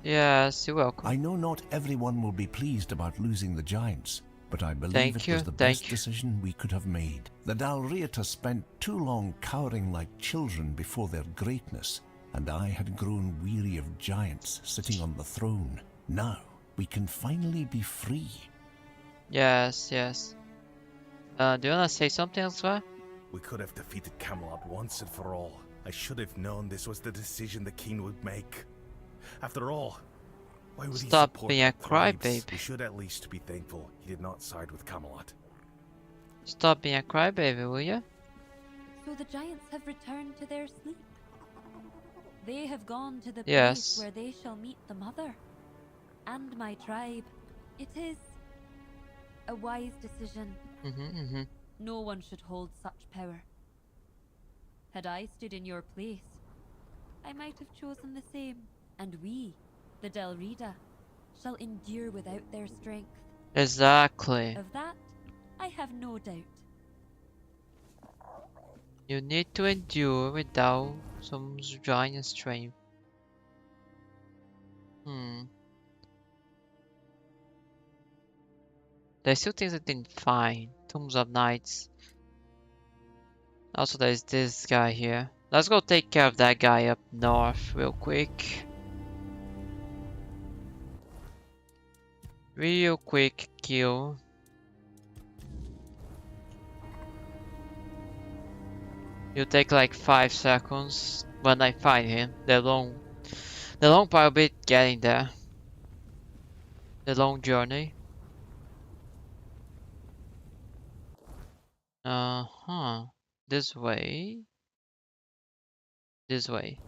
Yes, you're welcome. I know not everyone will be pleased about losing the giants, but I believe it was the best decision we could have made. The Dalrita spent too long cowering like children before their greatness, and I had grown weary of giants sitting on the throne. Now, we can finally be free. Yes, yes. Do you wanna say something elsewhere? We could have defeated Camelot once and for all. I should have known this was the decision the king would make. After all, why would he support being a tribes? crybaby. We should at least be thankful he did not side with Camelot. Stop being a crybaby, will you? So the giants have returned to their sleep. They have gone to the Yes. place where they shall meet the mother and my tribe. It is a wise decision. No one should hold such power. Had I stood in your place, I might have chosen the same. And we, the Delrida, shall endure without their strength. Exactly. Of that, I have no doubt. You need to endure without some giant strength. There's still things I didn't find. Tombs of Knights. Also, there's this guy here. Let's go take care of that guy up north real quick. Real quick kill. You'll take like 5 seconds when I find him. The long part will be getting there. The long journey. This way. This way.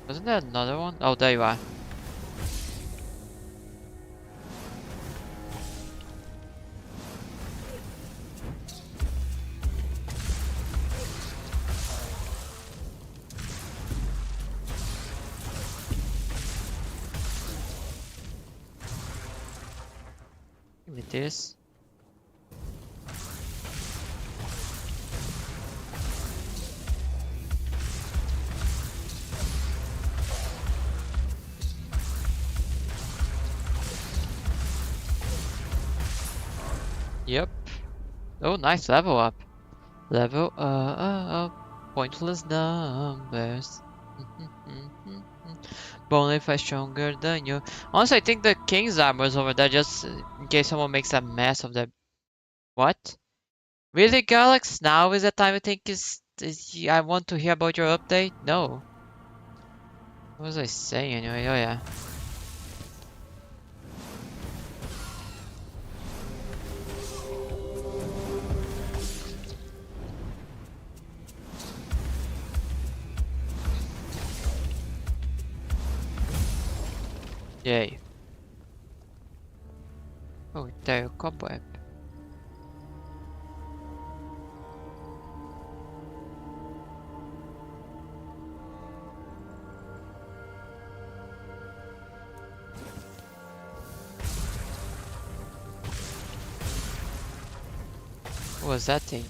Wasn't there another one? Oh, there you are. Give me this. Yep. Oh, nice level up. Level up. Pointless numbers. But only if I'm stronger than you. Honestly, I think the king's armor is over there just in case someone makes a mess of the... What? Really, Galax? Now is the time I think I want to hear about your update? No. What was I saying anyway? Oh yeah. Yay. Oh, there, cobweb. What was that thing?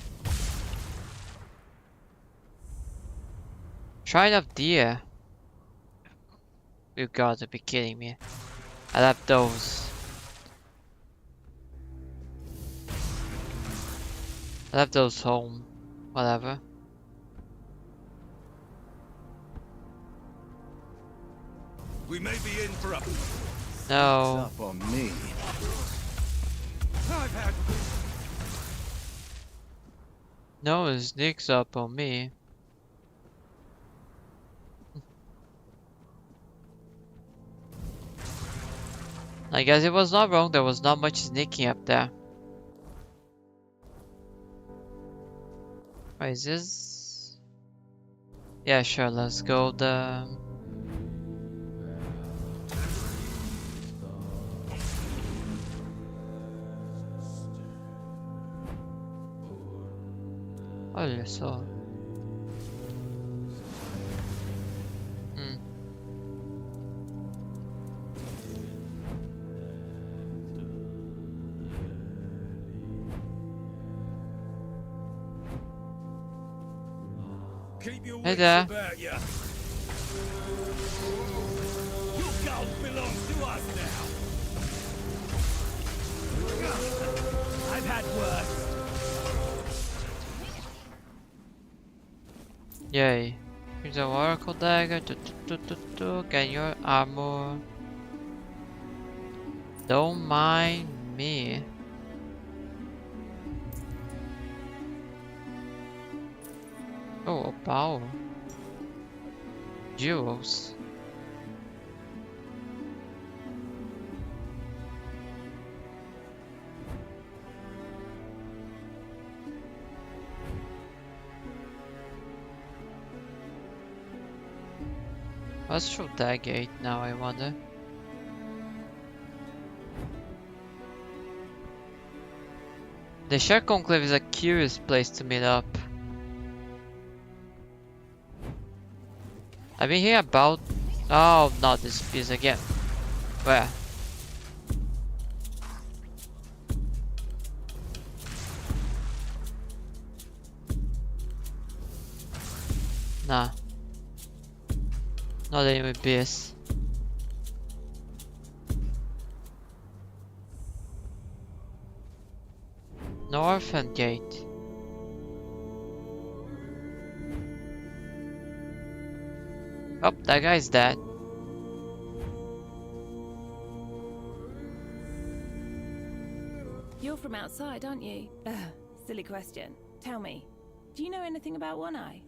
Shrine of Deer. You gotta be kidding me. I left those. I left those home. Whatever. We may be in for a... No. Up on me. I've had... No, it sneaks up on me. I guess it was not wrong, there was not much sneaking up there. What is this? Yeah, sure, let's go the... Olha só. Hey there. About you. Your gold belongs to us now. I've had worse. Yay. Here's a Oracle dagger. Get your armor. Don't mind me. Oh, power. Jewels. What's through that gate now, I wonder? The Shire Conclave is a curious place to meet up. I've been hearing about... Oh, not this piece again. Where? Nah. Not any BS. Northern Gate. Oh, that guy's dead. You're from outside, aren't you? Silly question. Tell me, do you know anything about One Eye?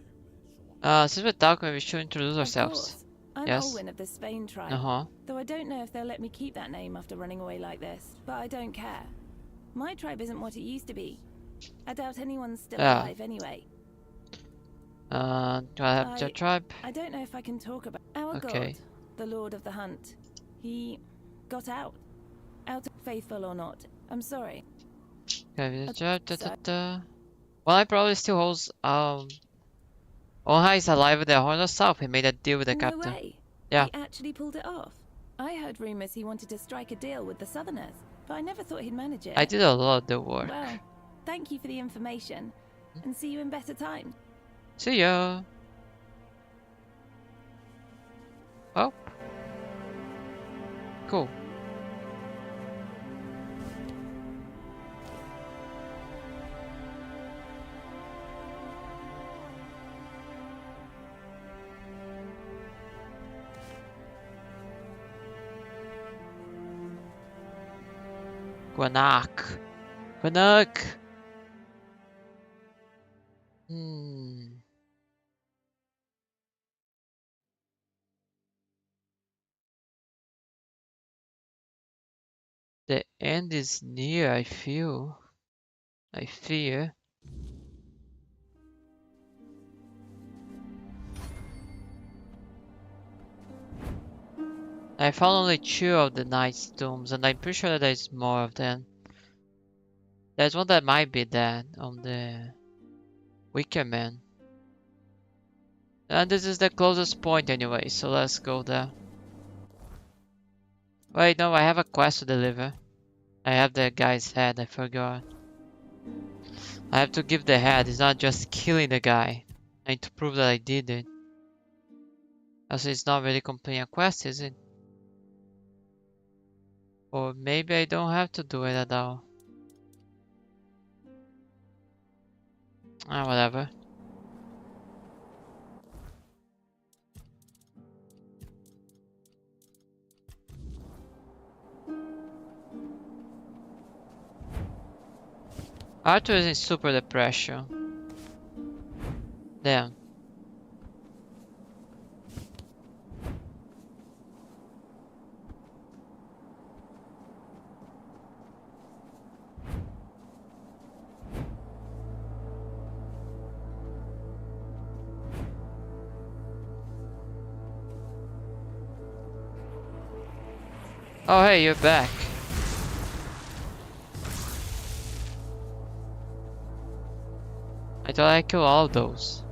Since we're talking, we should introduce ourselves. Of course. I'm Yes. Olwyn of the Spain tribe. Though I don't know if they'll let me keep that name after running away like this. But I don't care. My tribe isn't what it used to be. I doubt anyone's still alive anyway. Do I have your tribe? I don't know if I can talk about our god, the Lord of the Hunt. He got out. Faithful or not. I'm sorry. Okay, well, I probably still holds Onha is alive with the Horn of South. He made a deal with the captain. No way. Yeah. He actually pulled it off. I heard rumors he wanted to strike a deal with the Southerners, but I never thought he'd manage it. I did a lot of the work. Well, thank you for the information, and see you in better time. See ya. Oh. Cool. Gwanak. Gwanak. The end is near, I feel. I fear. I found only 2 of the Knight's Tombs, and I'm pretty sure that there's more of them. There's one that might be that on the Wicker Man. And this is the closest point anyway, so let's go there. Wait, no, I have a quest to deliver. I have the guy's head, I forgot. I have to give the head, it's not just killing the guy. I need to prove that I did it. Also, it's not really completing a quest, is it? Or maybe I don't have to do it at all. Ah, whatever. Arthur is in super depression. Damn. Oh hey, you're back. I thought I killed all of those.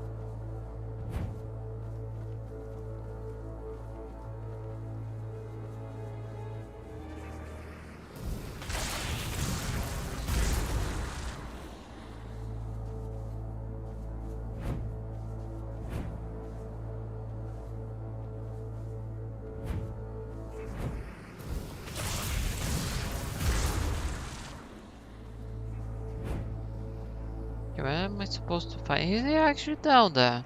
Where am I supposed to find? Is he actually down there?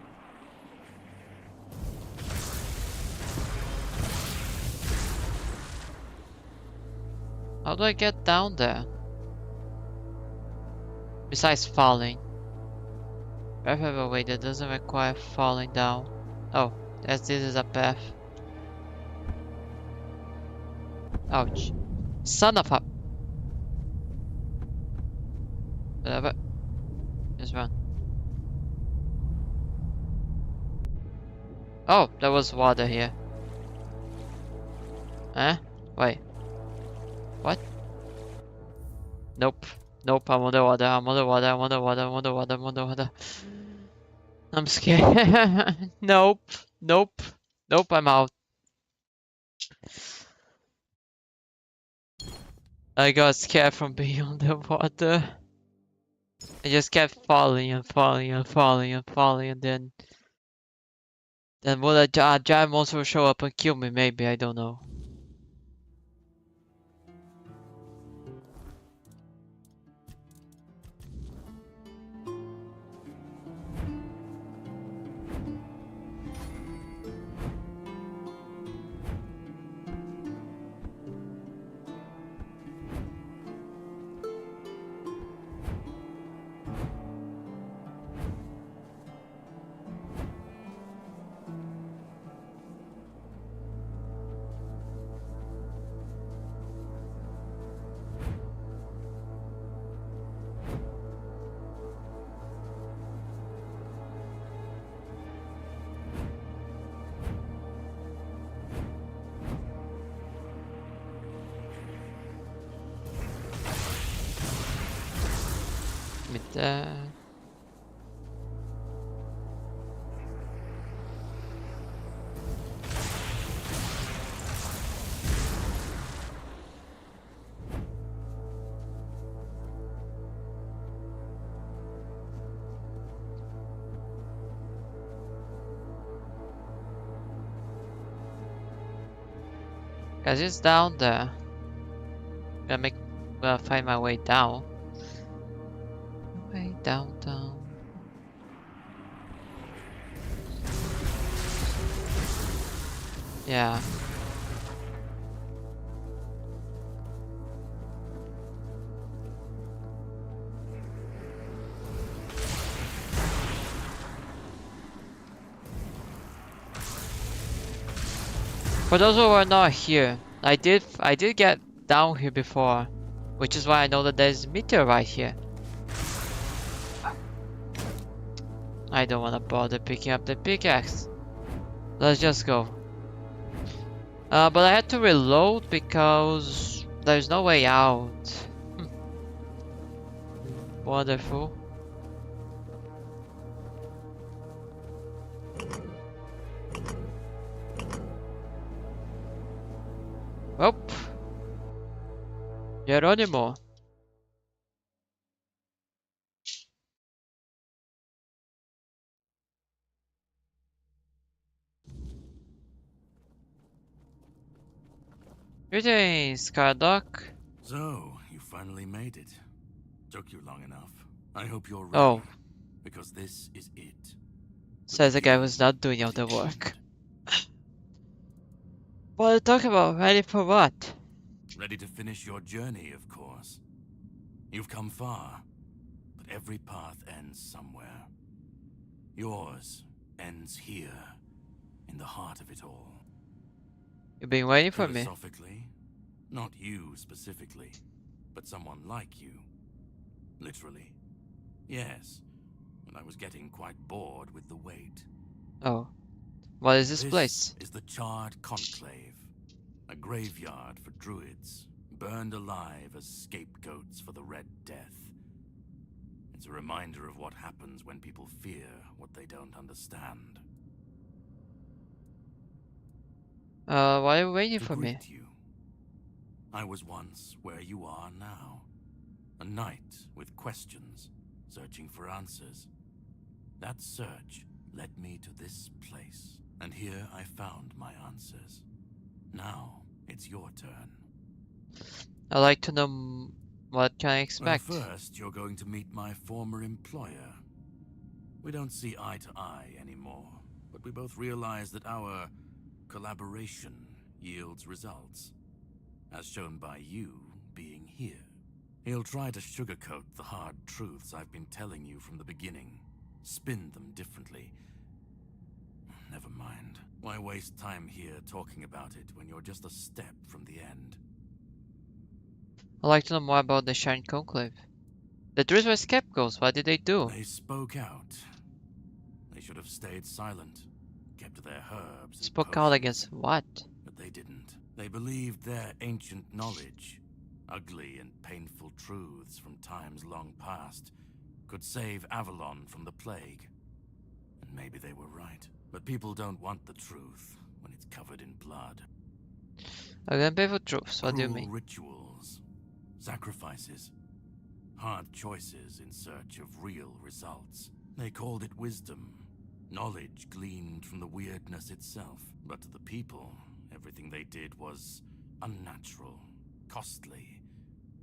How do I get down there? Besides falling. I have a way that doesn't require falling down. Oh, this is a path. Ouch. Son of a... Whatever. Just run. Oh, there was water here. Huh? Wait. What? Nope. Nope, I'm underwater, I'm underwater, I'm underwater, I'm underwater, I'm underwater. I'm scared. Nope. Nope. Nope, I'm out. I got scared from being underwater. I just kept falling and falling and falling and falling, and then will a giant monster show up and kill me? Maybe, I don't know. Mit Cause it's down there. Gonna find my way down. Way down. Yeah. For those who are not here, I did get down here before, which is why I know that there's a meteorite here. I don't want to bother picking up the pickaxe. Let's just go. But I had to reload because there's no way out. Wonderful. Oh, Geronimo. Greetings, Scardock. So, you finally made it. Took you long enough. I hope you're ready. Oh. Because this is it. Says the guy who's not doing all the work. What are you talking about? Ready for what? Ready to finish your journey, of course. You've come far, but every path ends somewhere. Yours ends here, in the heart of it all. You've been waiting for me. Philosophically, not you specifically, but someone like you. Literally. Yes, and I was getting quite bored with the wait. Oh. What is this place? This is the Charred Conclave, a graveyard for druids, burned alive as scapegoats for the Red Death. It's a reminder of what happens when people fear what they don't understand. Why are you waiting for me? You. I was once where you are now. A knight with questions, searching for answers. That search led me to this place. And here I found my answers. Now, it's your turn. I'd like to know what can I expect. Well, first, you're going to meet my former employer. We don't see eye to eye anymore, but we both realize that our collaboration yields results, as shown by you being here. He'll try to sugarcoat the hard truths I've been telling you from the beginning, spin them differently. Never mind. Why waste time here talking about it when you're just a step from the end? I'd like to know more about the Charred Conclave. The druids were scapegoats. What did they do? They spoke out. They should have stayed silent, kept to their herbs. Spoke out against what? But they didn't. They believed their ancient knowledge, ugly and painful truths from times long past, could save Avalon from the plague. And maybe they were right. But people don't want the truth when it's covered in blood. Again, painful truths, what do you mean? Rituals, sacrifices, hard choices in search of real results. They called it wisdom, knowledge gleaned from the weirdness itself. But to the people, everything they did was unnatural, costly,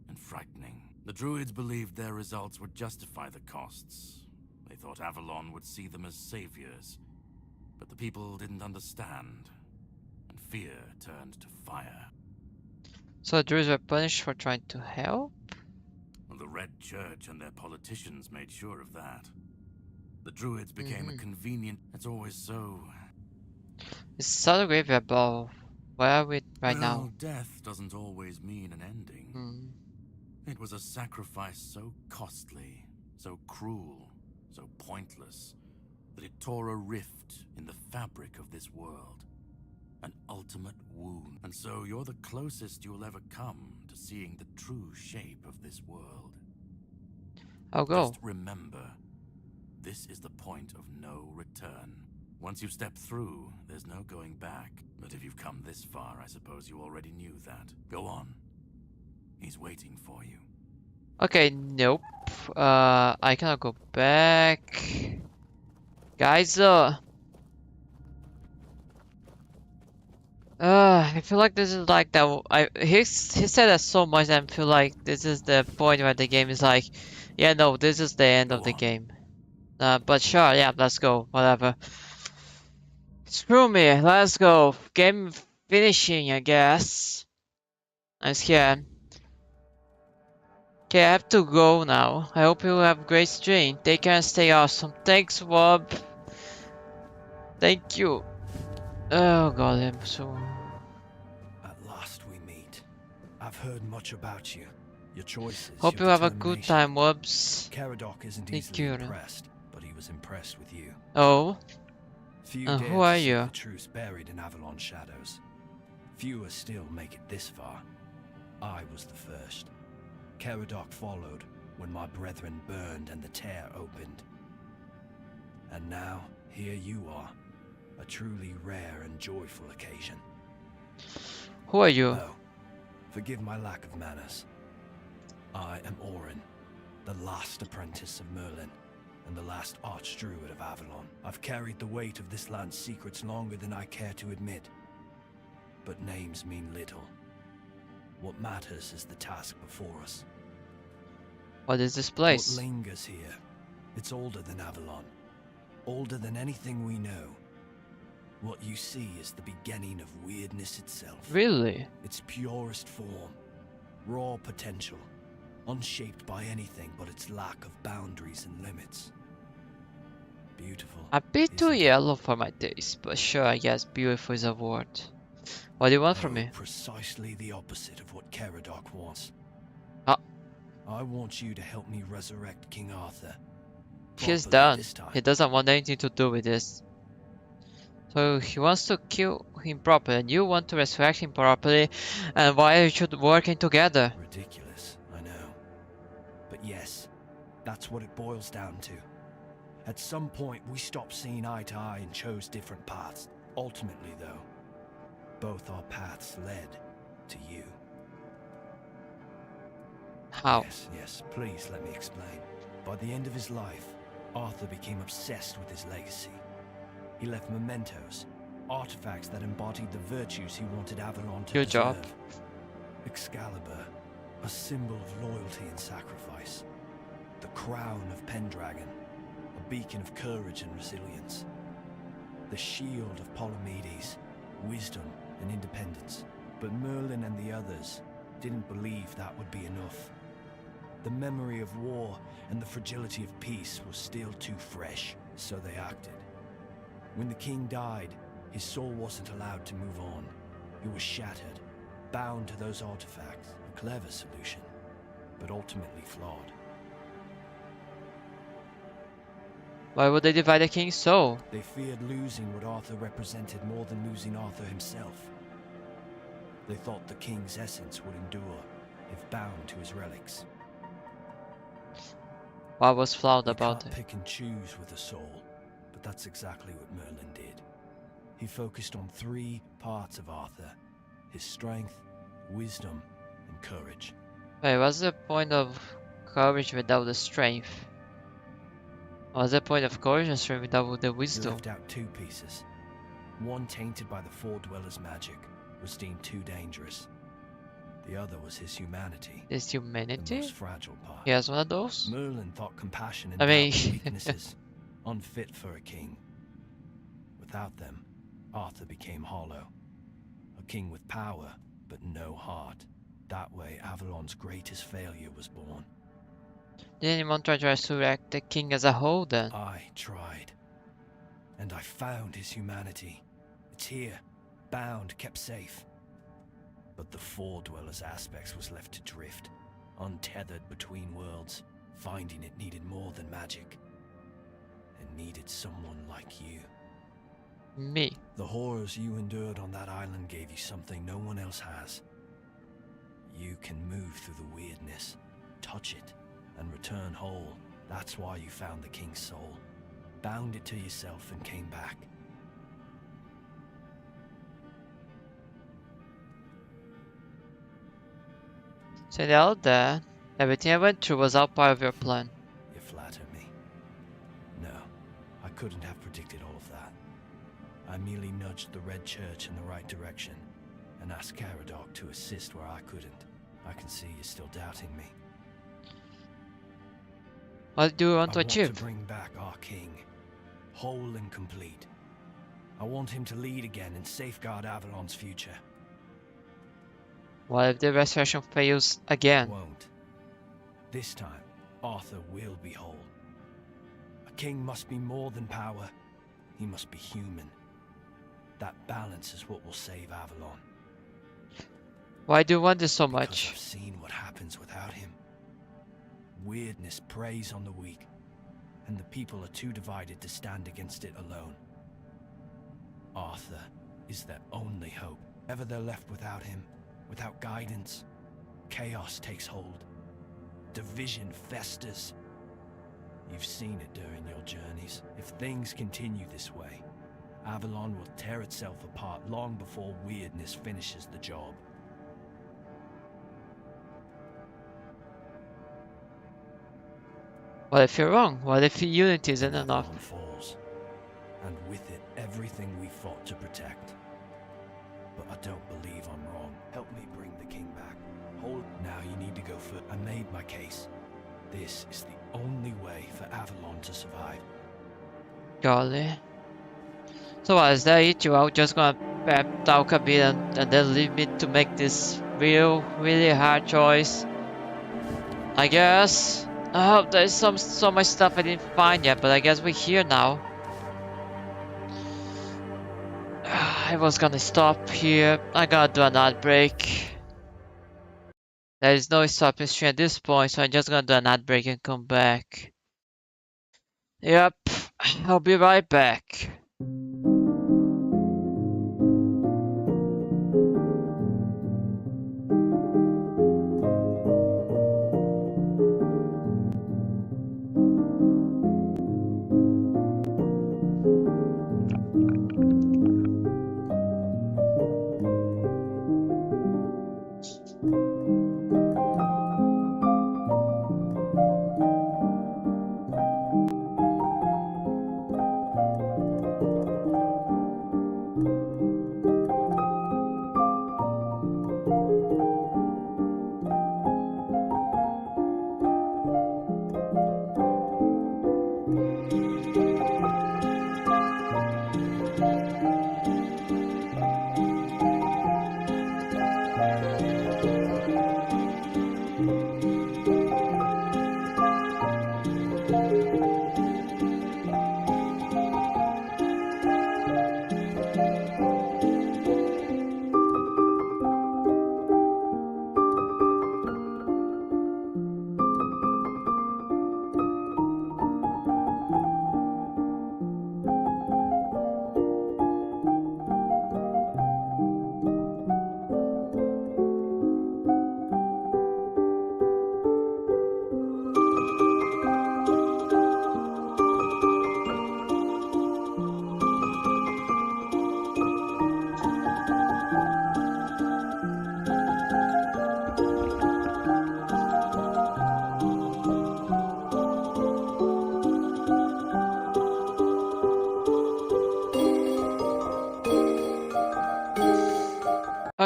and frightening. The Druids believed their results would justify the costs. They thought Avalon would see them as saviors. But the people didn't understand, and fear turned to fire. So the Druids were punished for trying to help? Well, the Red Church and their politicians made sure of that. The Druids became a convenient... It's always so... It's such a graveyard ball. Where are we right now? Well, death doesn't always mean an ending. It was a sacrifice so costly, so cruel, so pointless, that it tore a rift in the fabric of this world. An ultimate wound. And so you're the closest you'll ever come to seeing the true shape of this world. I'll go. Just remember, this is the point of no return. Once you've stepped through, there's no going back. But if you've come this far, I suppose you already knew that. Go on. He's waiting for you. Okay, nope. I cannot go back. Guys, I feel like this is like that. He said that so much that I feel like this is the point where the game is like, yeah, no, this is the end of the game. But sure, yeah, let's go, whatever. Screw me, let's go. Game finishing, I guess. I'm scared. Okay, I have to go now. I hope you have a great stream. Take care and stay awesome. Thanks, Wob. Thank you. Oh god, I'm so... At last we meet. I've heard much about you. Your choices. Hope you have a good time, Wobs. Caradoc isn't easily impressed, but he was impressed with you. Oh? Who are you? The truth buried in Avalon shadows. Fewer still make it this far. I was the first. Caradoc followed when my brethren burned and the tear opened. And now, here you are. A truly rare and joyful occasion. Who are you? No, forgive my lack of manners. I am Orin, the last apprentice of Merlin, and the last archdruid of Avalon. I've carried the weight of this land's secrets longer than I care to admit. But names mean little. What matters is the task before us. What is this place? What lingers here? It's older than Avalon. Older than anything we know. What you see is the beginning of weirdness itself. Really? Its purest form. Raw potential. Unshaped by anything but its lack of boundaries and limits. Beautiful. A bit too yellow for my taste, but sure, I guess beautiful is a word. What do you want from me? Precisely the opposite of what Caradoc wants. Ah. I want you to help me resurrect King Arthur. He's done. He doesn't want anything to do with this. So he wants to kill him properly, and you want to resurrect him properly, and why you should working together? Ridiculous, I know. But yes, that's what it boils down to. At some point, we stopped seeing eye to eye and chose different paths. Ultimately, though, both our paths led to you. How? Yes, please let me explain. By the end of his life, Arthur became obsessed with his legacy. He left mementos, artifacts that embodied the virtues he wanted Avalon to Good preserve. job. Excalibur, a symbol of loyalty and sacrifice. The crown of Pendragon, a beacon of courage and resilience. The shield of Palamedes, wisdom and independence. But Merlin and the others didn't believe that would be enough. The memory of war and the fragility of peace was still too fresh, so they acted. When the king died, his soul wasn't allowed to move on. He was shattered, bound to those artifacts. A clever solution, but ultimately flawed. Why would they divide the king's soul? They feared losing what Arthur represented more than losing Arthur himself. They thought the king's essence would endure if bound to his relics. What was flawed about it? Pick and choose with a soul, but that's exactly what Merlin did. He focused on 3 parts of Arthur: his strength, wisdom, and courage. Wait, what's the point of courage without the strength? What's the point of courage and strength without the wisdom? He left out 2 pieces. One, tainted by the Four Dwellers' magic, was deemed too dangerous. The other was his humanity. His humanity? The most fragile part. He has one of those? Merlin thought compassion and weaknesses unfit for a king. Without them, Arthur became hollow. A king with power, but no heart. That way, Avalon's greatest failure was born. Did anyone try to resurrect the king as a whole then? I tried. And I found his humanity. It's here, bound, kept safe. But the Four Dwellers' aspects was left to drift, untethered between worlds. Finding it needed more than magic. It needed someone like you. Me? The horrors you endured on that island gave you something no one else has. You can move through the weirdness, touch it, and return whole. That's why you found the king's soul, bound it to yourself, and came back. So out there, everything I went through was all part of your plan. You flatter me. No, I couldn't have predicted all of that. I merely nudged the Red Church in the right direction and asked Caradoc to assist where I couldn't. I can see you're still doubting me. What do you want to achieve? I want to bring back our king, whole and complete. I want him to lead again and safeguard Avalon's future. What if the resurrection fails again? It won't. This time, Arthur will be whole. A king must be more than power. He must be human. That balance is what will save Avalon. Why do you want this so much? Because I've seen what happens without him. Weirdness preys on the weak, and the people are too divided to stand against it alone. Arthur is their only hope. Ever they're left without him, without guidance, chaos takes hold. Division festers. You've seen it during your journeys. If things continue this way, Avalon will tear itself apart long before weirdness finishes the job. What if you're wrong? What if unity isn't enough? Avalon falls, and with it, everything we fought to protect. But I don't believe I'm wrong. Help me bring the king back. Hold. Now you need to go for. I made my case. This is the only way for Avalon to survive. Golly. So what, is that it? You're just gonna pep talk a bit and then leave me to make this really hard choice? I guess. Oh, there's so much stuff I didn't find yet, but I guess we're here now. I was gonna stop here. I gotta do an ad break. There is no stopping stream at this point, so I'm just gonna do an ad break and come back. Yep, I'll be right back.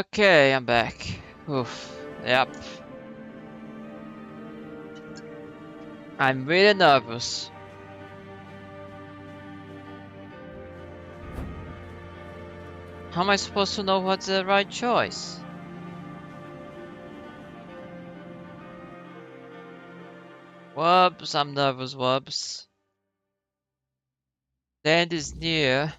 Okay, I'm back. Oof. Yep. I'm really nervous. How am I supposed to know what's the right choice? Whoops, I'm nervous, whoops. The end is near.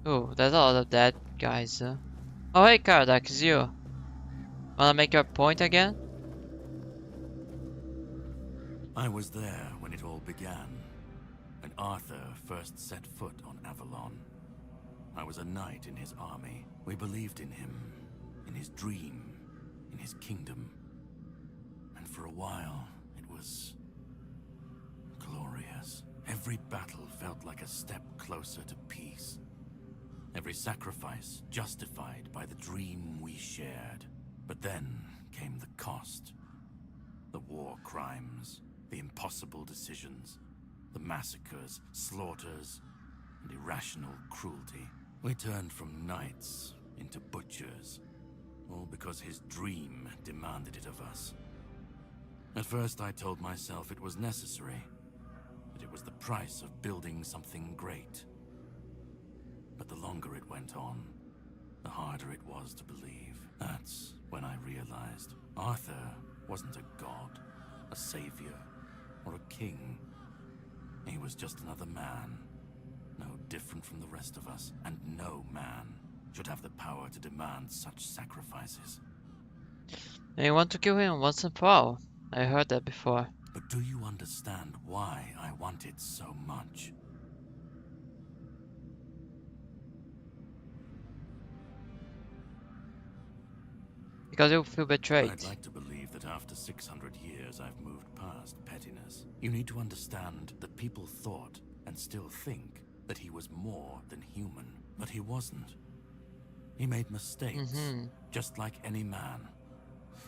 Oh, there's a lot of dead guys. Oh, hey, Karadak, it's you. Wanna make your point again? I was there when it all began, when Arthur first set foot on Avalon. I was a knight in his army. We believed in him, in his dream, in his kingdom. And for a while, it was glorious. Every battle felt like a step closer to peace. Every sacrifice justified by the dream we shared. But then came the cost. The war crimes, the impossible decisions, the massacres, slaughters, and irrational cruelty. We turned from knights into butchers, all because his dream demanded it of us. At first I told myself it was necessary, that it was the price of building something great. But the longer it went on, the harder it was to believe. That's when I realized Arthur wasn't a god, a savior, or a king. He was just another man, no different from the rest of us, and no man should have the power to demand such sacrifices. And you want to kill him once and for all. I heard that before. But do you understand why I want it so much? Because you'll feel betrayed. I'd like to believe that after 600 years I've moved past pettiness. You need to understand that people thought, and still think, that he was more than human. But he wasn't. He made mistakes, just like any man.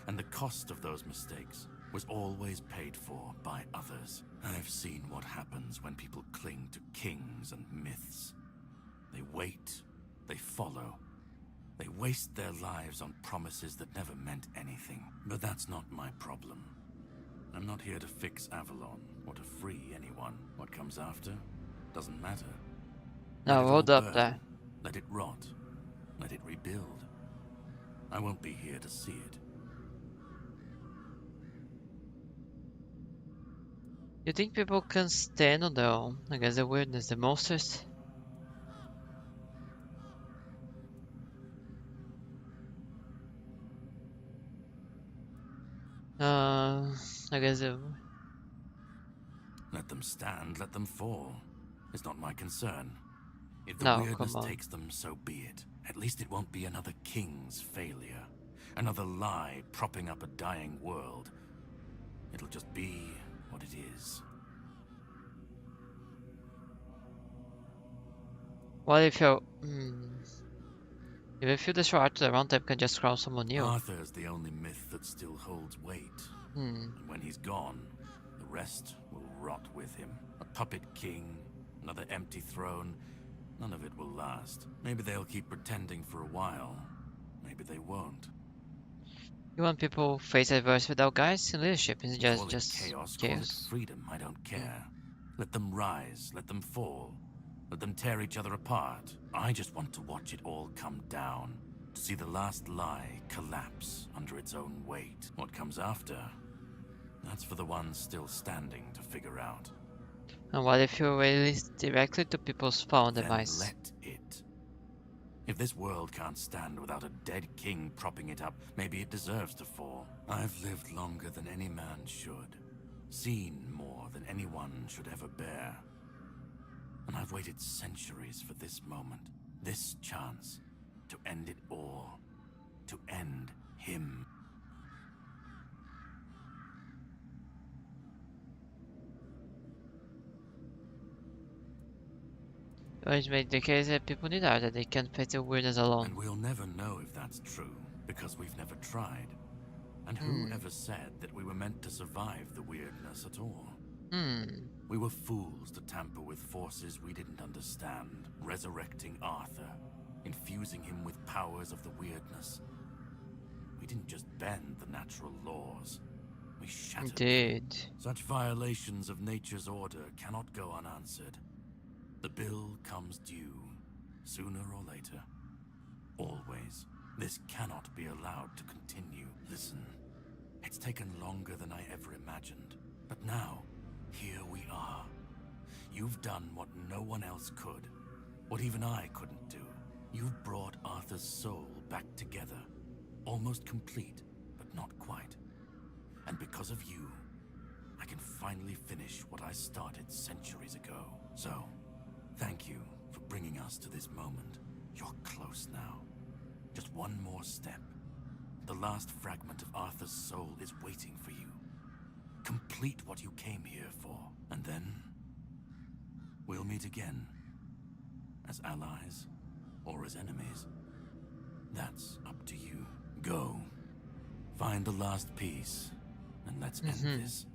And the cost of those mistakes was always paid for by others. I've seen what happens when people cling to kings and myths. They wait, they follow. They waste their lives on promises that never meant anything. But that's not my problem. I'm not here to fix Avalon, or to free anyone. What comes after doesn't matter. No, hold up there. Let it rot. Let it rebuild. I won't be here to see it. You think people can stand on their own against the weirdness, the monsters? I guess Let them stand, let them fall. It's not my concern. If the No, weirdness come on. takes them, so be it. At least it won't be another king's failure. Another lie propping up a dying world. It'll just be what it is. What if you even if you destroy Arthur, the Roundtable can just crown someone new. Arthur's the only myth that still holds weight. And when he's gone, the rest will rot with him. A puppet king, another empty throne. None of it will last. Maybe they'll keep pretending for a while. Maybe they won't. You want people face adversity without guys in leadership, isn't Call just it chaos, chaos. call it freedom, I don't care. Let them rise, let them fall. Let them tear each other apart. I just want to watch it all come down. To see the last lie collapse under its own weight. What comes after? That's for the ones still standing to figure out. And what if you release directly to people's spawn Then device? let it. If this world can't stand without a dead king propping it up, maybe it deserves to fall. I've lived longer than any man should. Seen more than anyone should ever bear. And I've waited centuries for this moment, this chance, to end it all. To end him. Which made the case that people need art, that they can't face the weirdness alone. And we'll never know if that's true, because we've never tried. And who ever said that we were meant to survive the weirdness at all? We were fools to tamper with forces we didn't understand, resurrecting Arthur, infusing him with powers of the weirdness. We didn't just bend the natural laws, we shattered them. Such violations of nature's order cannot go unanswered. The bill comes due, sooner or later. Always. This cannot be allowed to continue. Listen, it's taken longer than I ever imagined, but now, here we are. You've done what no one else could, what even I couldn't do. You've brought Arthur's soul back together, almost complete, but not quite. And because of you, I can finally finish what I started centuries ago. So, thank you for bringing us to this moment. You're close now. Just one more step. The last fragment of Arthur's soul is waiting for you. Complete what you came here for, and then we'll meet again. As allies, or as enemies. That's up to you. Go. Find the last piece, and let's end this.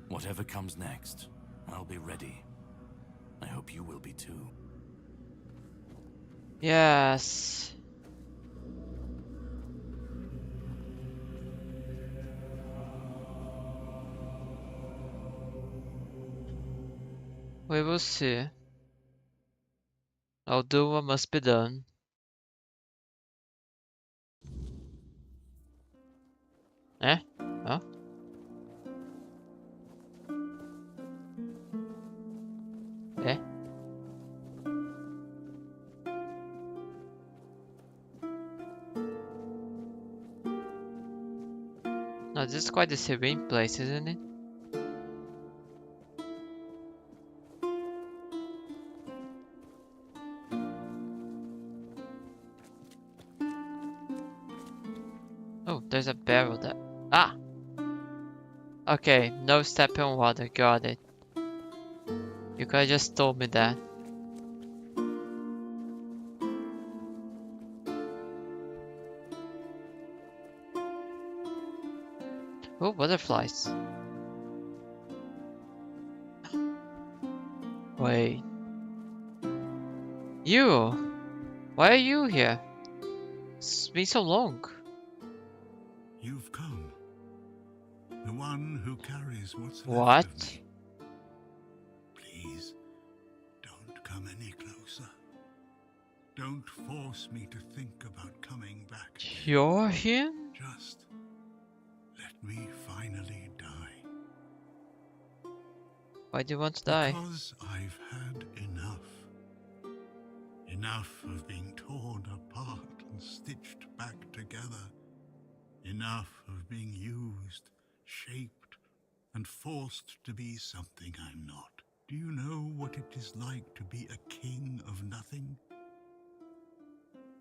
Whatever comes next, I'll be ready. I hope you will be too. Yes. We will see. I'll do what must be done. Eh? Huh? Eh? No, this is quite a serene place, isn't it? Oh, there's a barrel there. Ah! Okay, no step in water, got it. You could have just told me that. Oh, butterflies. Wait. You! Why are you here? It's been so long. You've come. The one who carries what's left What? of me. Please, don't come any closer. Don't force me to think about coming back again. You're him? Just let me finally die. Why do you want to die? Because I've had enough. Enough of being torn apart and stitched back together. Enough of being used, shaped, and forced to be something I'm not. Do you know what it is like to be a king of nothing?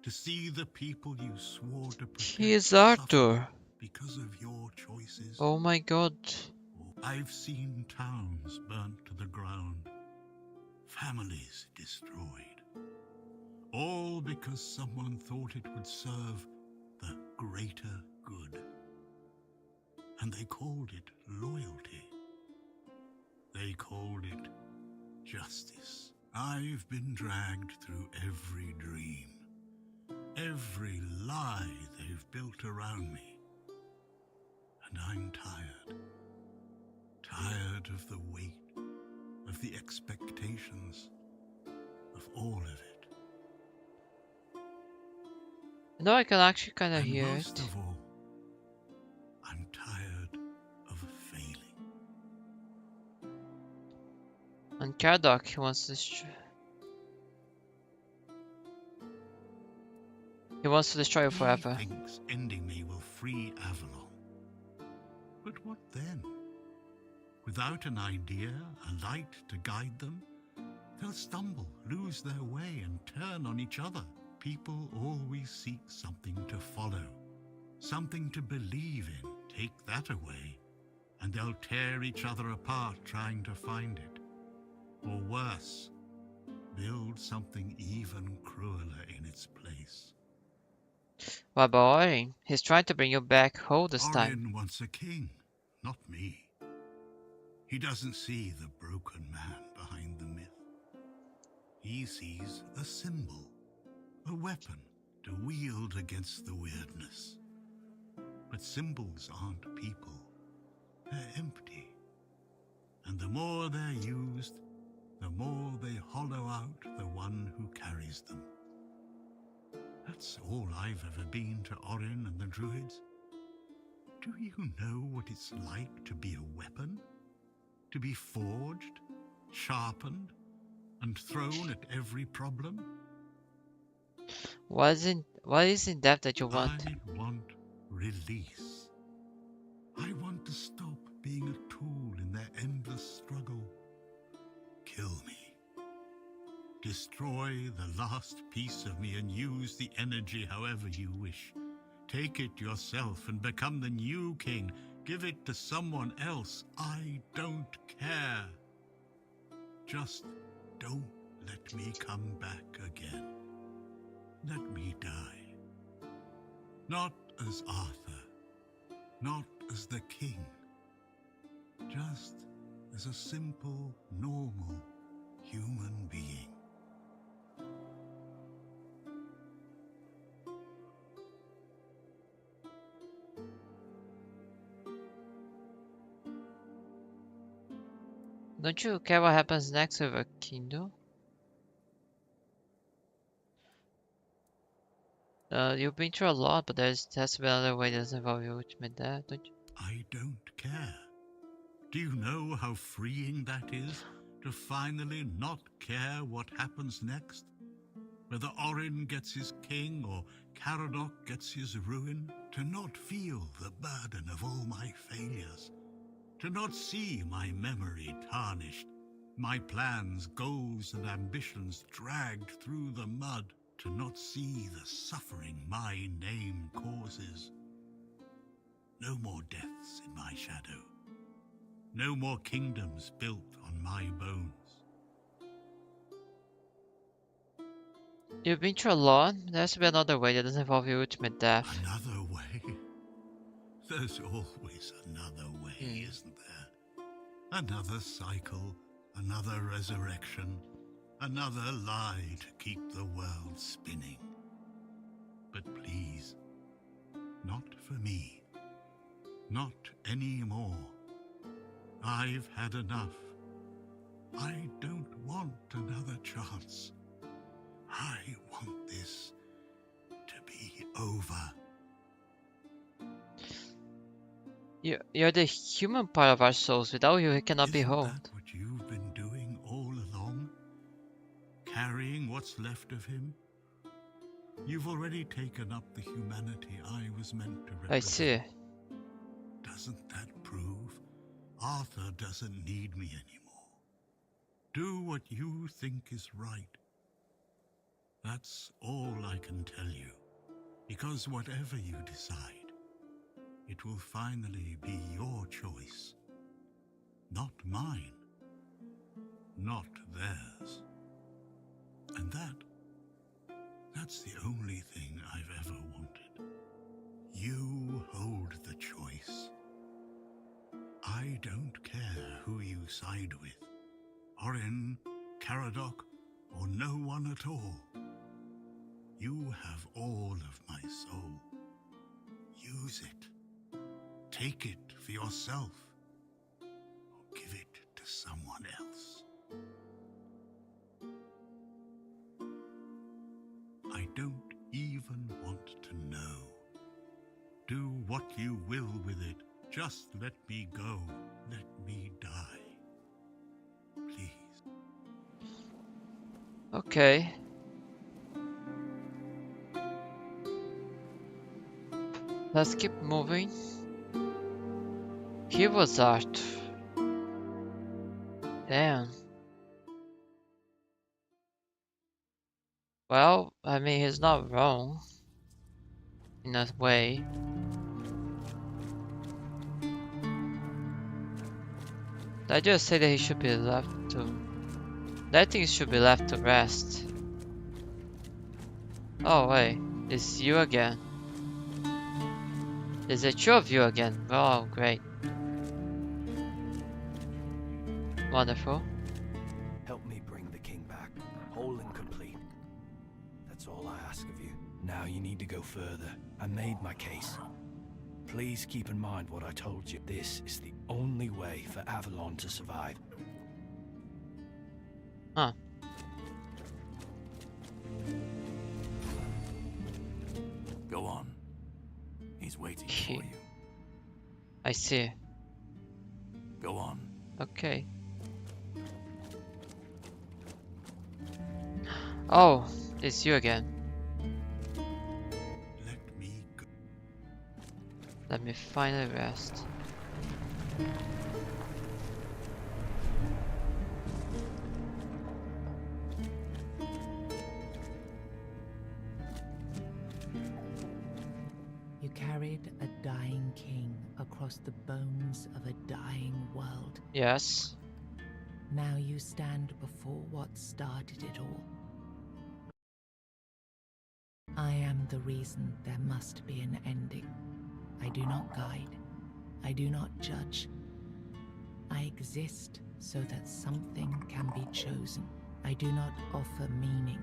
To see the people you swore to protect He is Arthur. because of your choices. Oh my god. I've seen towns burnt to the ground, families destroyed, all because someone thought it would serve the greater good. And they called it loyalty. They called it justice. I've been dragged through every dream, every lie they've built around me. And I'm tired. Tired of the weight, of the expectations, of all of it. No, I can actually kind of hear Most it. of all, I'm tired of failing. And Caradoc, he wants to destroy you forever. He thinks ending me will free Avalon. But what then? Without an idea, a light to guide them, they'll stumble, lose their way, and turn on each other. People always seek something to follow, something to believe in. Take that away, and they'll tear each other apart trying to find it. Or worse, build something even crueler in its place. Well, boy, he's trying to bring you back whole this time. Orin wants a king, not me. He doesn't see the broken man behind the myth. He sees a symbol, a weapon to wield against the weirdness. But symbols aren't people. They're empty. And the more they're used, the more they hollow out the one who carries them. That's all I've ever been to Orin and the Druids. Do you know what it's like to be a weapon? To be forged, sharpened, and thrown at every problem? What is in depth that you want? I want release. I want to stop being a tool in their endless struggle. Kill me. Destroy the last piece of me and use the energy however you wish. Take it yourself and become the new king. Give it to someone else. I don't care. Just don't let me come back again. Let me die. Not as Arthur. Not as the king. Just as a simple, normal human being. Don't you care what happens next with a Kindle? You've been through a lot, but there has to be another way that doesn't involve your ultimate death, don't you? I don't care. Do you know how freeing that is? To finally not care what happens next? Whether Orin gets his king or Caradoc gets his ruin? To not feel the burden of all my failures? To not see my memory tarnished, my plans, goals, and ambitions dragged through the mud? To not see the suffering my name causes? No more deaths in my shadow. No more kingdoms built on my bones. You've been through a lot. There has to be another way that doesn't involve your ultimate death. Another way? There's always another way, isn't there? Another cycle, another resurrection, another lie to keep the world spinning. But please, not for me. Not anymore. I've had enough. I don't want another chance. I want this to be over. You're the human part of our souls. Without you, it cannot be whole. Isn't that what you've been doing all along? Carrying what's left of him? You've already taken up the humanity I was meant to represent. I see. Doesn't that prove Arthur doesn't need me anymore? Do what you think is right. That's all I can tell you. Because whatever you decide, it will finally be your choice. Not mine. Not theirs. And that's the only thing I've ever wanted. You hold the choice. I don't care who you side with. Orin, Caradoc, or no one at all. You have all of my soul. Use it. Take it for yourself. Or give it to someone else. I don't even want to know. Do what you will with it. Just let me go. Let me die. Please. Okay. Let's keep moving. He was art. Damn. Well, I mean, he's not wrong. In a way. Did I just say that he should be left to... I think he should be left to rest. Oh wait, it's you again. Is it two of you again? Oh, great. Wonderful. Help me bring the king back, whole and complete. That's all I ask of you. Now you need to go further. I made my case. Please keep in mind what I told you. This is the only way for Avalon to survive. Huh. Go on. He's waiting for you. I see. Go on. Okay. Oh, it's you again. Let me go. Let me finally rest. You carried a dying king across the bones of a dying world. Yes. Now you stand before what started it all. I am the reason there must be an ending. I do not guide. I do not judge. I exist so that something can be chosen. I do not offer meaning.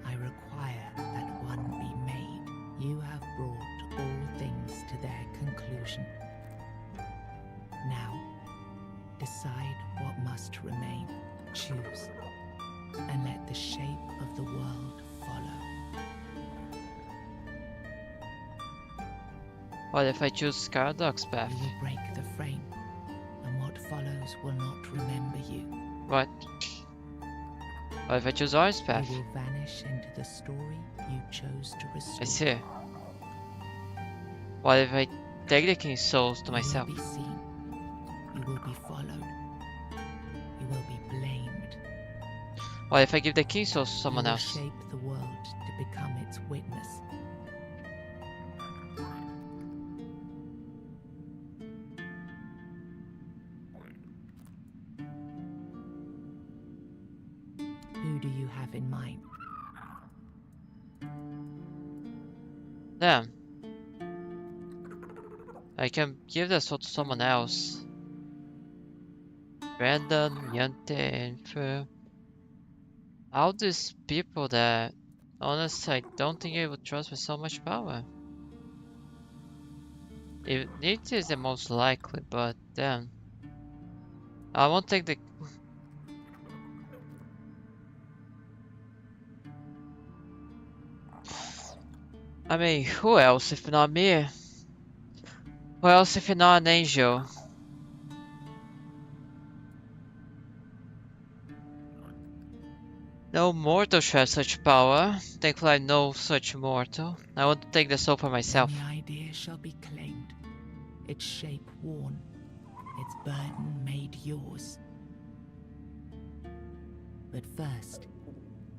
I require that one be made. You have brought all things to their conclusion. Now, decide what must remain. Choose, and let the shape of the world follow. What if I choose Caradox path? You will break the frame, and what follows will not remember you. What? What if I choose Orange path? You will vanish into the story you chose to restore. I see. What if I take the King's souls to myself? You will be seen. You will be followed. You will be blamed. What if I give the King's souls to someone else? You will shape the world to become its witness. Who do you have in mind? Damn. I can give the soul to someone else. Brandon, Yante, Infer. All these people that honestly I don't think I would trust with so much power. It is the most likely, but damn. I won't take the I mean, who else if not me? Who else if not an angel? No mortal should have such power. Thankfully I know such mortal. I want to take the soul for myself. The idea shall be claimed, its shape worn, its burden made yours. But first,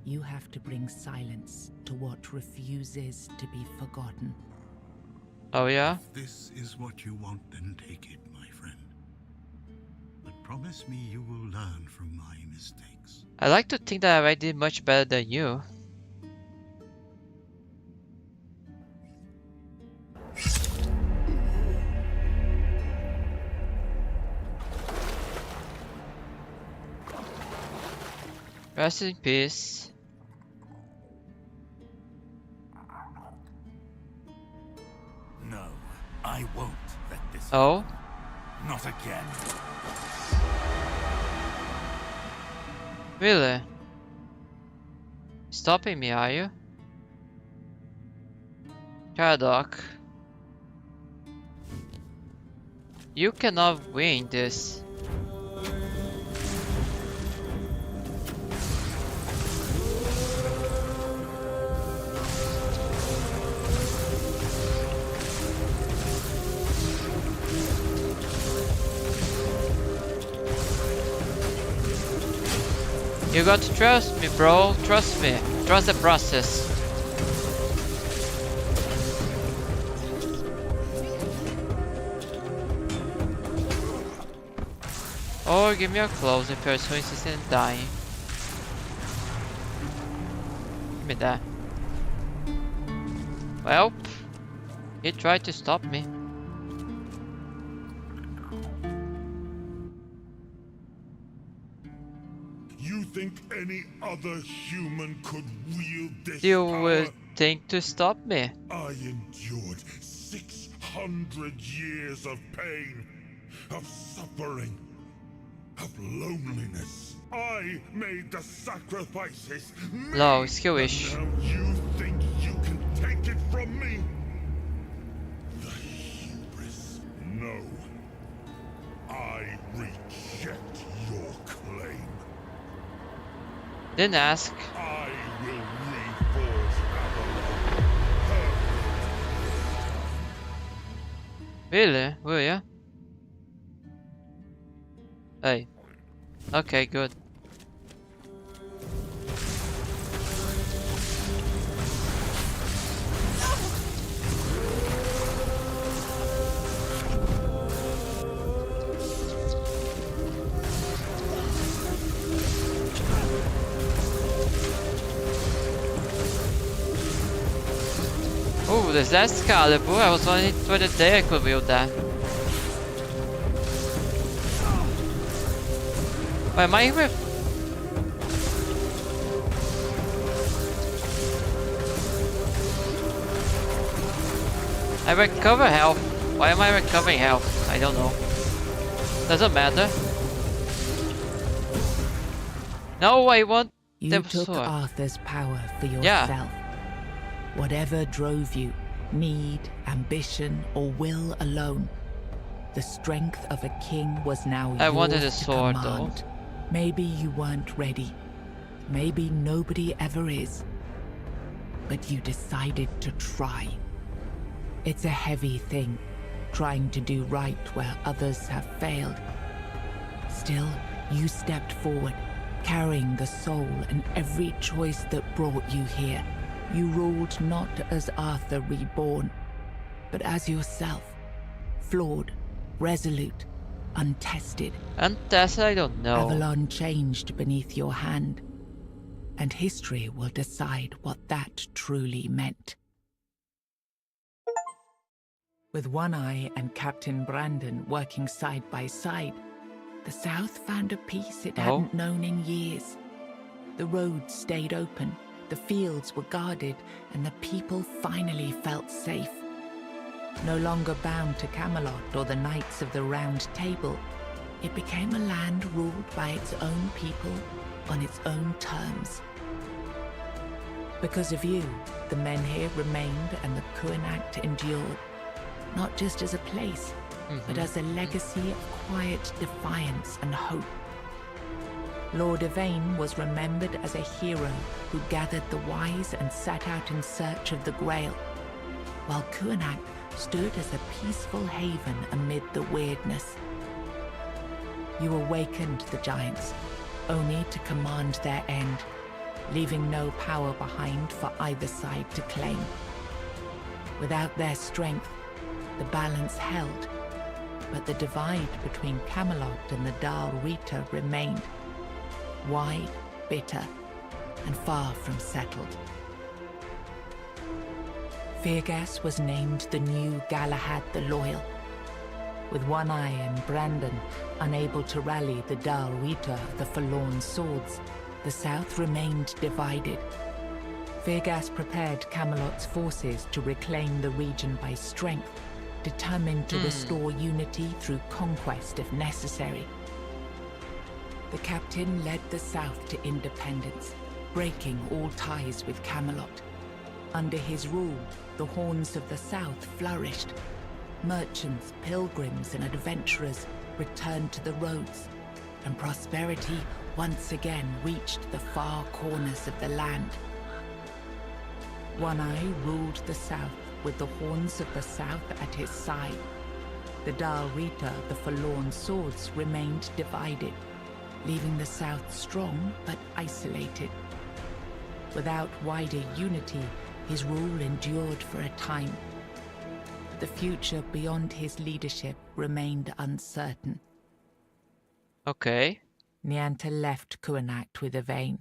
you have to bring silence to what refuses to be forgotten. Oh yeah? If this is what you want, then take it, my friend. But promise me you will learn from my mistakes. I like to think that I did much better than you. Rest in peace. No, I won't let this Oh? happen. Not again. Really? Stopping me, are you? Caradoc. You cannot win this. You got to trust me, bro. Trust me. Trust the process. Or give me your clothes if you're so insistent in dying. Give me that. Well, he tried to stop me. You think any other human could wield this You power? would think to stop me. I endured 600 years of pain, of suffering, of loneliness. I made the sacrifices. No, skewish. Now you think you can take it from me? The hubris. No. I reject your claim. Didn't ask. I will reforge Avalon. Really? Will ya? Hey. Okay, good. Oh, there's that Excalibur. I was wondering whether they could wield that. Wait, am I with? I recover health. Why am I recovering health? I don't know. Doesn't matter. No, I want You the took sword. Arthur's power for yourself. Yeah. Whatever drove you, need, ambition, or will alone, the strength of a king was now I yours wanted a to sword, though. command. Maybe you weren't ready. Maybe nobody ever is. But you decided to try. It's a heavy thing, trying to do right where others have failed. Still, you stepped forward, carrying the soul and every choice that brought you here. You ruled not as Arthur reborn, but as yourself. Flawed, resolute, untested. Untested, I don't know. Avalon changed beneath your hand, and history will decide what that truly meant. With One Eye and Captain Brandon working side by side, the South found a peace it hadn't known in years. The roads stayed open, the fields were guarded, and the people finally felt safe. No longer bound to Camelot or the Knights of the Round Table, it became a land ruled by its own people on its own terms. Because of you, the men here remained and the Kuanacht endured, not just as a place, but as a legacy of quiet defiance and hope. Lord Yvain was remembered as a hero who gathered the wise and set out in search of the Grail, while Kuanacht stood as a peaceful haven amid the weirdness. You awakened the giants, only to command their end, leaving no power behind for either side to claim. Without their strength, the balance held, but the divide between Camelot and the Dal Rita remained, wide, bitter, and far from settled. Fergus was named the new Galahad the Loyal. With One Eye and Brandon unable to rally the Dal Rita of the Forlorn Swords, the South remained divided. Fergus prepared Camelot's forces to reclaim the region by strength, determined to restore unity through conquest if necessary. The captain led the South to independence, breaking all ties with Camelot. Under his rule, the Horns of the South flourished. Merchants, pilgrims, and adventurers returned to the roads, and prosperity once again reached the far corners of the land. One Eye ruled the South with the Horns of the South at his side. The Dal Rita, the Forlorn Swords, remained divided, leaving the South strong but isolated. Without wider unity, his rule endured for a time. The future beyond his leadership remained uncertain. Okay. Nianta left Kuanacht with Yvain,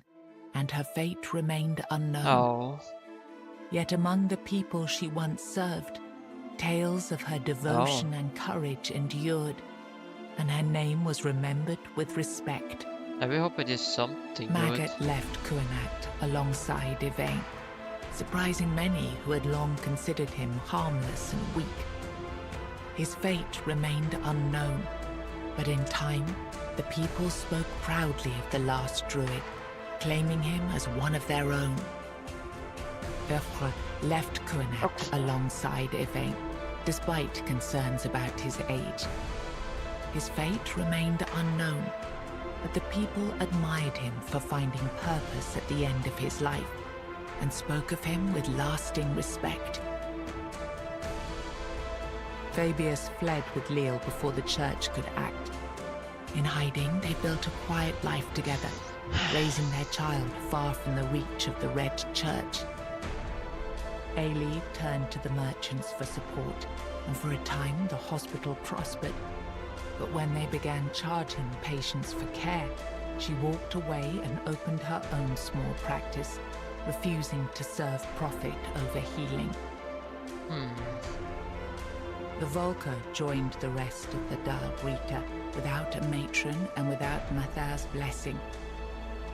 and her fate remained unknown. Oh. Yet among the people she once served, tales of her devotion and courage endured, and her name was remembered with respect. I really hope it is something Magat good. left Kuanat alongside Yvain, surprising many who had long considered him harmless and weak. His fate remained unknown, but in time, the people spoke proudly of the last druid, claiming him as one of their own. Urfra left Kuanat alongside Yvain, despite concerns about his age. His fate remained unknown, but the people admired him for finding purpose at the end of his life, and spoke of him with lasting respect. Fabius fled with Leal before the church could act. In hiding, they built a quiet life together, raising their child far from the reach of the Red Church. Ailey turned to the merchants for support, and for a time the hospital prospered. But when they began charging patients for care, she walked away and opened her own small practice, refusing to serve profit over healing. The Volker joined the rest of the Dal Rita without a matron and without Mathar's blessing.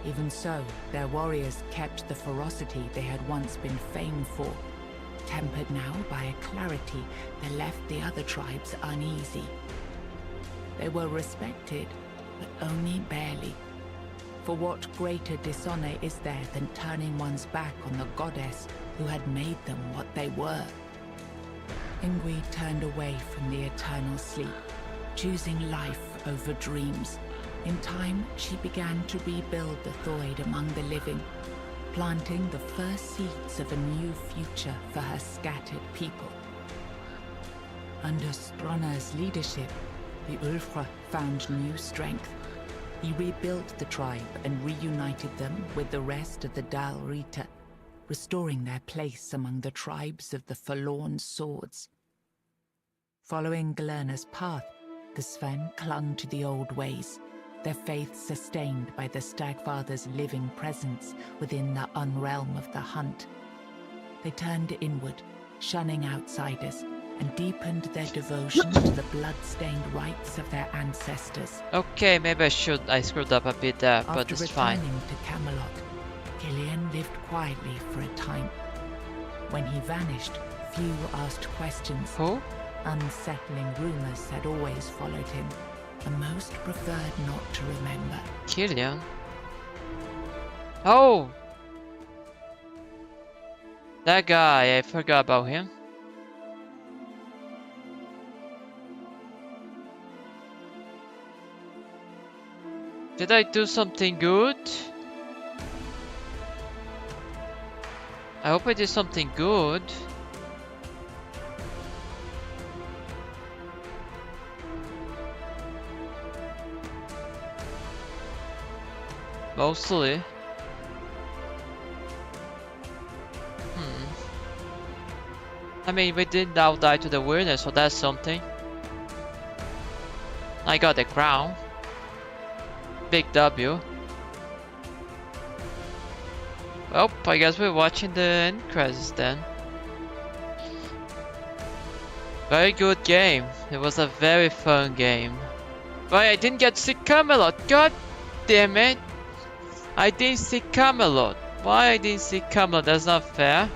Even so, their warriors kept the ferocity they had once been famed for, tempered now by a clarity that left the other tribes uneasy. They were respected, but only barely. For what greater dishonor is there than turning one's back on the goddess who had made them what they were? Ingui turned away from the eternal sleep, choosing life over dreams. In time, she began to rebuild the Thoid among the living, planting the first seeds of a new future for her scattered people. Under Stronar's leadership, the Ulfra found new strength. He rebuilt the tribe and reunited them with the rest of the Dal Rita, restoring their place among the tribes of the Forlorn Swords. Following Galerna's path, the Sven clung to the old ways, their faith sustained by the Stagfather's living presence within the unrealm of the Hunt. They turned inward, shunning outsiders, and deepened their devotion to the blood-stained rites of their ancestors. Okay, maybe I screwed up a bit there, but it's fine. After returning to Camelot, Killian lived quietly for a time. When he vanished, few asked questions. Who? Unsettling rumors had always followed him, and most preferred not to remember. Killian? Oh! That guy, I forgot about him. Did I do something good? I hope I did something good. Mostly. I mean, we did now die to the weirdness, so that's something. I got the crown. Big W. Well, I guess we're watching the end credits then. Very good game. It was a very fun game. But I didn't get to see Camelot. God damn it. I didn't see Camelot. Why I didn't see Camelot? That's not fair.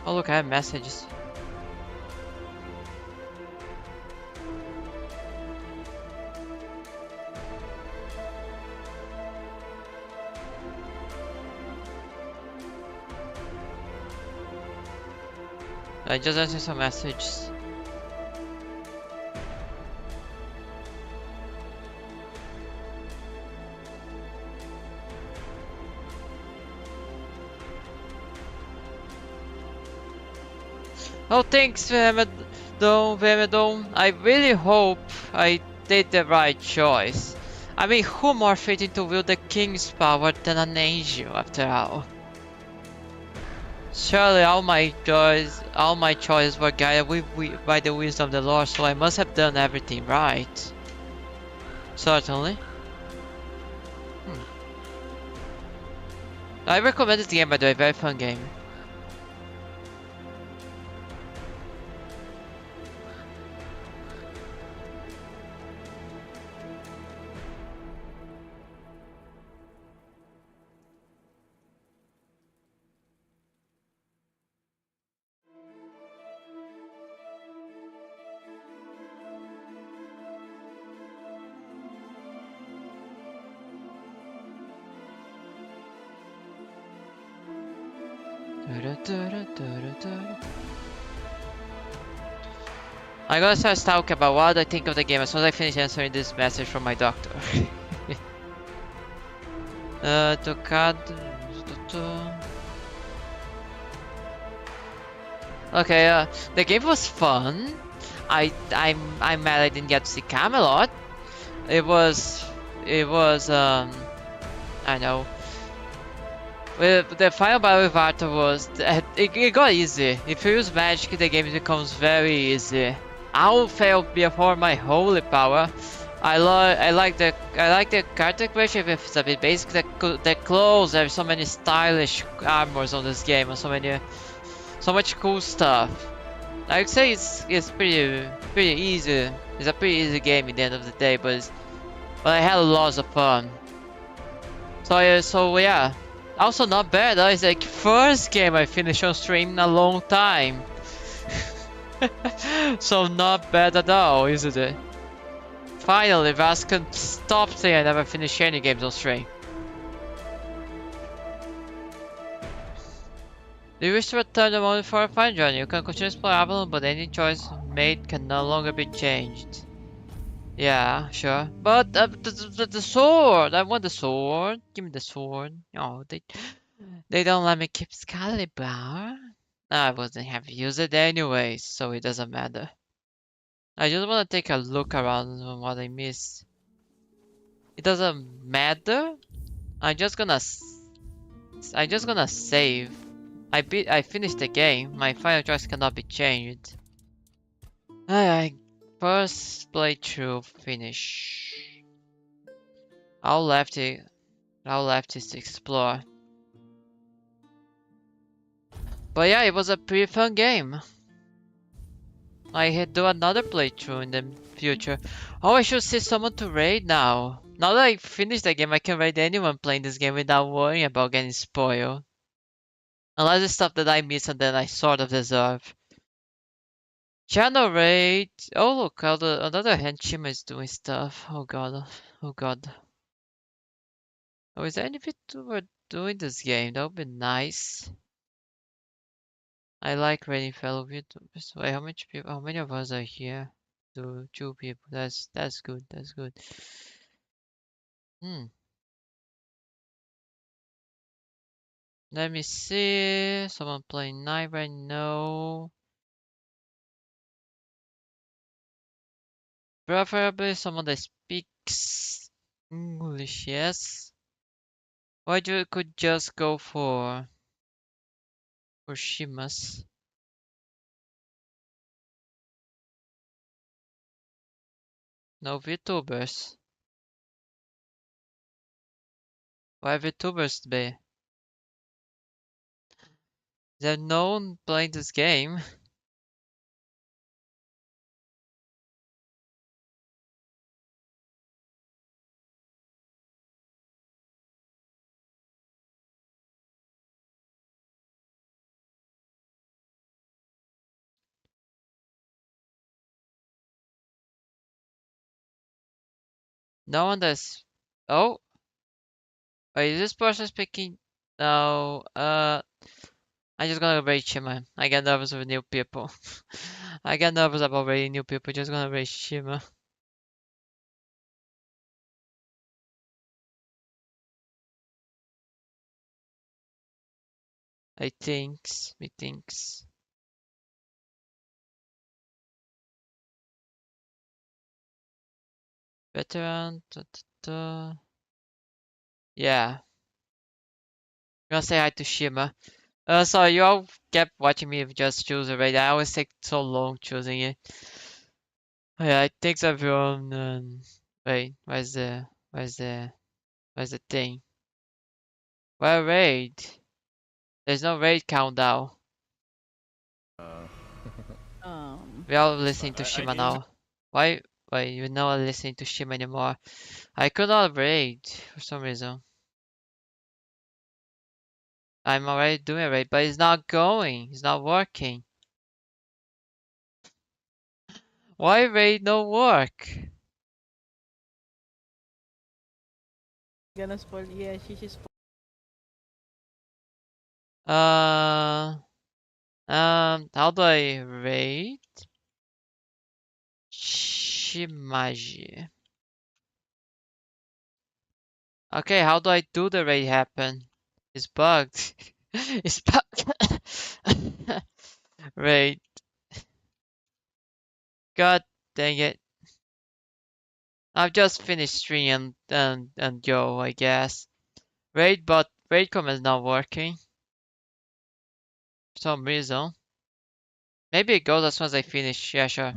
Oh look, I have messages. I just answered some messages. Oh, thanks, Vermedon. I really hope I did the right choice. I mean, who more fitting to wield the king's power than an angel, after all? Surely all my choices were guided by the wisdom of the Lord, so I must have done everything right. Certainly. I recommend this game, by the way, very fun game. I'm gonna start talking about what I think of the game as soon as I finish answering this message from my doctor. Okay, the game was fun. I'm mad I didn't get to see Camelot. It was I know. With the final battle with Arthur was it got easy. If you use magic, the game becomes very easy. I'll fail before my holy power. I like the character creation. If it's a bit basic, the clothes. There's so many stylish armors on this game, and so much cool stuff. I would say it's pretty easy. It's a pretty easy game at the end of the day, but I had lots of fun. So yeah. Also not bad. It's like first game I finished on stream in a long time. So not bad at all, isn't it? Finally, Vas can stop saying I never finish any games on stream. Do you wish to return the moment for a fine journey? You can continue to explore Avalon, but any choice made can no longer be changed. Yeah, sure. But the sword! I want the sword. Give me the sword. Oh, they don't let me keep Excalibur. I wasn't have to use it anyway, so it doesn't matter. I just want to take a look around on what I missed. It doesn't matter. I'm just gonna save. I finished the game. My final choice cannot be changed. Alright, first playthrough finish. All left is to explore. But yeah, it was a pretty fun game. I had do another playthrough in the future. Oh, I should see someone to raid now. Now that I finished the game, I can raid anyone playing this game without worrying about getting spoiled. Unless it's stuff that I miss and that I sort of deserve. Channel raid. Oh look, on the other hand, Shima is doing stuff. Oh god. Oh god. Oh, is there any VTuber doing this game? That would be nice. I like raiding fellow VTubers. Wait, how many of us are here? Two people. That's good. That's good. Let me see. Someone playing Knight right now. Preferably someone that speaks English, yes. Or you could just go for Shimas. No VTubers. Why VTubers be? There's no one playing this game. No one that's... Oh! Wait, is this person speaking? No, I'm just gonna raid Shima. I get nervous with new people. I get nervous about raiding new people, just gonna raid Shima. Methinks. Veteran, yeah. I'm gonna say hi to Shima. So you all kept watching me just choose a raid. I always take so long choosing it. Oh, yeah, it takes everyone. Wait, where's the thing? Where raid? There's no raid countdown. We are listening to Shima now. Why? You're not listening to Shima anymore. I could not raid for some reason. I'm already doing a raid, but it's not going. It's not working. Why raid no work? Gonna spoil. Yeah, she spoil. How do I raid? Shimaji. Okay, how do I do the raid happen? It's bugged. It's bugged. Raid. God dang it. I've just finished stream and go, I guess. Raid, but raid command is not working. For some reason. Maybe it goes as soon as I finish. Yeah, sure.